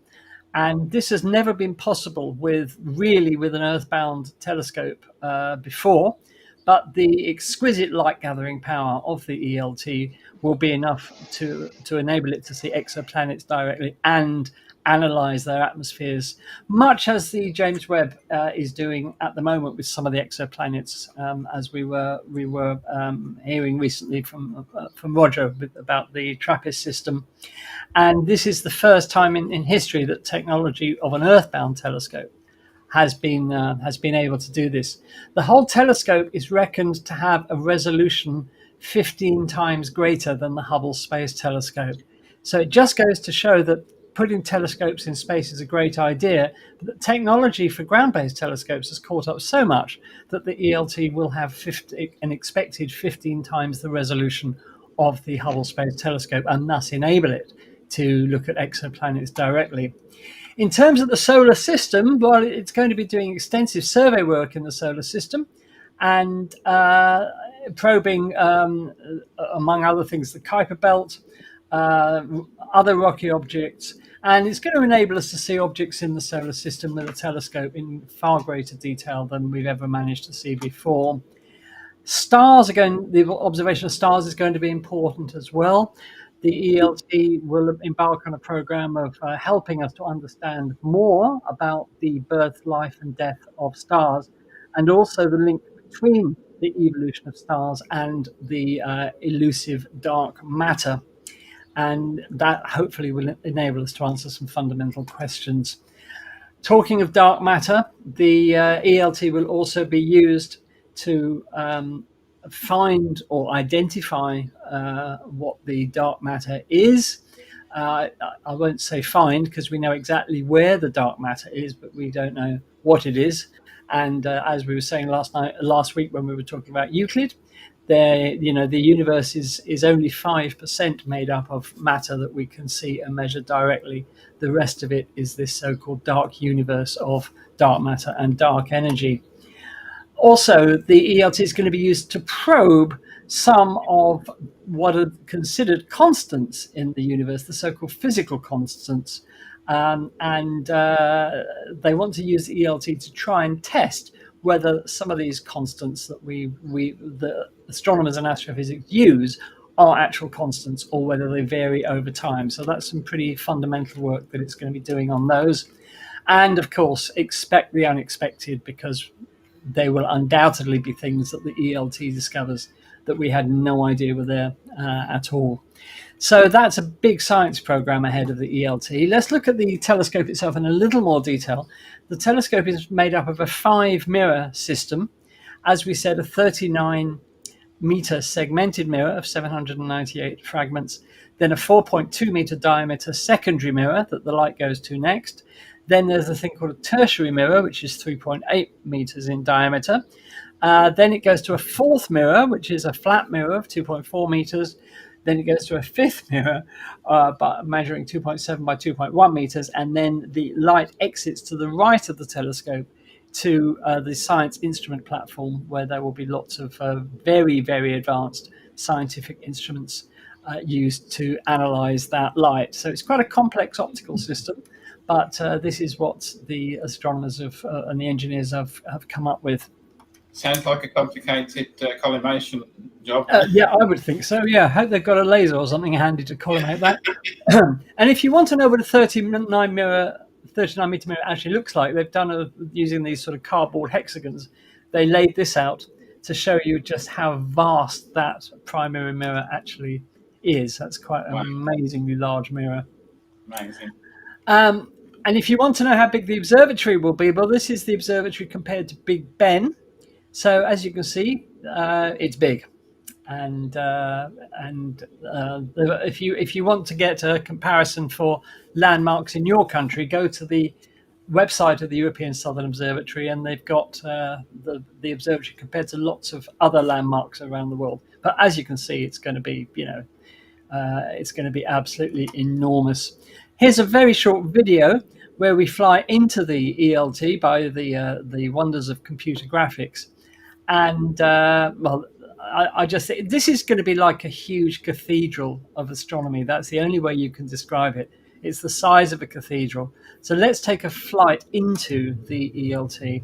And this has never been possible with an earthbound telescope before, but the exquisite light gathering power of the ELT will be enough to enable it to see exoplanets directly and analyze their atmospheres, much as the James Webb is doing at the moment with some of the exoplanets, as we were hearing recently from Roger about the TRAPPIST system. And this is the first time in history that technology of an Earthbound telescope has been able to do this. The whole telescope is reckoned to have a resolution 15 times greater than the Hubble Space Telescope. So it just goes to show that putting telescopes in space is a great idea, but the technology for ground-based telescopes has caught up so much that the ELT will have an expected 15 times the resolution of the Hubble Space Telescope, and thus enable it to look at exoplanets directly. In terms of the solar system, well, it's going to be doing extensive survey work in the solar system and probing, among other things, the Kuiper Belt, other rocky objects, and it's going to enable us to see objects in the solar system with a telescope in far greater detail than we've ever managed to see before. The observation of stars is going to be important as well. The ELT will embark on a program of helping us to understand more about the birth, life, and death of stars, and also the link between the evolution of stars and the elusive dark matter. And that hopefully will enable us to answer some fundamental questions. Talking of dark matter, the ELT will also be used to find or identify what the dark matter is. I won't say find, because we know exactly where the dark matter is, but we don't know what it is. And as we were saying last week when we were talking about Euclid, the universe is only 5% made up of matter that we can see and measure directly. The rest of it is this so-called dark universe of dark matter and dark energy. Also, the ELT is going to be used to probe some of what are considered constants in the universe, the so-called physical constants. And they want to use the ELT to try and test whether some of these constants that the astronomers and astrophysics use are actual constants or whether they vary over time. So that's some pretty fundamental work that it's going to be doing on those. And of course, expect the unexpected, because they will undoubtedly be things that the ELT discovers that we had no idea were there at all. So that's a big science program ahead of the ELT. Let's look at the telescope itself in a little more detail. The telescope is made up of a 5-mirror system. As we said, a 39-meter segmented mirror of 798 fragments, then a 4.2-meter diameter secondary mirror that the light goes to next. Then there's a thing called a tertiary mirror, which is 3.8 meters in diameter. Then it goes to a 4th mirror, which is a flat mirror of 2.4 meters. Then it goes to a 5th mirror, measuring 2.7 by 2.1 meters. And then the light exits to the right of the telescope to the science instrument platform, where there will be lots of very, very advanced scientific instruments used to analyze that light. So it's quite a complex optical system, but this is what the astronomers and the engineers have come up with. Sounds like a complicated collimation job. Yeah, I would think so. Yeah, I hope they've got a laser or something handy to collimate that. And if you want to know what a 39-meter mirror actually looks like, they've done using these sort of cardboard hexagons. They laid this out to show you just how vast that primary mirror actually is. That's quite an amazingly large mirror. Amazing. And if you want to know how big the observatory will be, well, this is the observatory compared to Big Ben. So as you can see, it's big, and if you want to get a comparison for landmarks in your country, go to the website of the European Southern Observatory, and they've got the observatory compared to lots of other landmarks around the world. But as you can see, it's going to be it's going to be absolutely enormous. Here's a very short video where we fly into the ELT by the wonders of computer graphics. And I just think this is going to be like a huge cathedral of astronomy. That's the only way you can describe it. It's the size of a cathedral. So let's take a flight into the ELT.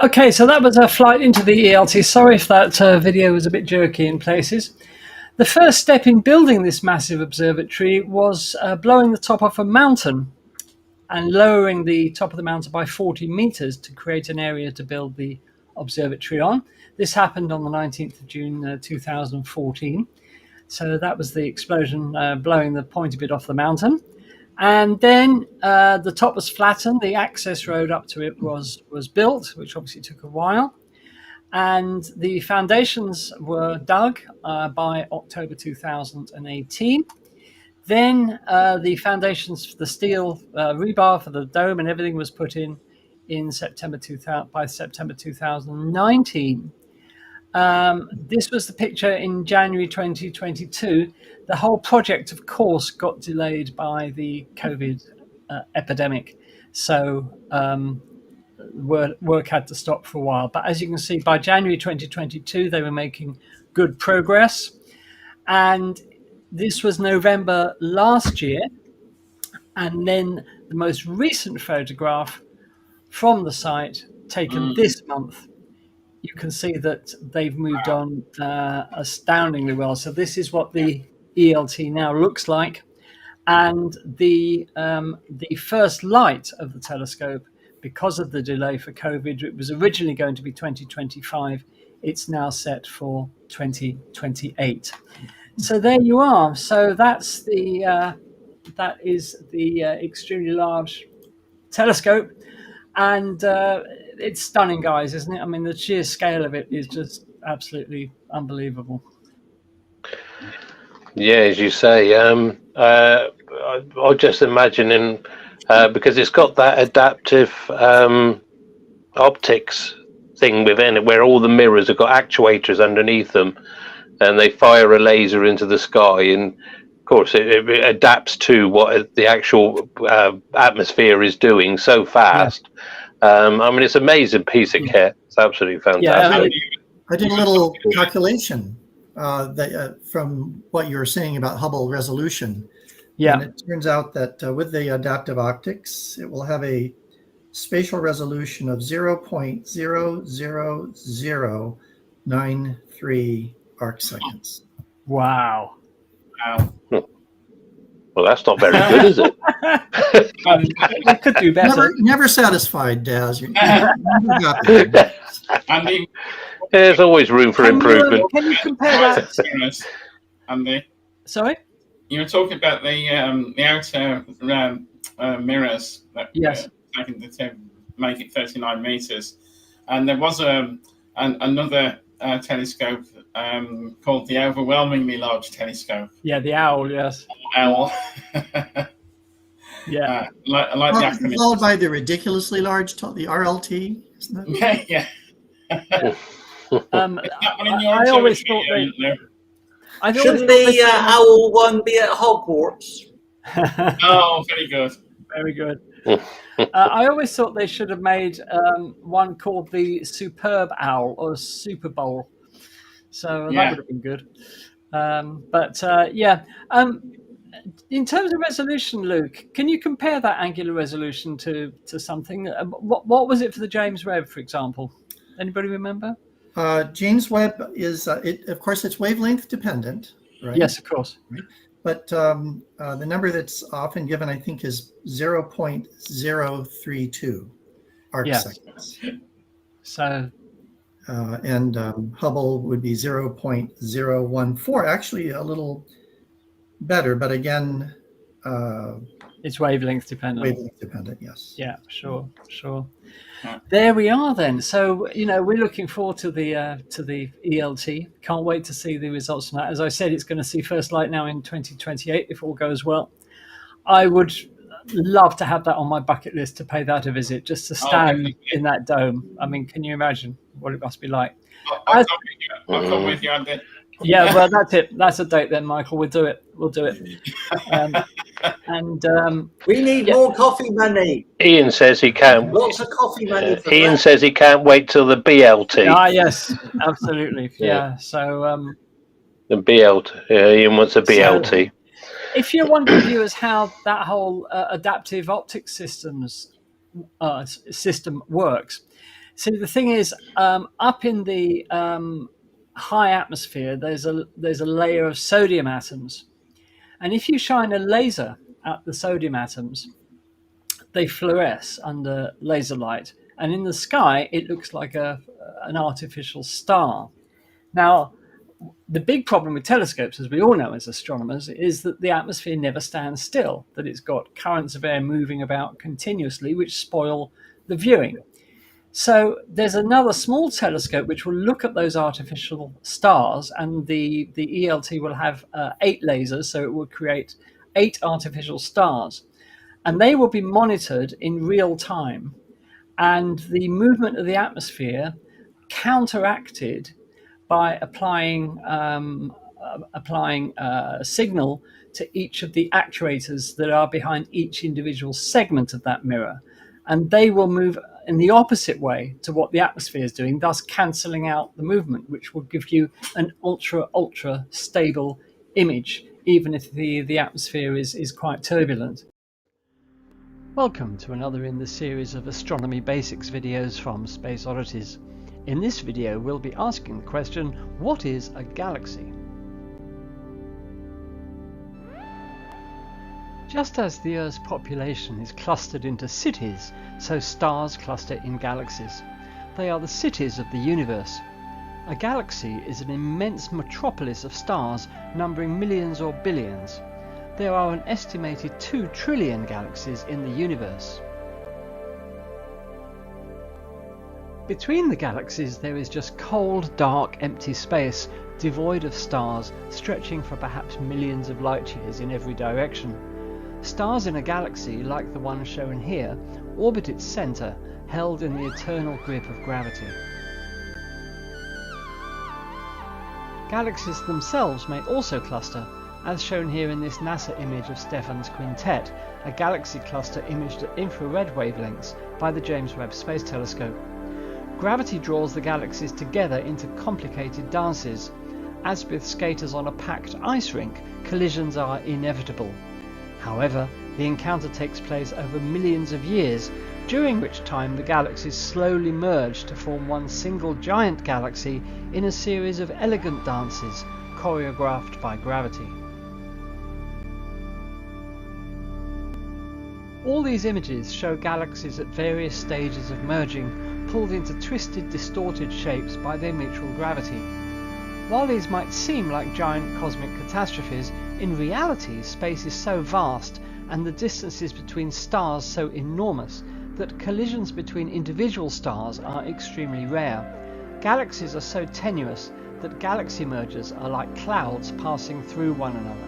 Okay, so that was a flight into the ELT. Sorry if that video was a bit jerky in places. The first step in building this massive observatory was blowing the top off a mountain and lowering the top of the mountain by 40 meters to create an area to build the observatory on. This happened on the 19th of June 2014. So that was the explosion blowing the pointy bit off the mountain. And then the top was flattened. The access road up to it was built, which obviously took a while. And the foundations were dug by October 2018. Then the foundations for the steel rebar for the dome and everything was put in September 2000, by September 2019. This was the picture in January 2022. The whole project, of course, got delayed by the COVID epidemic. So work had to stop for a while. But as you can see, by January 2022, they were making good progress. And this was November last year. And then the most recent photograph from the site, taken this month, you can see that they've moved on astoundingly well. So this is what the ELT now looks like. And the first light of the telescope, because of the delay for COVID, it was originally going to be 2025. It's now set for 2028. So there you are. So that's that is the extremely large telescope. And it's stunning, guys, isn't it? I mean, the sheer scale of it is just absolutely unbelievable. Yeah, as you say, I'm just imagining because it's got that adaptive optics thing within it, where all the mirrors have got actuators underneath them, and they fire a laser into the sky, and of course it adapts to what the actual atmosphere is doing so fast. I mean, it's an amazing piece of kit. It's absolutely fantastic. I did a little calculation from what you were saying about Hubble resolution. Yeah. And it turns out that with the adaptive optics, it will have a spatial resolution of 0.00093 arc seconds. Wow. Well, that's not very good, is it? We could do better. Never satisfied, Daz. You never got there. I mean, There's always room for improvement. Can you compare that? Andy, Sorry? you were talking about the outer mirrors that Yes. taken to make it 39 meters, and there was another telescope called the Overwhelmingly Large Telescope. Yeah, the owl. Yes. OWL. Yeah. like the acronym. Followed by the ridiculously large, the RLT. Isn't that? Okay, yeah. I always thought Should the owl one be at Hogwarts? Oh, very good. Very good. I always thought they should have made one called the Superb Owl or Super Bowl. So that would have been good. In terms of resolution, Luke, can you compare that angular resolution to something? What was it for the James Webb, for example? Anybody remember? James Webb is, of course, it's wavelength dependent, right? Yes, of course. Right. But the number that's often given, I think, is 0.032 arc seconds. So, and Hubble would be 0.014, actually a little better, but again, it's wavelength dependent. Wavelength dependent, yes. Yeah, sure. There we are then. So, we're looking forward to the ELT. Can't wait to see the results from that. As I said, it's going to see first light now in 2028 if all goes well. I would love to have that on my bucket list, to pay that a visit, just to stand definitely. in that dome. I mean, can you imagine what it must be like? I'll come with you, Andy. Yeah, well, that's it. That's a date then, Michael. We'll do it. We need more coffee money. Ian says he can't. Lots of coffee money. For Ian that. says he can't wait till the BLT. yes, absolutely. Yeah. So The BLT. Yeah, Ian wants a BLT. if you're wondering, viewers, how that whole adaptive optics system works, see, the thing is, up in the high atmosphere, there's a layer of sodium atoms, and if you shine a laser at the sodium atoms, they fluoresce under laser light, and in the sky it looks like an artificial star. Now, the big problem with telescopes, as we all know as astronomers, is that the atmosphere never stands still, that it's got currents of air moving about continuously, which spoil the viewing. So there's another small telescope which will look at those artificial stars, and the ELT will have 8 lasers, so it will create 8 artificial stars, and they will be monitored in real time, and the movement of the atmosphere counteracted by applying signal to each of the actuators that are behind each individual segment of that mirror, and they will move in the opposite way to what the atmosphere is doing, thus cancelling out the movement, which will give you an ultra stable image, even if the atmosphere is quite turbulent. Welcome to another in the series of astronomy basics videos from Space Oddities. In this video, we'll be asking the question, what is a galaxy? Just as the Earth's population is clustered into cities, so stars cluster in galaxies. They are the cities of the universe. A galaxy is an immense metropolis of stars numbering millions or billions. There are an estimated 2 trillion galaxies in the universe. Between the galaxies there is just cold, dark, empty space, devoid of stars, stretching for perhaps millions of light years in every direction. Stars in a galaxy, like the one shown here, orbit its centre, held in the eternal grip of gravity. Galaxies themselves may also cluster, as shown here in this NASA image of Stephan's quintet, a galaxy cluster imaged at infrared wavelengths by the James Webb Space Telescope. Gravity draws the galaxies together into complicated dances. As with skaters on a packed ice rink, collisions are inevitable. However, the encounter takes place over millions of years, during which time the galaxies slowly merge to form one single giant galaxy in a series of elegant dances, choreographed by gravity. All these images show galaxies at various stages of merging, pulled into twisted, distorted shapes by their mutual gravity. While these might seem like giant cosmic catastrophes, in reality space is so vast and the distances between stars so enormous that collisions between individual stars are extremely rare. Galaxies are so tenuous that galaxy mergers are like clouds passing through one another.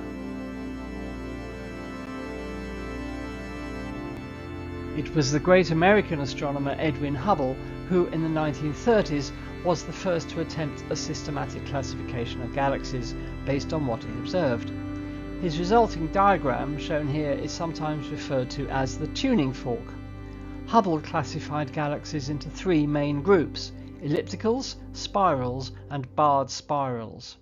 It was the great American astronomer Edwin Hubble who, in the 1930s, was the first to attempt a systematic classification of galaxies based on what he observed. His resulting diagram, shown here, is sometimes referred to as the tuning fork. Hubble classified galaxies into 3 main groups: ellipticals, spirals, and barred spirals.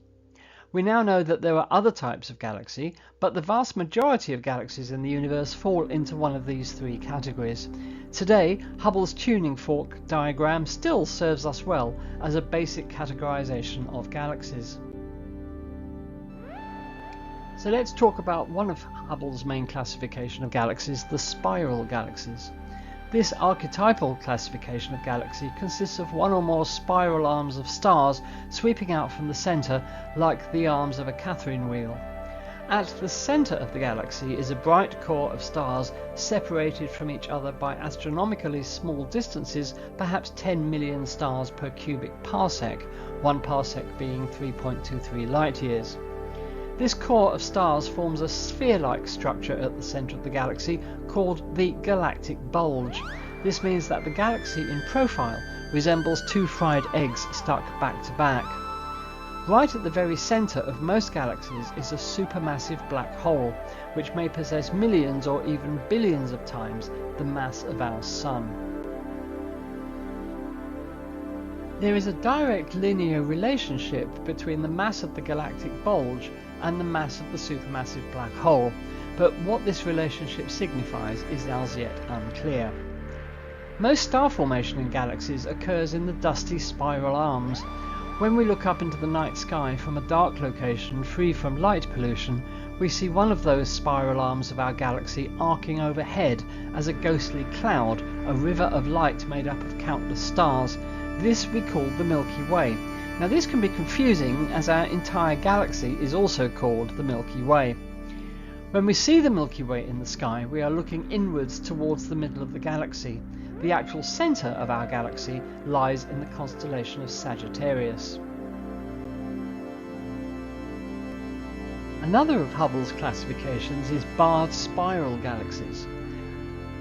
We now know that there are other types of galaxy, but the vast majority of galaxies in the universe fall into one of these 3 categories. Today, Hubble's tuning fork diagram still serves us well as a basic categorization of galaxies. So let's talk about one of Hubble's main classification of galaxies, the spiral galaxies. This archetypal classification of galaxy consists of one or more spiral arms of stars sweeping out from the centre like the arms of a Catherine wheel. At the centre of the galaxy is a bright core of stars separated from each other by astronomically small distances, perhaps 10 million stars per cubic parsec, 1 parsec being 3.23 light years. This core of stars forms a sphere-like structure at the centre of the galaxy called the galactic bulge. This means that the galaxy in profile resembles two fried eggs stuck back to back. Right at the very centre of most galaxies is a supermassive black hole, which may possess millions or even billions of times the mass of our Sun. There is a direct linear relationship between the mass of the galactic bulge and the mass of the supermassive black hole, but what this relationship signifies is as yet unclear. Most star formation in galaxies occurs in the dusty spiral arms. When we look up into the night sky from a dark location free from light pollution, we see one of those spiral arms of our galaxy arcing overhead as a ghostly cloud, a river of light made up of countless stars. This we call the Milky Way. Now this can be confusing, as our entire galaxy is also called the Milky Way. When we see the Milky Way in the sky, we are looking inwards towards the middle of the galaxy. The actual centre of our galaxy lies in the constellation of Sagittarius. Another of Hubble's classifications is barred spiral galaxies.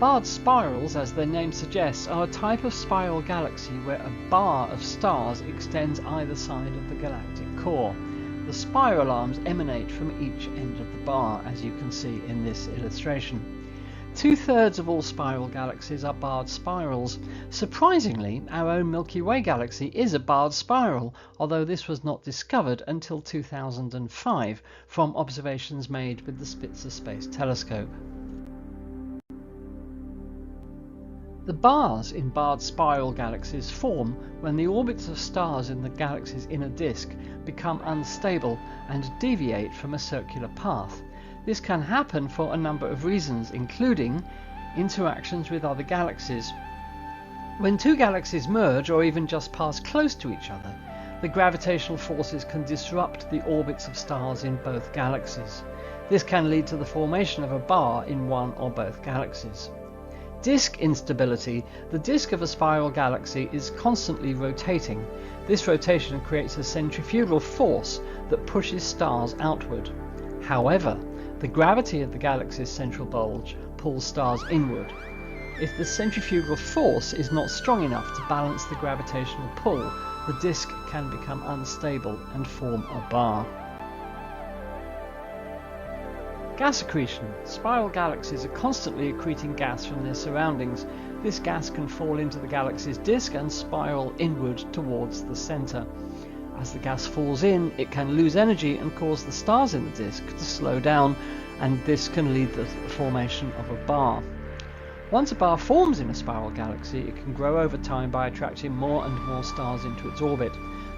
Barred spirals, as their name suggests, are a type of spiral galaxy where a bar of stars extends either side of the galactic core. The spiral arms emanate from each end of the bar, as you can see in this illustration. 2/3 of all spiral galaxies are barred spirals. Surprisingly, our own Milky Way galaxy is a barred spiral, although this was not discovered until 2005 from observations made with the Spitzer Space Telescope. The bars in barred spiral galaxies form when the orbits of stars in the galaxy's inner disk become unstable and deviate from a circular path. This can happen for a number of reasons, including interactions with other galaxies. When two galaxies merge or even just pass close to each other, the gravitational forces can disrupt the orbits of stars in both galaxies. This can lead to the formation of a bar in one or both galaxies. Disk instability. The disk of a spiral galaxy is constantly rotating. This rotation creates a centrifugal force that pushes stars outward. However, the gravity of the galaxy's central bulge pulls stars inward. If the centrifugal force is not strong enough to balance the gravitational pull, the disk can become unstable and form a bar. Gas accretion. Spiral galaxies are constantly accreting gas from their surroundings. This gas can fall into the galaxy's disk and spiral inward towards the centre. As the gas falls in, it can lose energy and cause the stars in the disk to slow down, and this can lead to the formation of a bar. Once a bar forms in a spiral galaxy, it can grow over time by attracting more and more stars into its orbit.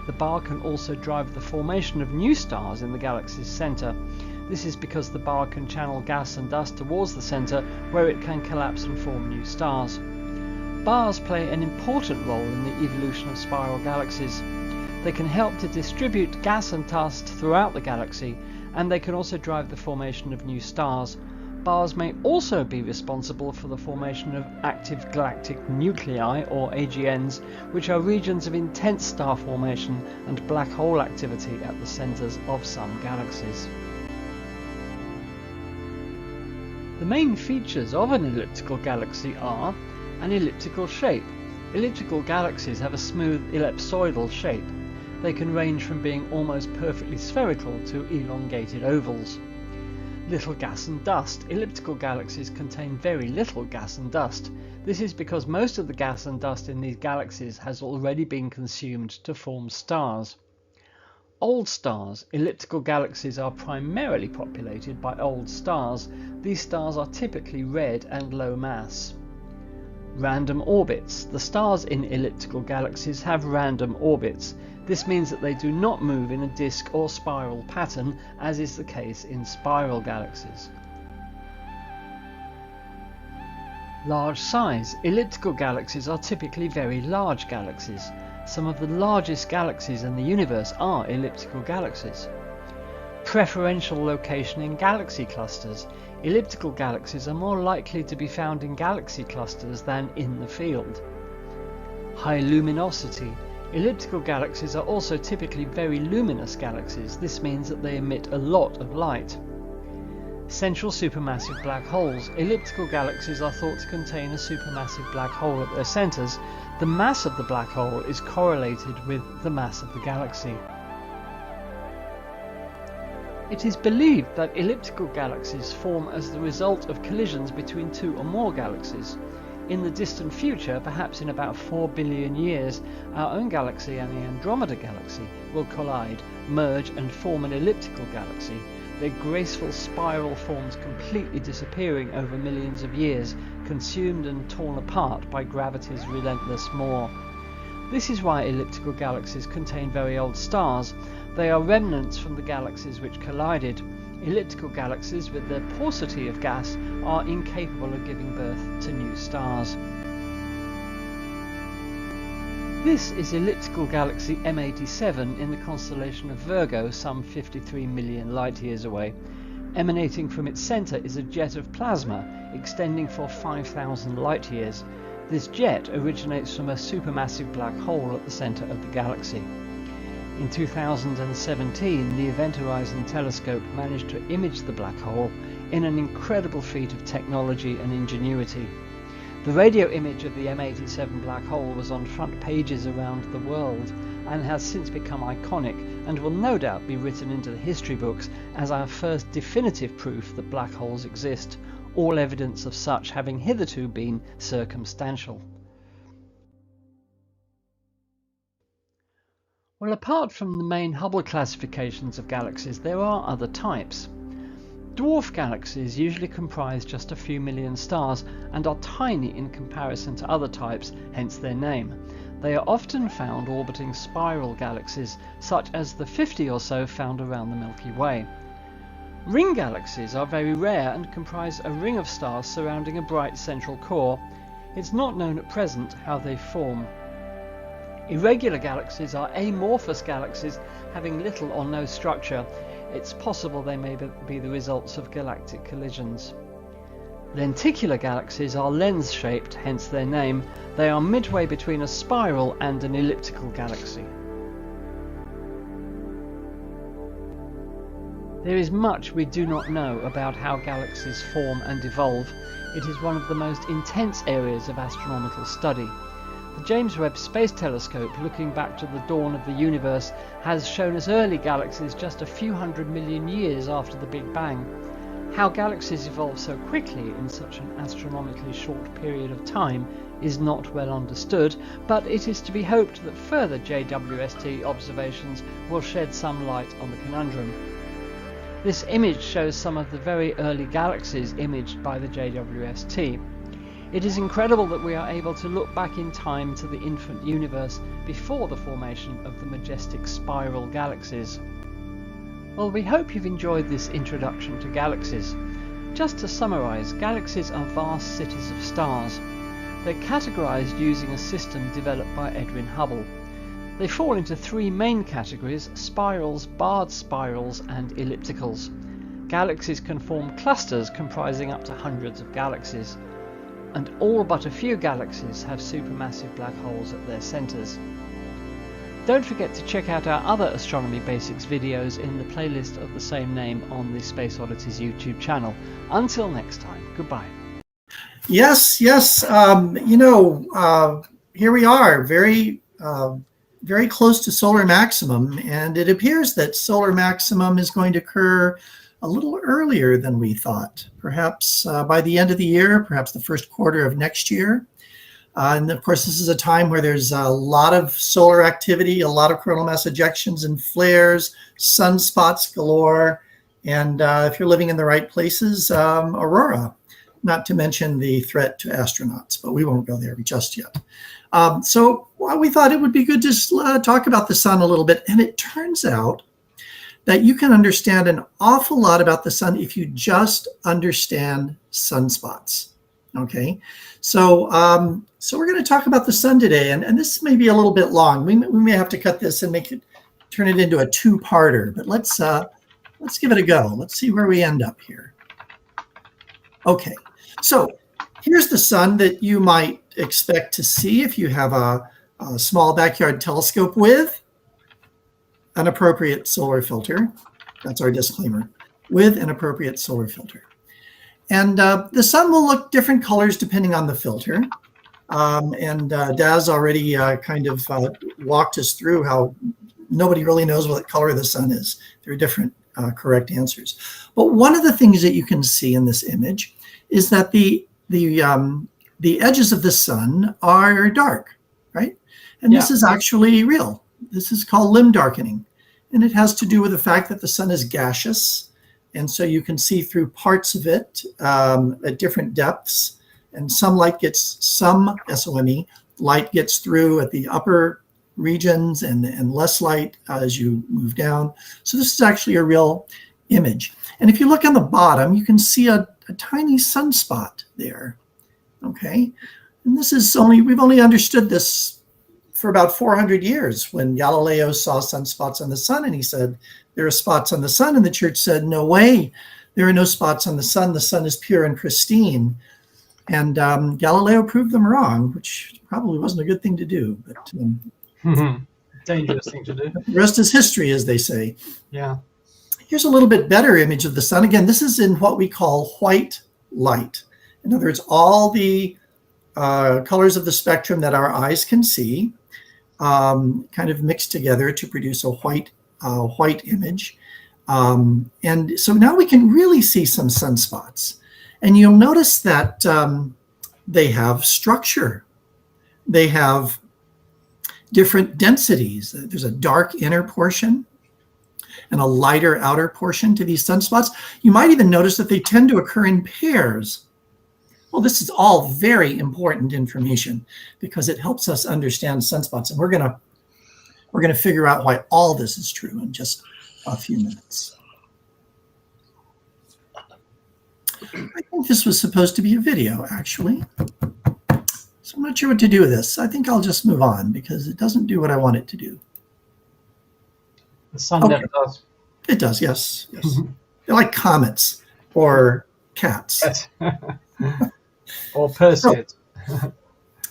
The bar can also drive the formation of new stars in the galaxy's centre. This is because the bar can channel gas and dust towards the centre, where it can collapse and form new stars. Bars play an important role in the evolution of spiral galaxies. They can help to distribute gas and dust throughout the galaxy, and they can also drive the formation of new stars. Bars may also be responsible for the formation of active galactic nuclei, or AGNs, which are regions of intense star formation and black hole activity at the centres of some galaxies. The main features of an elliptical galaxy are an elliptical shape. Elliptical galaxies have a smooth ellipsoidal shape. They can range from being almost perfectly spherical to elongated ovals. Little gas and dust. Elliptical galaxies contain very little gas and dust. This is because most of the gas and dust in these galaxies has already been consumed to form stars. Old stars. Elliptical galaxies are primarily populated by old stars. These stars are typically red and low mass. Random orbits. The stars in elliptical galaxies have random orbits. This means that they do not move in a disk or spiral pattern, as is the case in spiral galaxies. Large size. Elliptical galaxies are typically very large galaxies. Some of the largest galaxies in the universe are elliptical galaxies. Preferential location in galaxy clusters. Elliptical galaxies are more likely to be found in galaxy clusters than in the field. High luminosity. Elliptical galaxies are also typically very luminous galaxies. This means that they emit a lot of light. Central supermassive black holes. Elliptical galaxies are thought to contain a supermassive black hole at their centers. The mass of the black hole is correlated with the mass of the galaxy. It is believed that elliptical galaxies form as the result of collisions between two or more galaxies. In the distant future, perhaps in about 4 billion years, our own galaxy and the Andromeda galaxy will collide, merge and form an elliptical galaxy, their graceful spiral forms completely disappearing over millions of years, consumed and torn apart by gravity's relentless maw. This is why elliptical galaxies contain very old stars. They are remnants from the galaxies which collided. Elliptical galaxies, with their paucity of gas, are incapable of giving birth to new stars. This is elliptical galaxy M87 in the constellation of Virgo, some 53 million light-years away. Emanating from its centre is a jet of plasma extending for 5,000 light-years. This jet originates from a supermassive black hole at the centre of the galaxy. In 2017, the Event Horizon Telescope managed to image the black hole in an incredible feat of technology and ingenuity. The radio image of the M87 black hole was on front pages around the world and has since become iconic and will no doubt be written into the history books as our first definitive proof that black holes exist, all evidence of such having hitherto been circumstantial. Well, apart from the main Hubble classifications of galaxies, there are other types. Dwarf galaxies usually comprise just a few million stars and are tiny in comparison to other types, hence their name. They are often found orbiting spiral galaxies, such as the 50 or so found around the Milky Way. Ring galaxies are very rare and comprise a ring of stars surrounding a bright central core. It's not known at present how they form. Irregular galaxies are amorphous galaxies having little or no structure. It's possible they may be the results of galactic collisions. Lenticular galaxies are lens-shaped, hence their name. They are midway between a spiral and an elliptical galaxy. There is much we do not know about how galaxies form and evolve. It is one of the most intense areas of astronomical study. The James Webb Space Telescope, looking back to the dawn of the universe, has shown us early galaxies just a few 100 million years after the Big Bang. How galaxies evolve so quickly in such an astronomically short period of time is not well understood, but it is to be hoped that further JWST observations will shed some light on the conundrum. This image shows some of the very early galaxies imaged by the JWST. It is incredible that we are able to look back in time to the infant universe before the formation of the majestic spiral galaxies. Well, we hope you've enjoyed this introduction to galaxies. Just to summarise, galaxies are vast cities of stars. They're categorised using a system developed by Edwin Hubble. They fall into three main categories: spirals, barred spirals and ellipticals. Galaxies can form clusters comprising up to hundreds of galaxies, and all but a few galaxies have supermassive black holes at their centres. Don't forget to check out our other Astronomy Basics videos in the playlist of the same name on the Space Oddities YouTube channel. Until next time, goodbye. Yes. Here we are, very close to solar maximum, and it appears that solar maximum is going to occur a little earlier than we thought, perhaps by the end of the year, perhaps the first quarter of next year. And of course, this is a time where there's a lot of solar activity, a lot of coronal mass ejections and flares, sunspots galore, and if you're living in the right places, aurora, not to mention the threat to astronauts, but we won't go there just yet. So we thought it would be good to talk about the sun a little bit, and it turns out that you can understand an awful lot about the sun if you just understand sunspots. Okay, so we're going to talk about the sun today, and this may be a little bit long. We may have to cut this and turn it into a two-parter, but let's give it a go. Let's see where we end up here. Okay, so here's the sun that you might expect to see if you have a a small backyard telescope with an appropriate solar filter. That's our disclaimer. With an appropriate solar filter. And the sun will look different colors depending on the filter. Daz already kind of walked us through how nobody really knows what color the sun is. There are different correct answers. But one of the things that you can see in this image is that the edges of the sun are dark, right? And this is actually real. This is called limb darkening. And it has to do with the fact that the sun is gaseous. And so you can see through parts of it at different depths. And some SOME light gets through at the upper regions and less light as you move down. So this is actually a real image. And if you look on the bottom, you can see a tiny sunspot there. Okay. And this is we've only understood this for about 400 years when Galileo saw sunspots on the sun and he said, there are spots on the sun, and the church said, no way, there are no spots on the sun. The sun is pure and pristine. And Galileo proved them wrong, which probably wasn't a good thing to do. But dangerous thing to do. The rest is history, as they say. Yeah. Here's a little bit better image of the sun. Again, this is in what we call white light. In other words, all the colors of the spectrum that our eyes can see kind of mixed together to produce a white image. And so now we can really see some sunspots. And you'll notice that they have structure. They have different densities. There's a dark inner portion and a lighter outer portion to these sunspots. You might even notice that they tend to occur in pairs. Well, this is all very important information because it helps us understand sunspots. And we're gonna figure out why all this is true in just a few minutes. I think this was supposed to be a video, actually. So I'm not sure what to do with this. I think I'll just move on because it doesn't do what I want it to do. The sun never does. It does, yes. They're like comets or cats. Yes. Or Perseid. So,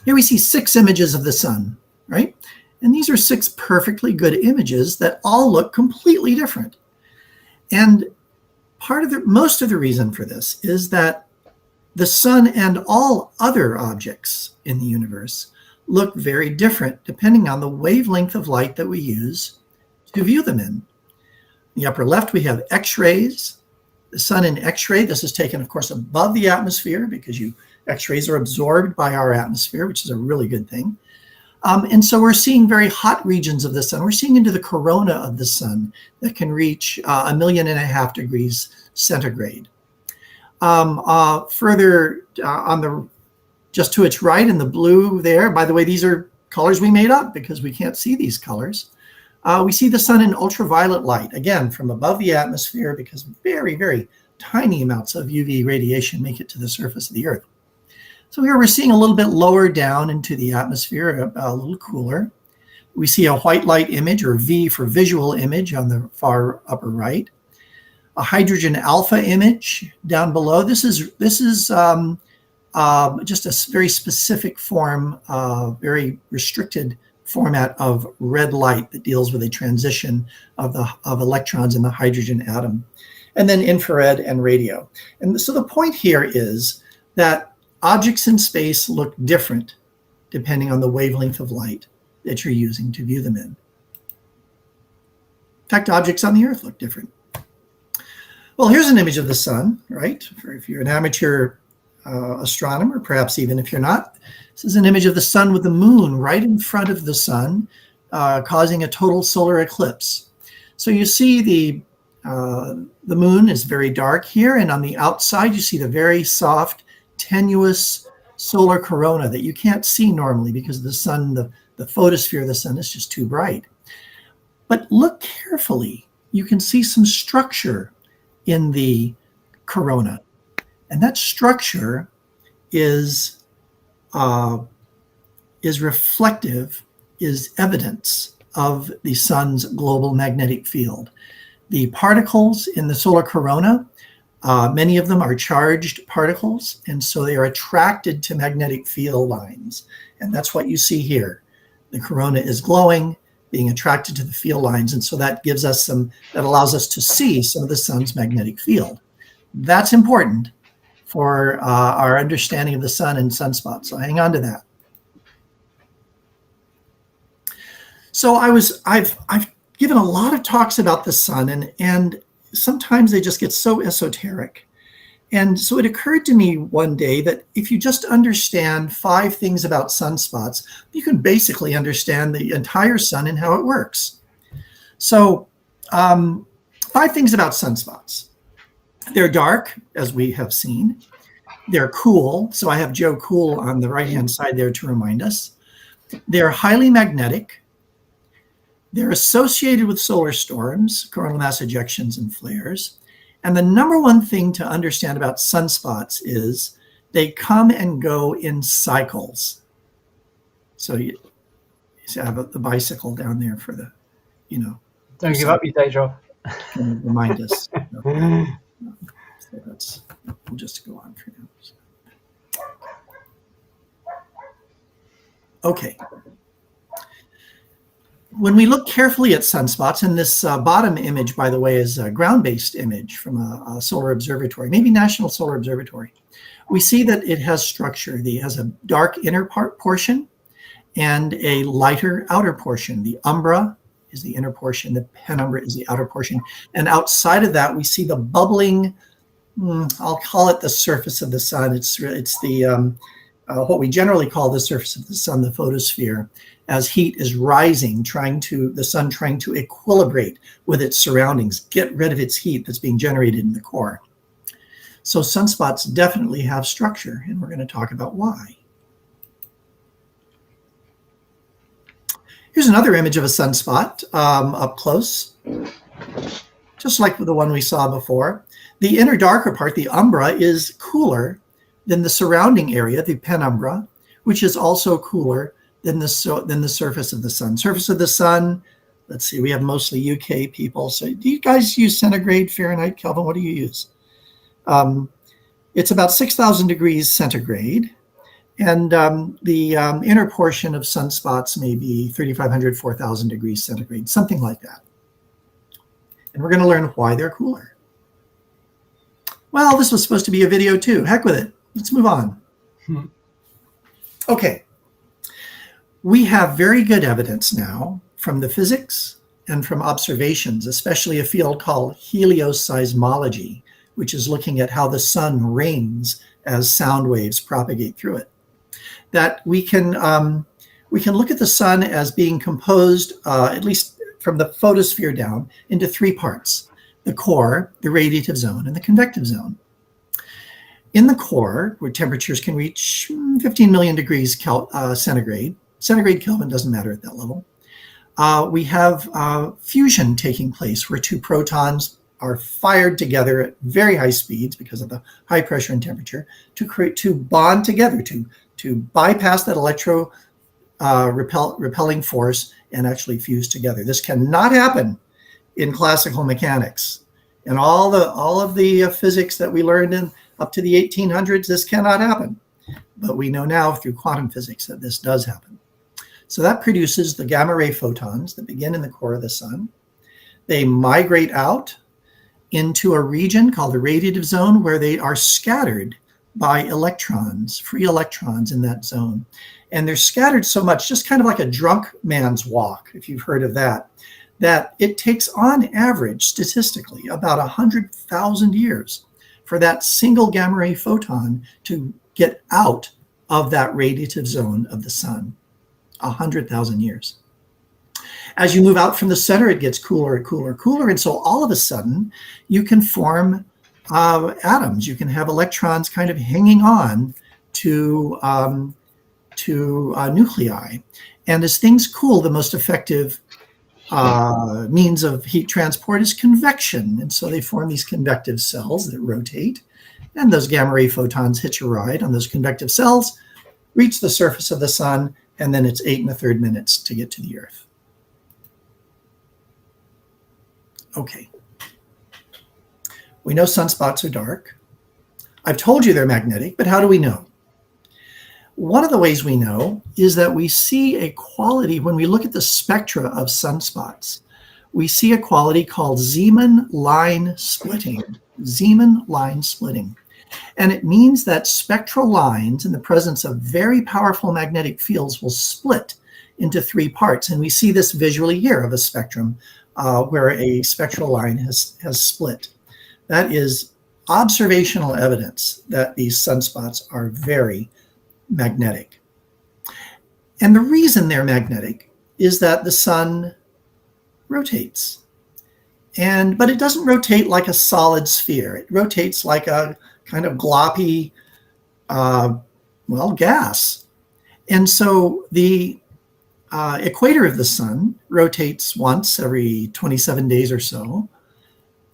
here we see 6 images of the sun, right? And these are 6 perfectly good images that all look completely different. And most of the reason for this is that the sun and all other objects in the universe look very different depending on the wavelength of light that we use to view them in. In the upper left, we have X-rays. The sun in X-ray, this is taken, of course, above the atmosphere because X-rays are absorbed by our atmosphere, which is a really good thing. And so we're seeing very hot regions of the sun. We're seeing into the corona of the sun that can reach 1.5 million degrees centigrade. Further just to its right in the blue there, by the way, these are colors we made up because we can't see these colors. We see the sun in ultraviolet light, again, from above the atmosphere because very, very tiny amounts of UV radiation make it to the surface of the Earth. So here we're seeing a little bit lower down into the atmosphere, a little cooler. We see a white light image, or V for visual image, on the far upper right. A hydrogen alpha image down below. This is just a very specific form, very restricted format of red light that deals with a transition of electrons in the hydrogen atom. And then infrared and radio. And so the point here is that objects in space look different depending on the wavelength of light that you're using to view them in. In fact, objects on the Earth look different. Well, here's an image of the sun, right? If you're an amateur astronomer, perhaps even if you're not. This is an image of the sun with the moon right in front of the sun, causing a total solar eclipse. So you see the moon is very dark here, and on the outside you see the very soft, tenuous solar corona that you can't see normally because the sun, the photosphere of the sun is just too bright. But look carefully. You can see some structure in the corona. And that structure is reflective, is evidence of the sun's global magnetic field. The particles in the solar corona, many of them are charged particles, and so they are attracted to magnetic field lines. And that's what you see here. The corona is glowing, being attracted to the field lines, and so that gives us that allows us to see some of the sun's magnetic field. That's important for our understanding of the sun and sunspots. So hang on to that. So I've given a lot of talks about the sun, and sometimes they just get so esoteric. And so it occurred to me one day that if you just understand 5 things about sunspots, you can basically understand the entire sun and how it works. So 5 things about sunspots. They're dark, as we have seen. They're cool. So I have Joe Cool on the right-hand side there to remind us. They're highly magnetic. They're associated with solar storms, coronal mass ejections, and flares. And the number one thing to understand about sunspots is they come and go in cycles. So you have the bicycle down there for the, Don't give up your day job. Remind us. So we'll just go on for now. Okay. When we look carefully at sunspots, and this bottom image, by the way, is a ground-based image from a solar observatory, maybe National Solar Observatory, we see that it has structure. It has a dark inner portion and a lighter outer portion. The umbra is the inner portion, the penumbra is the outer portion, and outside of that, we see the bubbling, I'll call it the surface of the sun. It's the what we generally call the surface of the sun, the photosphere, as heat is rising, the sun trying to equilibrate with its surroundings, get rid of its heat that's being generated in the core. So sunspots definitely have structure, and we're going to talk about why. Here's another image of a sunspot up close, just like the one we saw before. The inner darker part, the umbra, is cooler than the surrounding area, the penumbra, which is also cooler than the surface of the sun. Surface of the sun, let's see, we have mostly UK people. So do you guys use centigrade, Fahrenheit, Kelvin? What do you use? It's about 6,000 degrees centigrade. And the inner portion of sunspots may be 3,500, 4,000 degrees centigrade, something like that. And we're going to learn why they're cooler. Well, this was supposed to be a video too. Heck with it. Let's move on. Okay. We have very good evidence now from the physics and from observations, especially a field called helioseismology, which is looking at how the sun rings as sound waves propagate through it, that we can look at the sun as being composed, at least from the photosphere down, into 3 parts: the core, the radiative zone, and the convective zone. In the core, where temperatures can reach 15 million degrees centigrade, centigrade Kelvin doesn't matter at that level, we have fusion taking place where 2 protons are fired together at very high speeds because of the high pressure and temperature to bond together, to bypass that repelling force and actually fuse together. This cannot happen in classical mechanics. And all of the physics that we learned in up to the 1800s, this cannot happen. But we know now through quantum physics that this does happen. So that produces the gamma ray photons that begin in the core of the sun. They migrate out into a region called the radiative zone where they are scattered by electrons, free electrons in that zone. And they're scattered so much, just kind of like a drunk man's walk, if you've heard of that, that it takes on average, statistically, about 100,000 years for that single gamma ray photon to get out of that radiative zone of the sun. 100,000 years. As you move out from the center, it gets cooler and cooler and cooler. And so all of a sudden, you can form atoms. You can have electrons kind of hanging on to nuclei. And as things cool, the most effective means of heat transport is convection. And so they form these convective cells that rotate. And those gamma ray photons hitch a ride on those convective cells, reach the surface of the sun, and then it's 8 1/3 minutes to get to the Earth. Okay. We know sunspots are dark. I've told you they're magnetic, but how do we know? One of the ways we know is that we see a quality when we look at the spectra of sunspots. We see a quality called Zeeman line splitting. Zeeman line splitting. And it means that spectral lines in the presence of very powerful magnetic fields will split into three parts. And we see this visually here of a spectrum where a spectral line has split. That is observational evidence that these sunspots are very magnetic. And the reason they're magnetic is that the sun rotates. But it doesn't rotate like a solid sphere. It rotates like a kind of gloppy, gas. And so the equator of the sun rotates once every 27 days or so.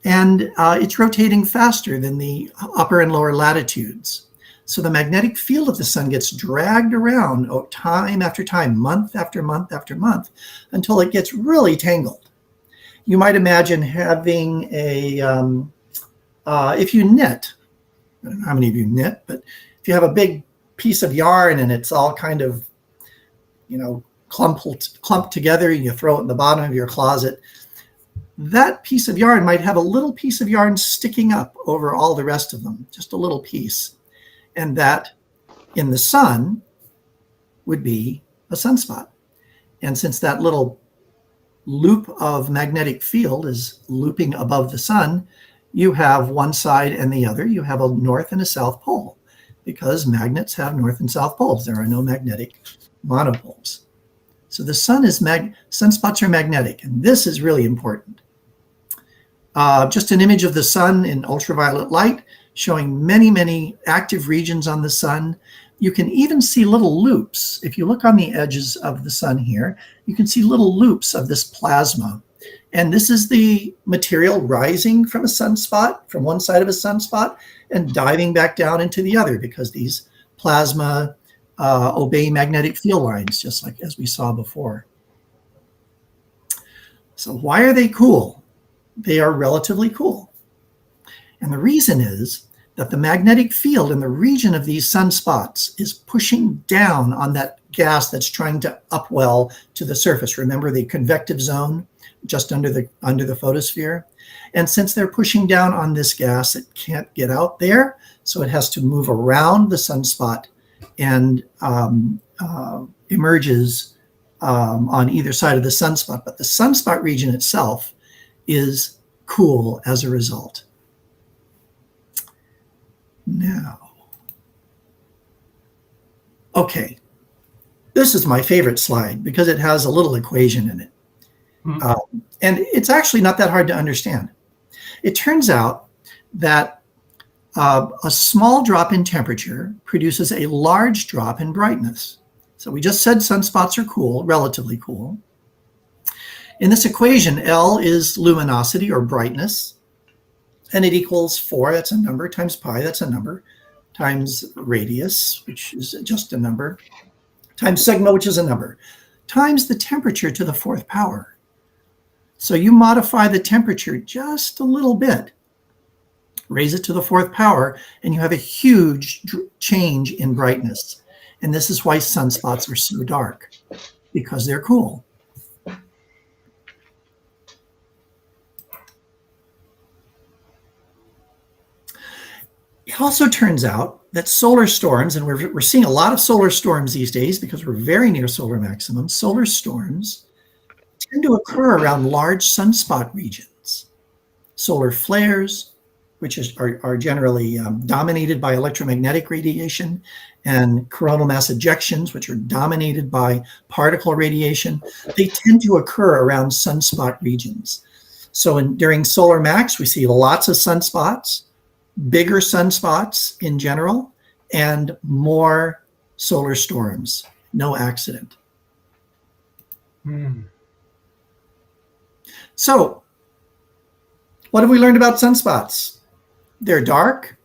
And it's rotating faster than the upper and lower latitudes. So the magnetic field of the sun gets dragged around time after time, month after month after month, until it gets really tangled. You might imagine having if you knit, I don't know how many of you knit, but if you have a big piece of yarn and it's all kind of, clumped together, and you throw it in the bottom of your closet, that piece of yarn might have a little piece of yarn sticking up over all the rest of them, just a little piece. And that in the sun would be a sunspot. And since that little loop of magnetic field is looping above the sun, you have one side and the other. You have a north and a south pole, because magnets have north and south poles. There are no magnetic monopoles. So the sun is sunspots are magnetic, and this is really important. Just an image of the sun in ultraviolet light, showing many, many active regions on the sun. You can even see little loops. If you look on the edges of the sun here, you can see little loops of this plasma. And this is the material rising from a sunspot, from one side of a sunspot, and diving back down into the other, because these plasma obey magnetic field lines, just like as we saw before. So why are they cool? They are relatively cool. And the reason is that the magnetic field in the region of these sunspots is pushing down on that gas that's trying to upwell to the surface. Remember the convective zone just under the photosphere? And since they're pushing down on this gas, it can't get out there, so it has to move around the sunspot and emerges on either side of the sunspot. But the sunspot region itself is cool as a result. Now, okay, this is my favorite slide because it has a little equation in it. And it's actually not that hard to understand. It turns out that a small drop in temperature produces a large drop in brightness. So we just said sunspots are cool, relatively cool. In this equation, L is luminosity or brightness, and it equals 4, that's a number, times pi, that's a number, times radius, which is just a number, times sigma, which is a number, times the temperature to the 4th power. So you modify the temperature just a little bit, raise it to the 4th power, and you have a huge change in brightness. And this is why sunspots are so dark, because they're cool. It also turns out that solar storms, and we're seeing a lot of solar storms these days because we're very near solar maximum, solar storms tend to occur around large sunspot regions. Solar flares, which are generally dominated by electromagnetic radiation, and coronal mass ejections, which are dominated by particle radiation, they tend to occur around sunspot regions. So during solar max, we see lots of sunspots, bigger sunspots in general, and more solar storms. No accident. So, what have we learned about sunspots? They're dark.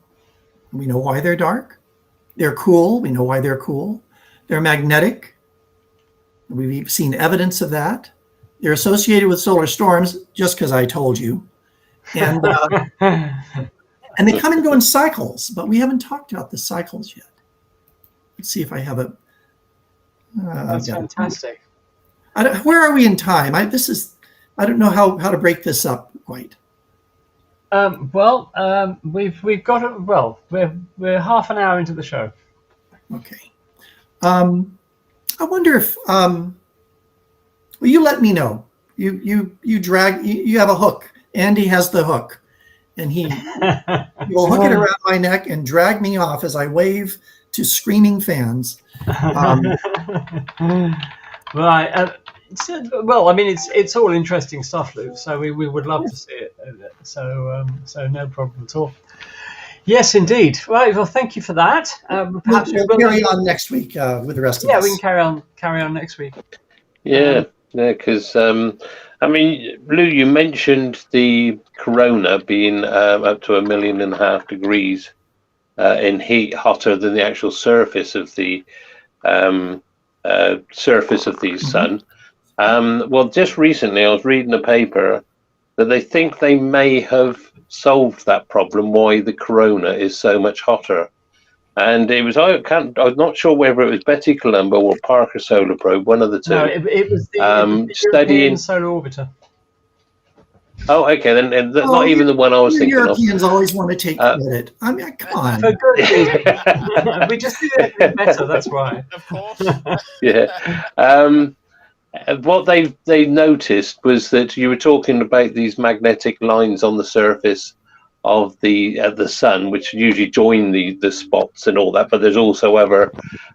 We know why they're dark. They're cool. We know why they're cool. They're magnetic. We've seen evidence of that. They're associated with solar storms, just because I told you. And and they come and go in cycles, but we haven't talked about the cycles yet. let's see if I have it. That's fantastic. Where are we in time? I don't know how to break this up quite. We've got it. Well, we're half an hour into the show. Okay. I wonder if well, you let me know. You have a hook. Andy has the hook, and he will hook it around my neck and drag me off as I wave to screaming fans. Right. Well, I mean, it's all interesting stuff, Lou. So we would love to see it. So no problem at all. Yes, indeed. Right. Well, thank you for that. Perhaps we'll carry on next week with the rest of us. Yeah, we can carry on next week. Yeah, because I mean, Lou, you mentioned the corona being up to 1.5 million degrees in heat, hotter than the actual surface of the sun. Well, just recently I was reading a paper that they think they may have solved that problem, why the corona is so much hotter. And it was, I'm not sure whether it was Betty Colombo or Parker Solar Probe, one of the two. No, it was the studying Solar Orbiter. Oh, okay, then not even the one I was thinking Europeans always want to take credit. I mean, come on. For good reason. We just do it better, that's why. Of course. Yeah. What they noticed was that you were talking about these magnetic lines on the surface of the sun, which usually join the spots and all that, but there's also other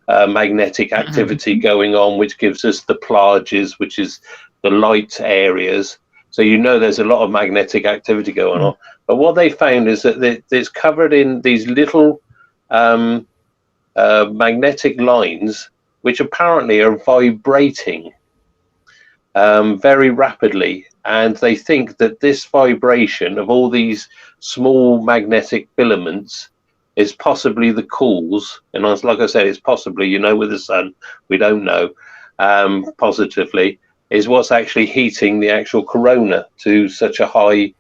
magnetic activity going on, which gives us the plages, which is the light areas. So there's a lot of magnetic activity going on. But what they found is that it's covered in these little magnetic lines, which apparently are vibrating very rapidly. And they think that this vibration of all these small magnetic filaments is possibly the cause. And like I said, it's possibly, with the sun, we don't know positively, is what's actually heating the actual corona to such a high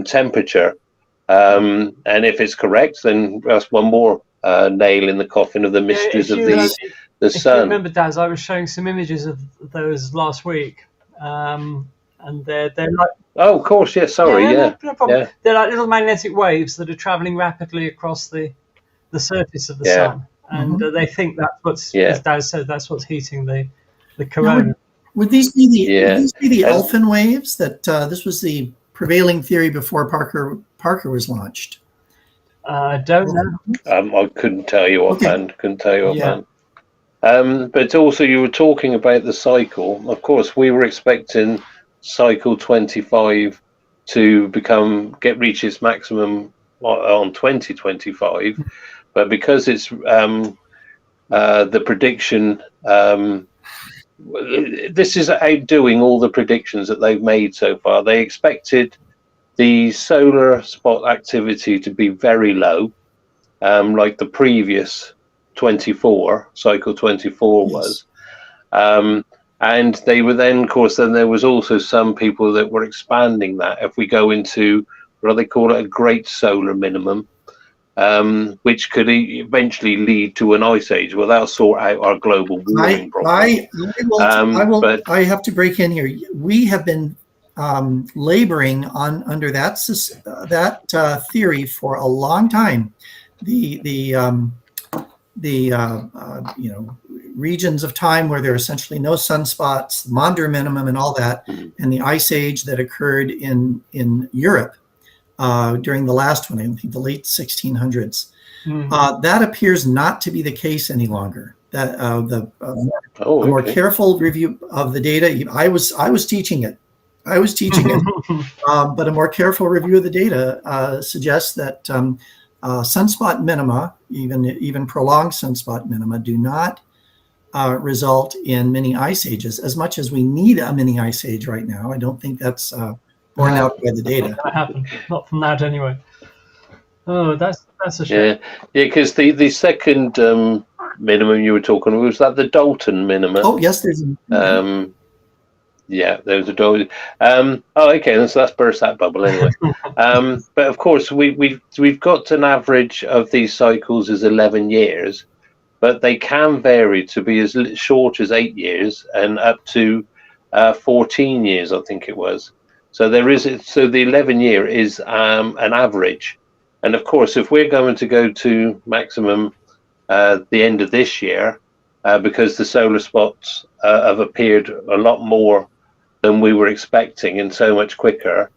temperature. And if it's correct, then that's one more nail in the coffin of the mysteries of the sun. If you remember, Daz, I was showing some images of those last week. And they're like... Oh, of course, yeah, sorry, yeah. No problem. Yeah. They're like little magnetic waves that are travelling rapidly across the surface of the sun. And they think that's what's, as Daz said, that's what's heating the corona. Would these be the Elfin waves? That this was the prevailing theory before Parker was launched. Don't know. I couldn't tell you offhand. But also, you were talking about the cycle. Of course, we were expecting cycle 25 to reach its maximum on 2025, but because it's the prediction. This is outdoing all the predictions that they've made so far. They expected the solar spot activity to be very low, like the previous cycle 24 was. And they were then, of course, then there was also some people that were expanding that. If we go into, what do they call it, a great solar minimum, which could eventually lead to an ice age. Well, that'll sort out our global warming problem. I have to break in here. We have been laboring under that theory for a long time. The regions of time where there are essentially no sunspots, Maunder minimum, and all that, and the ice age that occurred in Europe. During the last one, I think the late 1600s, that appears not to be the case any longer. That a more careful review of the data. I was teaching it, but a more careful review of the data suggests that sunspot minima, even prolonged sunspot minima, do not result in mini ice ages as much as we need a mini ice age right now. I don't think that's borne out by the data. Not gonna happen. Not from that anyway. Oh, that's a shame. Yeah, because the second minimum you were talking about, was that the Dalton minimum? Oh yes, there's. Yeah, there was a Dalton. Okay, so that's burst that bubble anyway. But of course, we've got an average of these cycles is 11 years, but they can vary to be as short as 8 years and up to 14 years, I think it was. So the 11-year is an average. And of course, if we're going to go to maximum the end of this year, because the solar spots have appeared a lot more than we were expecting and so much quicker,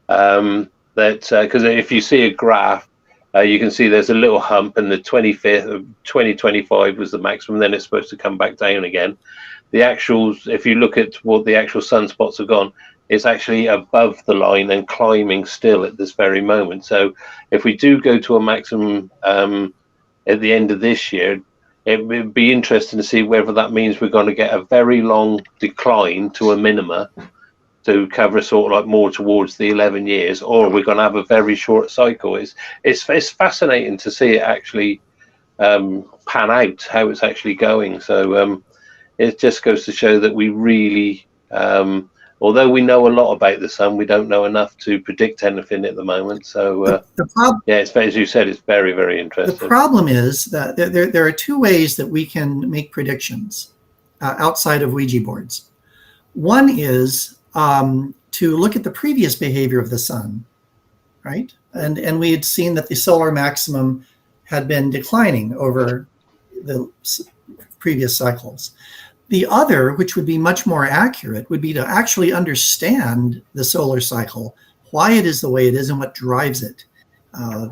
because if you see a graph, you can see there's a little hump, and the 25th of 2025 was the maximum. Then it's supposed to come back down again. The actuals, if you look at what the actual sunspots have gone, it's actually above the line and climbing still at this very moment. So if we do go to a maximum at the end of this year, it would be interesting to see whether that means we're going to get a very long decline to a minima to cover sort of like more towards the 11 years, or we're going to have a very short cycle. It's fascinating to see it actually pan out, how it's actually going. So it just goes to show that we really, although we know a lot about the sun, we don't know enough to predict anything at the moment. So it's, as you said, it's very, very interesting. The problem is that there are two ways that we can make predictions outside of Ouija boards. One is to look at the previous behavior of the sun, right? And we had seen that the solar maximum had been declining over the previous cycles. The other, which would be much more accurate, would be to actually understand the solar cycle, why it is the way it is and what drives it. I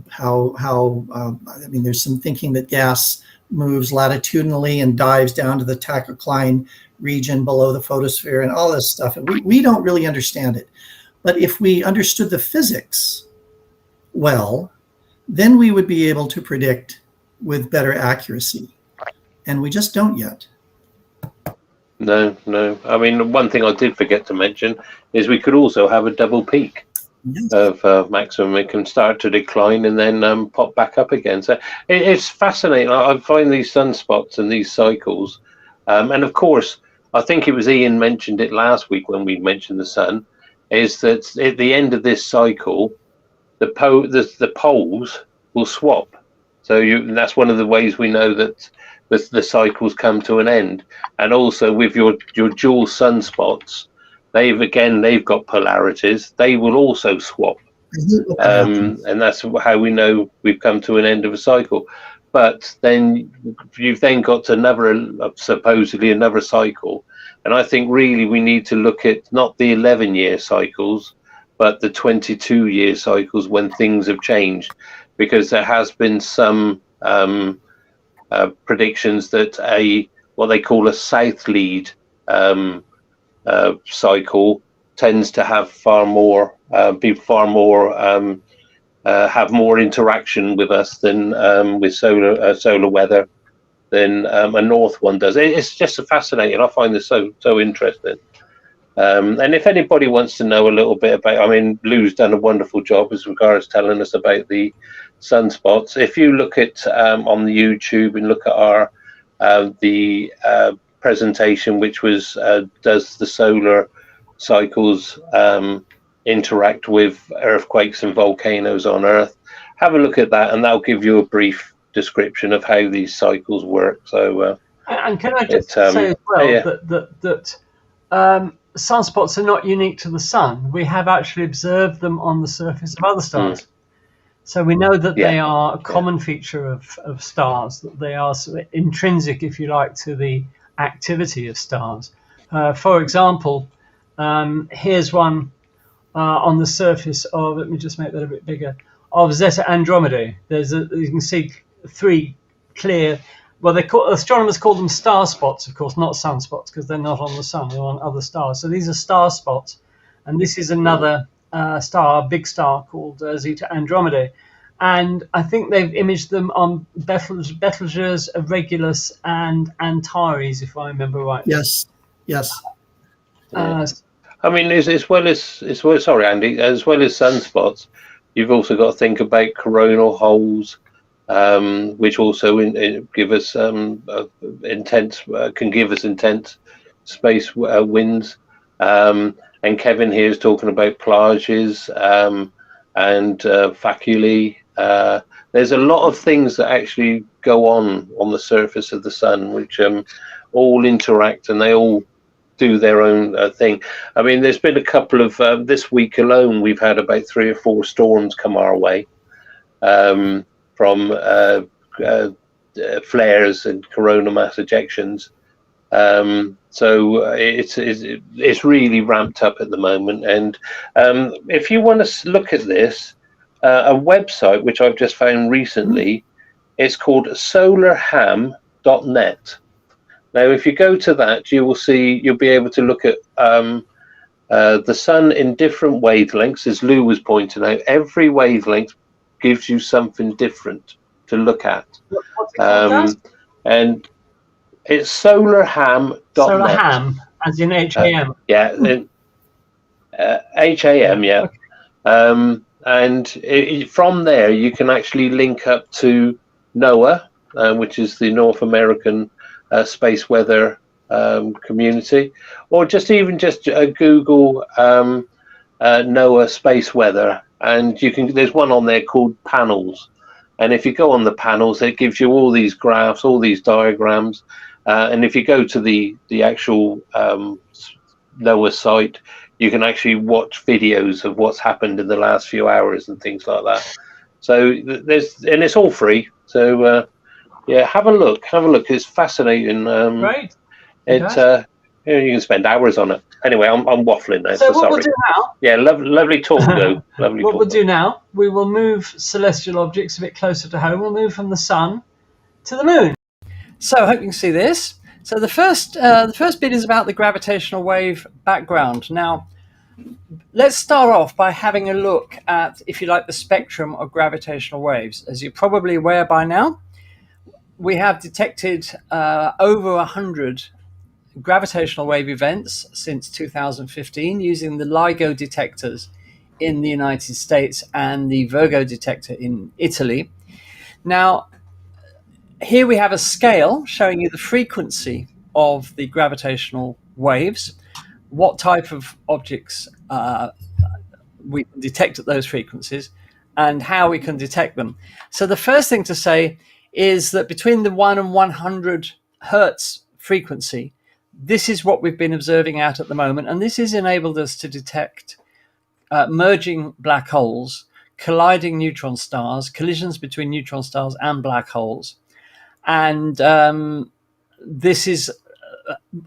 mean, there's some thinking that gas moves latitudinally and dives down to the tachocline region below the photosphere and all this stuff. And we don't really understand it. But if we understood the physics well, then we would be able to predict with better accuracy. And we just don't yet. No. I mean, one thing I did forget to mention is we could also have a double peak of maximum. It can start to decline and then pop back up again. So it's fascinating. I find these sunspots and these cycles. And of course, I think it was Ian mentioned it last week when we mentioned the sun, is that at the end of this cycle, the poles will swap. So that's one of the ways we know that the cycles come to an end. And also with your dual sunspots, they've got polarities. They will also swap. And that's how we know we've come to an end of a cycle. But then you've then got supposedly another cycle. And I think really we need to look at not the 11-year cycles, but the 22-year cycles when things have changed, because there has been some predictions that what they call a south lead cycle tends to have have more interaction with us than with solar weather than a north one does. It's just fascinating. I find this so interesting. And if anybody wants to know a little bit about, I mean, Lou's done a wonderful job as regards telling us about the sunspots. If you look at on the YouTube and look at our the presentation, which was does the solar cycles interact with earthquakes and volcanoes on Earth, have a look at that, and that'll give you a brief description of how these cycles work. So, and can I just say as well that sunspots are not unique to the sun. We have actually observed them on the surface of other stars. So we know that they are a common feature of stars, that they are sort of intrinsic, if you like, to the activity of stars. For example, here's one on the surface of, let me just make that a bit bigger, of Zeta Andromedae. You can see three clear, astronomers call them star spots, of course, not sunspots, because they're not on the sun, they're on other stars. So these are star spots, and this is another star, big star called Zeta Andromedae. And I think they've imaged them on Betelgeuse, Regulus, and Antares, if I remember right. Yes. I mean, as well as Andy, as well as sunspots, you've also got to think about coronal holes, which also give us intense space winds. And Kevin here is talking about plages and faculae. There's a lot of things that actually go on the surface of the sun, which all interact and they all do their own thing. I mean, there's been a couple of this week alone. We've had about 3 or 4 storms come our way from flares and coronal mass ejections. So it's really ramped up at the moment. And if you want to look at this, a website which I've just found recently, it's called solarham.net. Now, if you go to that, you'll be able to look at the sun in different wavelengths, as Lou was pointing out. Every wavelength gives you something different to look at. What's it called, and it's solarham.net. Solarham, as in HAM. Yeah, HAM, yeah. Okay. And from there, you can actually link up to NOAA, which is the North American space weather community, or just Google NOAA space weather, and there's one on there called panels. And if you go on the panels, it gives you all these graphs, all these diagrams. And if you go to the actual NOAA site, you can actually watch videos of what's happened in the last few hours and things like that. So and it's all free. So yeah, have a look. It's fascinating. Right. You can spend hours on it. Anyway, I'm waffling now. So what sorry. we'll do now? Yeah, lovely talk though. Lovely. What talk, we'll do now? We will move celestial objects a bit closer to home. We'll move from the sun to the moon. So I hope you can see this. So the first bit is about the gravitational wave background. Now, let's start off by having a look at, if you like, the spectrum of gravitational waves. As you're probably aware by now, we have detected over 100 gravitational wave events since 2015 using the LIGO detectors in the United States and the Virgo detector in Italy. Now, here we have a scale showing you the frequency of the gravitational waves, what type of objects we detect at those frequencies, and how we can detect them. So the first thing to say is that between the 1 and 100 hertz frequency, this is what we've been observing out at the moment, and this has enabled us to detect merging black holes, colliding neutron stars, collisions between neutron stars and black holes. And this is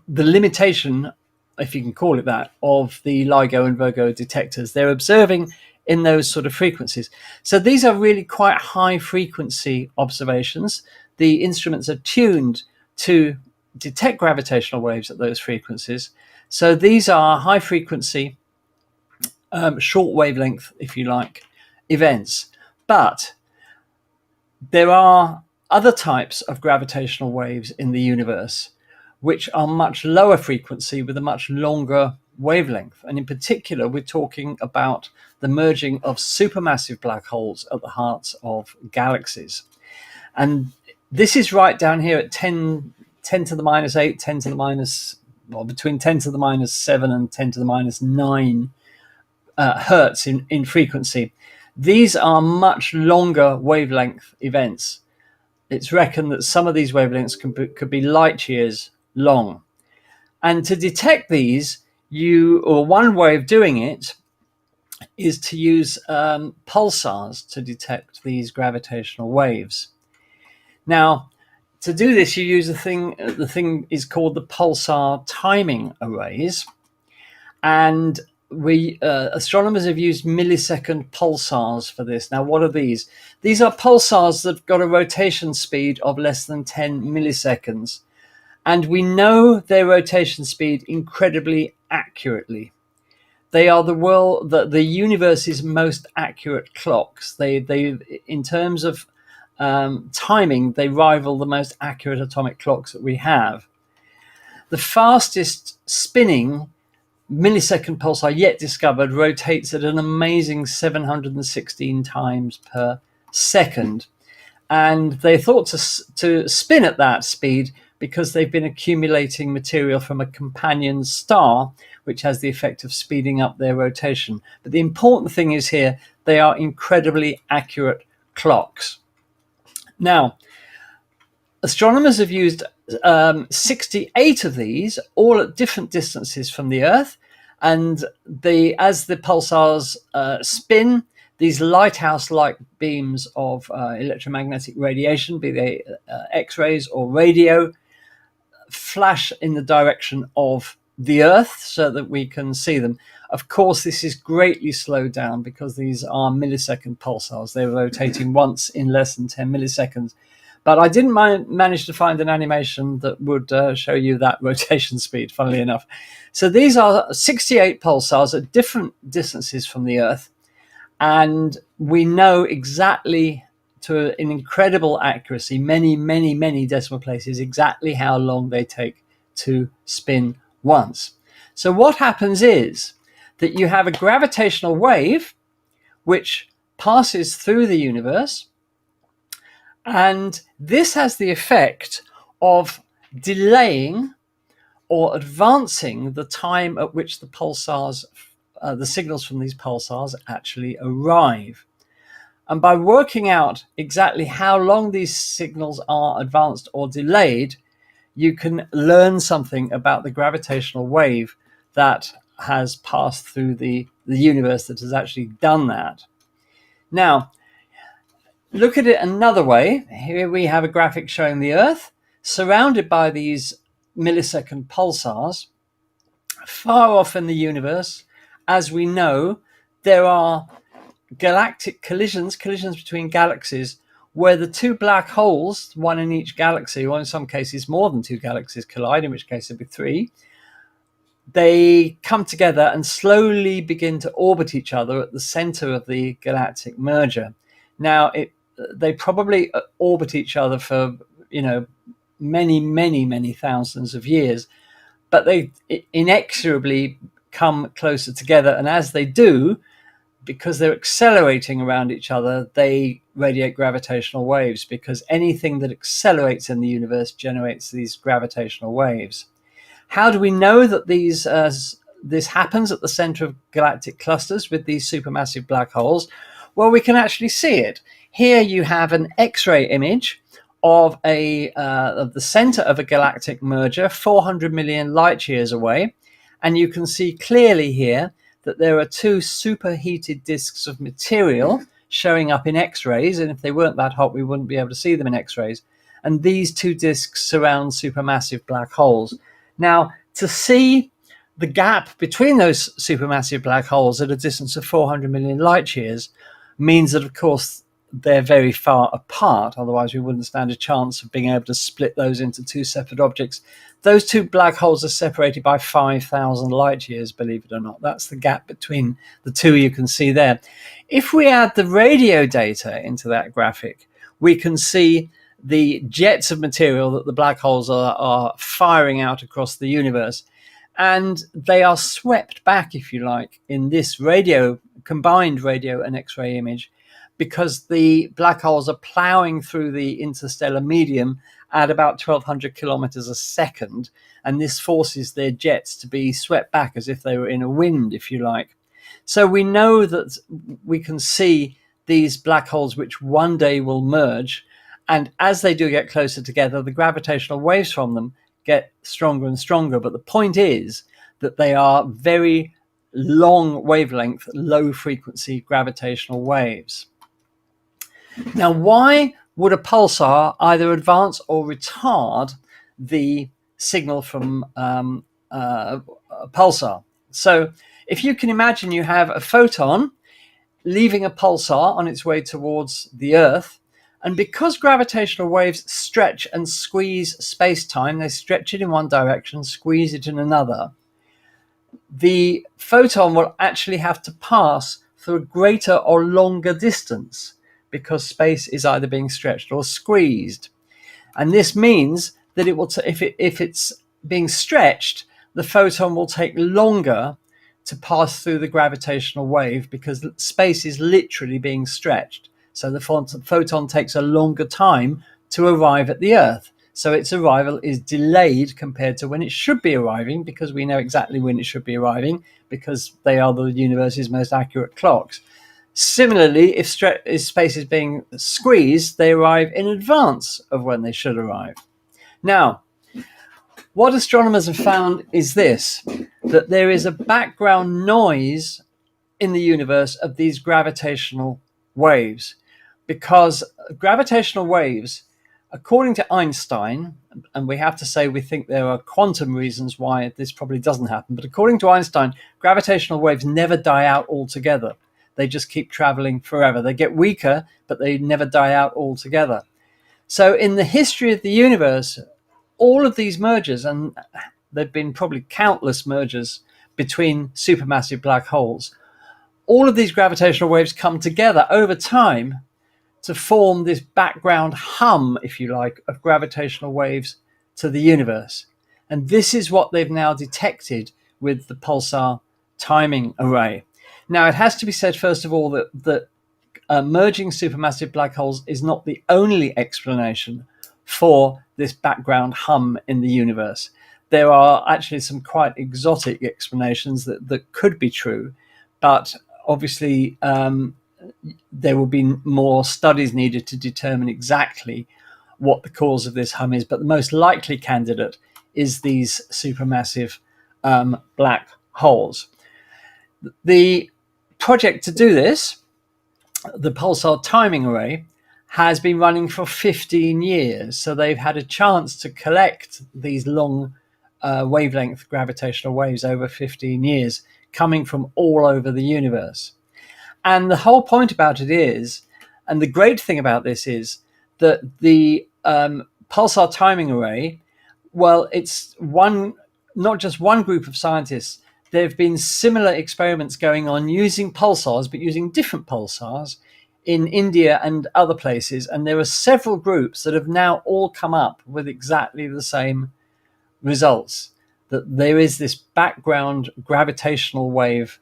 the limitation, if you can call it that, of the LIGO and Virgo detectors. They're observing in those sort of frequencies. So these are really quite high frequency observations. The instruments are tuned to detect gravitational waves at those frequencies. So these are high frequency, short wavelength, if you like, events. But there are other types of gravitational waves in the universe which are much lower frequency with a much longer wavelength. And in particular, we're talking about the merging of supermassive black holes at the hearts of galaxies. And this is right down here at 10 to the minus 8, 10 to the minus, well, between 10 to the minus 7 and 10 to the minus 9 hertz in frequency. These are much longer wavelength events. It's reckoned that some of these wavelengths could be light years long. And to detect these, one way of doing it is to use pulsars to detect these gravitational waves. Now, to do this, you use the thing is called the pulsar timing arrays. And astronomers have used millisecond pulsars for this. Now, what are these? These are pulsars that have got a rotation speed of less than 10 milliseconds. And we know their rotation speed incredibly accurately. They are the universe's most accurate clocks. They in terms of timing, they rival the most accurate atomic clocks that we have. The fastest spinning millisecond pulsar yet discovered rotates at an amazing 716 times per second. And they're thought to spin at that speed because they've been accumulating material from a companion star, which has the effect of speeding up their rotation. But the important thing is here, they are incredibly accurate clocks. Now, astronomers have used 68 of these, all at different distances from the Earth. And as the pulsars spin, these lighthouse-like beams of electromagnetic radiation, be they X-rays or radio, flash in the direction of the Earth so that we can see them. Of course, this is greatly slowed down because these are millisecond pulsars. They're rotating once in less than 10 milliseconds. But I didn't manage to find an animation that would show you that rotation speed, funnily enough. So these are 68 pulsars at different distances from the Earth. And we know exactly, to an incredible accuracy, many, many, many decimal places, exactly how long they take to spin once. So what happens is that you have a gravitational wave which passes through the universe, and this has the effect of delaying or advancing the time at which the pulsars, the signals from these pulsars actually arrive. And by working out exactly how long these signals are advanced or delayed, you can learn something about the gravitational wave that has passed through the universe that has actually done that. Now, look at it another way. Here we have a graphic showing the Earth surrounded by these millisecond pulsars. Far off in the universe, as we know, there are galactic collisions between galaxies, where the two black holes, one in each galaxy, or in some cases more than two galaxies collide, in which case it'd be three, they come together and slowly begin to orbit each other at the center of the galactic merger. Now, they probably orbit each other for, many, many, many thousands of years, but they inexorably come closer together. And as they do, because they're accelerating around each other, they radiate gravitational waves, because anything that accelerates in the universe generates these gravitational waves. How do we know that this happens at the center of galactic clusters with these supermassive black holes? Well, we can actually see it. Here you have an X-ray image of the center of a galactic merger 400 million light years away. And you can see clearly here that there are two superheated disks of material showing up in X-rays. And if they weren't that hot, we wouldn't be able to see them in X-rays. And these two disks surround supermassive black holes. Now, to see the gap between those supermassive black holes at a distance of 400 million light years means that, of course, they're very far apart. Otherwise, we wouldn't stand a chance of being able to split those into two separate objects. Those two black holes are separated by 5,000 light years, believe it or not. That's the gap between the two you can see there. If we add the radio data into that graphic, we can see the jets of material that the black holes are firing out across the universe. And they are swept back, if you like, in this combined radio and X-ray image, because the black holes are plowing through the interstellar medium at about 1,200 kilometers a second. And this forces their jets to be swept back as if they were in a wind, if you like. So we know that we can see these black holes which one day will merge. And as they do get closer together, the gravitational waves from them get stronger and stronger. But the point is that they are very long wavelength, low frequency gravitational waves. Now, why would a pulsar either advance or retard the signal from a pulsar? So if you can imagine you have a photon leaving a pulsar on its way towards the Earth, and because gravitational waves stretch and squeeze space-time, they stretch it in one direction, squeeze it in another, the photon will actually have to pass through a greater or longer distance, because space is either being stretched or squeezed. And this means that it will if it's being stretched, the photon will take longer to pass through the gravitational wave, because space is literally being stretched. So the photon takes a longer time to arrive at the Earth. So its arrival is delayed compared to when it should be arriving, because we know exactly when it should be arriving, because they are the universe's most accurate clocks. Similarly, if space is being squeezed, they arrive in advance of when they should arrive. Now, what astronomers have found is this, that there is a background noise in the universe of these gravitational waves, because gravitational waves, according to Einstein, and we have to say we think there are quantum reasons why this probably doesn't happen, but according to Einstein, gravitational waves never die out altogether. They just keep traveling forever. They get weaker, but they never die out altogether. So in the history of the universe, all of these mergers, and there've been probably countless mergers between supermassive black holes, all of these gravitational waves come together over time to form this background hum, if you like, of gravitational waves to the universe. And this is what they've now detected with the pulsar timing array. Now, it has to be said, first of all, that merging supermassive black holes is not the only explanation for this background hum in the universe. There are actually some quite exotic explanations that could be true, but obviously there will be more studies needed to determine exactly what the cause of this hum is. But the most likely candidate is these supermassive black holes. The project to do this, the pulsar timing array, has been running for 15 years. So they've had a chance to collect these long wavelength gravitational waves over 15 years, coming from all over the universe. And the whole point about it is, and the great thing about this is, that the pulsar timing array, well, it's not just one group of scientists. There have been similar experiments going on using pulsars, but using different pulsars in India and other places. And there are several groups that have now all come up with exactly the same results, that there is this background gravitational wave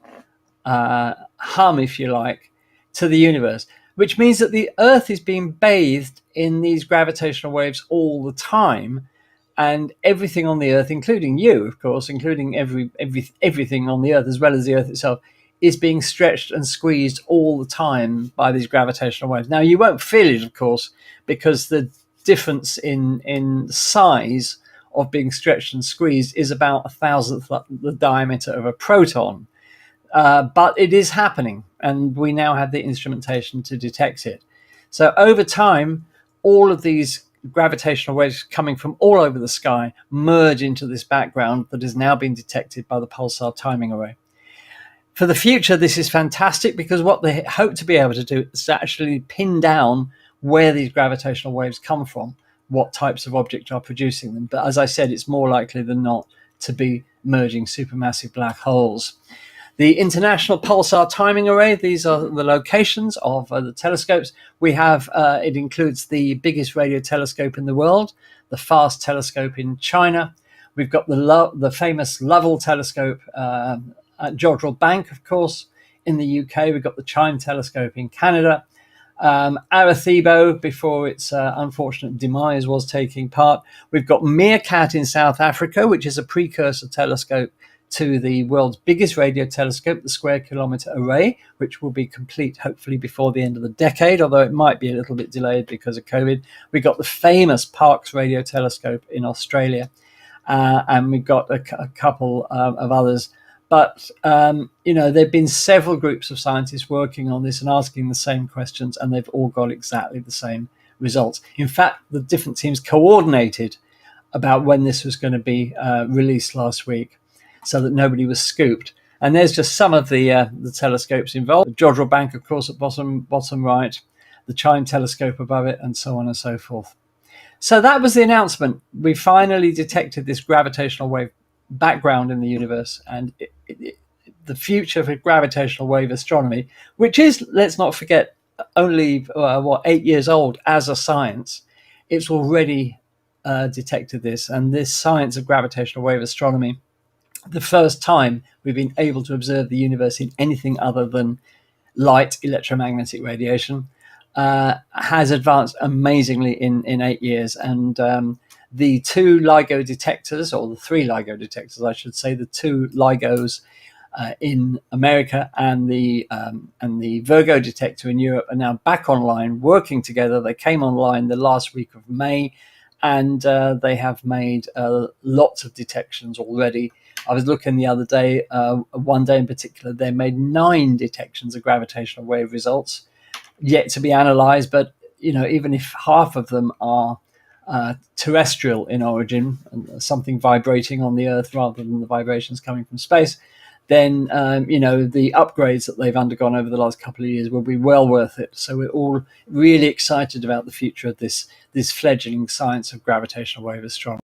hum, if you like, to the universe, which means that the Earth is being bathed in these gravitational waves all the time. And everything on the Earth, including you, of course, including everything on the Earth, as well as the Earth itself, is being stretched and squeezed all the time by these gravitational waves. Now, you won't feel it, of course, because the difference in size of being stretched and squeezed is about 1,000th the diameter of a proton. But it is happening, and we now have the instrumentation to detect it. So over time, all of these gravitational waves coming from all over the sky merge into this background that is now being detected by the pulsar timing array. For the future, this is fantastic, because what they hope to be able to do is to actually pin down where these gravitational waves come from, what types of objects are producing them. But as I said, it's more likely than not to be merging supermassive black holes. The International Pulsar Timing Array, these are the locations of the telescopes. We have, it includes the biggest radio telescope in the world, the FAST telescope in China. We've got the famous Lovell telescope at Jodrell Bank, of course, in the UK. We've got the Chime telescope in Canada. Arecibo, before its unfortunate demise, was taking part. We've got Meerkat in South Africa, which is a precursor telescope to the world's biggest radio telescope, the Square Kilometre Array, which will be complete hopefully before the end of the decade, although it might be a little bit delayed because of COVID. We've got the famous Parkes Radio Telescope in Australia, and we've got a couple of others. But, there have been several groups of scientists working on this and asking the same questions, and they've all got exactly the same results. In fact, the different teams coordinated about when this was going to be released last week, so that nobody was scooped. And there's just some of the telescopes involved. Jodrell Bank, of course, at bottom right, the Chime telescope above it, and so on and so forth. So that was the announcement. We finally detected this gravitational wave background in the universe, and the future for gravitational wave astronomy, which is, let's not forget, only 8 years old as a science. It's already detected this, and this science of gravitational wave astronomy, the first time we've been able to observe the universe in anything other than light electromagnetic radiation, has advanced amazingly in 8 years. And the two LIGO detectors, or the three LIGO detectors, I should say, the two LIGOs in America and the Virgo detector in Europe are now back online, working together. They came online the last week of May, and they have made lots of detections already. I was looking the other day, one day in particular, they made 9 detections of gravitational wave results yet to be analysed. But even if half of them are terrestrial in origin, something vibrating on the Earth rather than the vibrations coming from space, then the upgrades that they've undergone over the last couple of years will be well worth it. So we're all really excited about the future of this fledgling science of gravitational wave astronomy.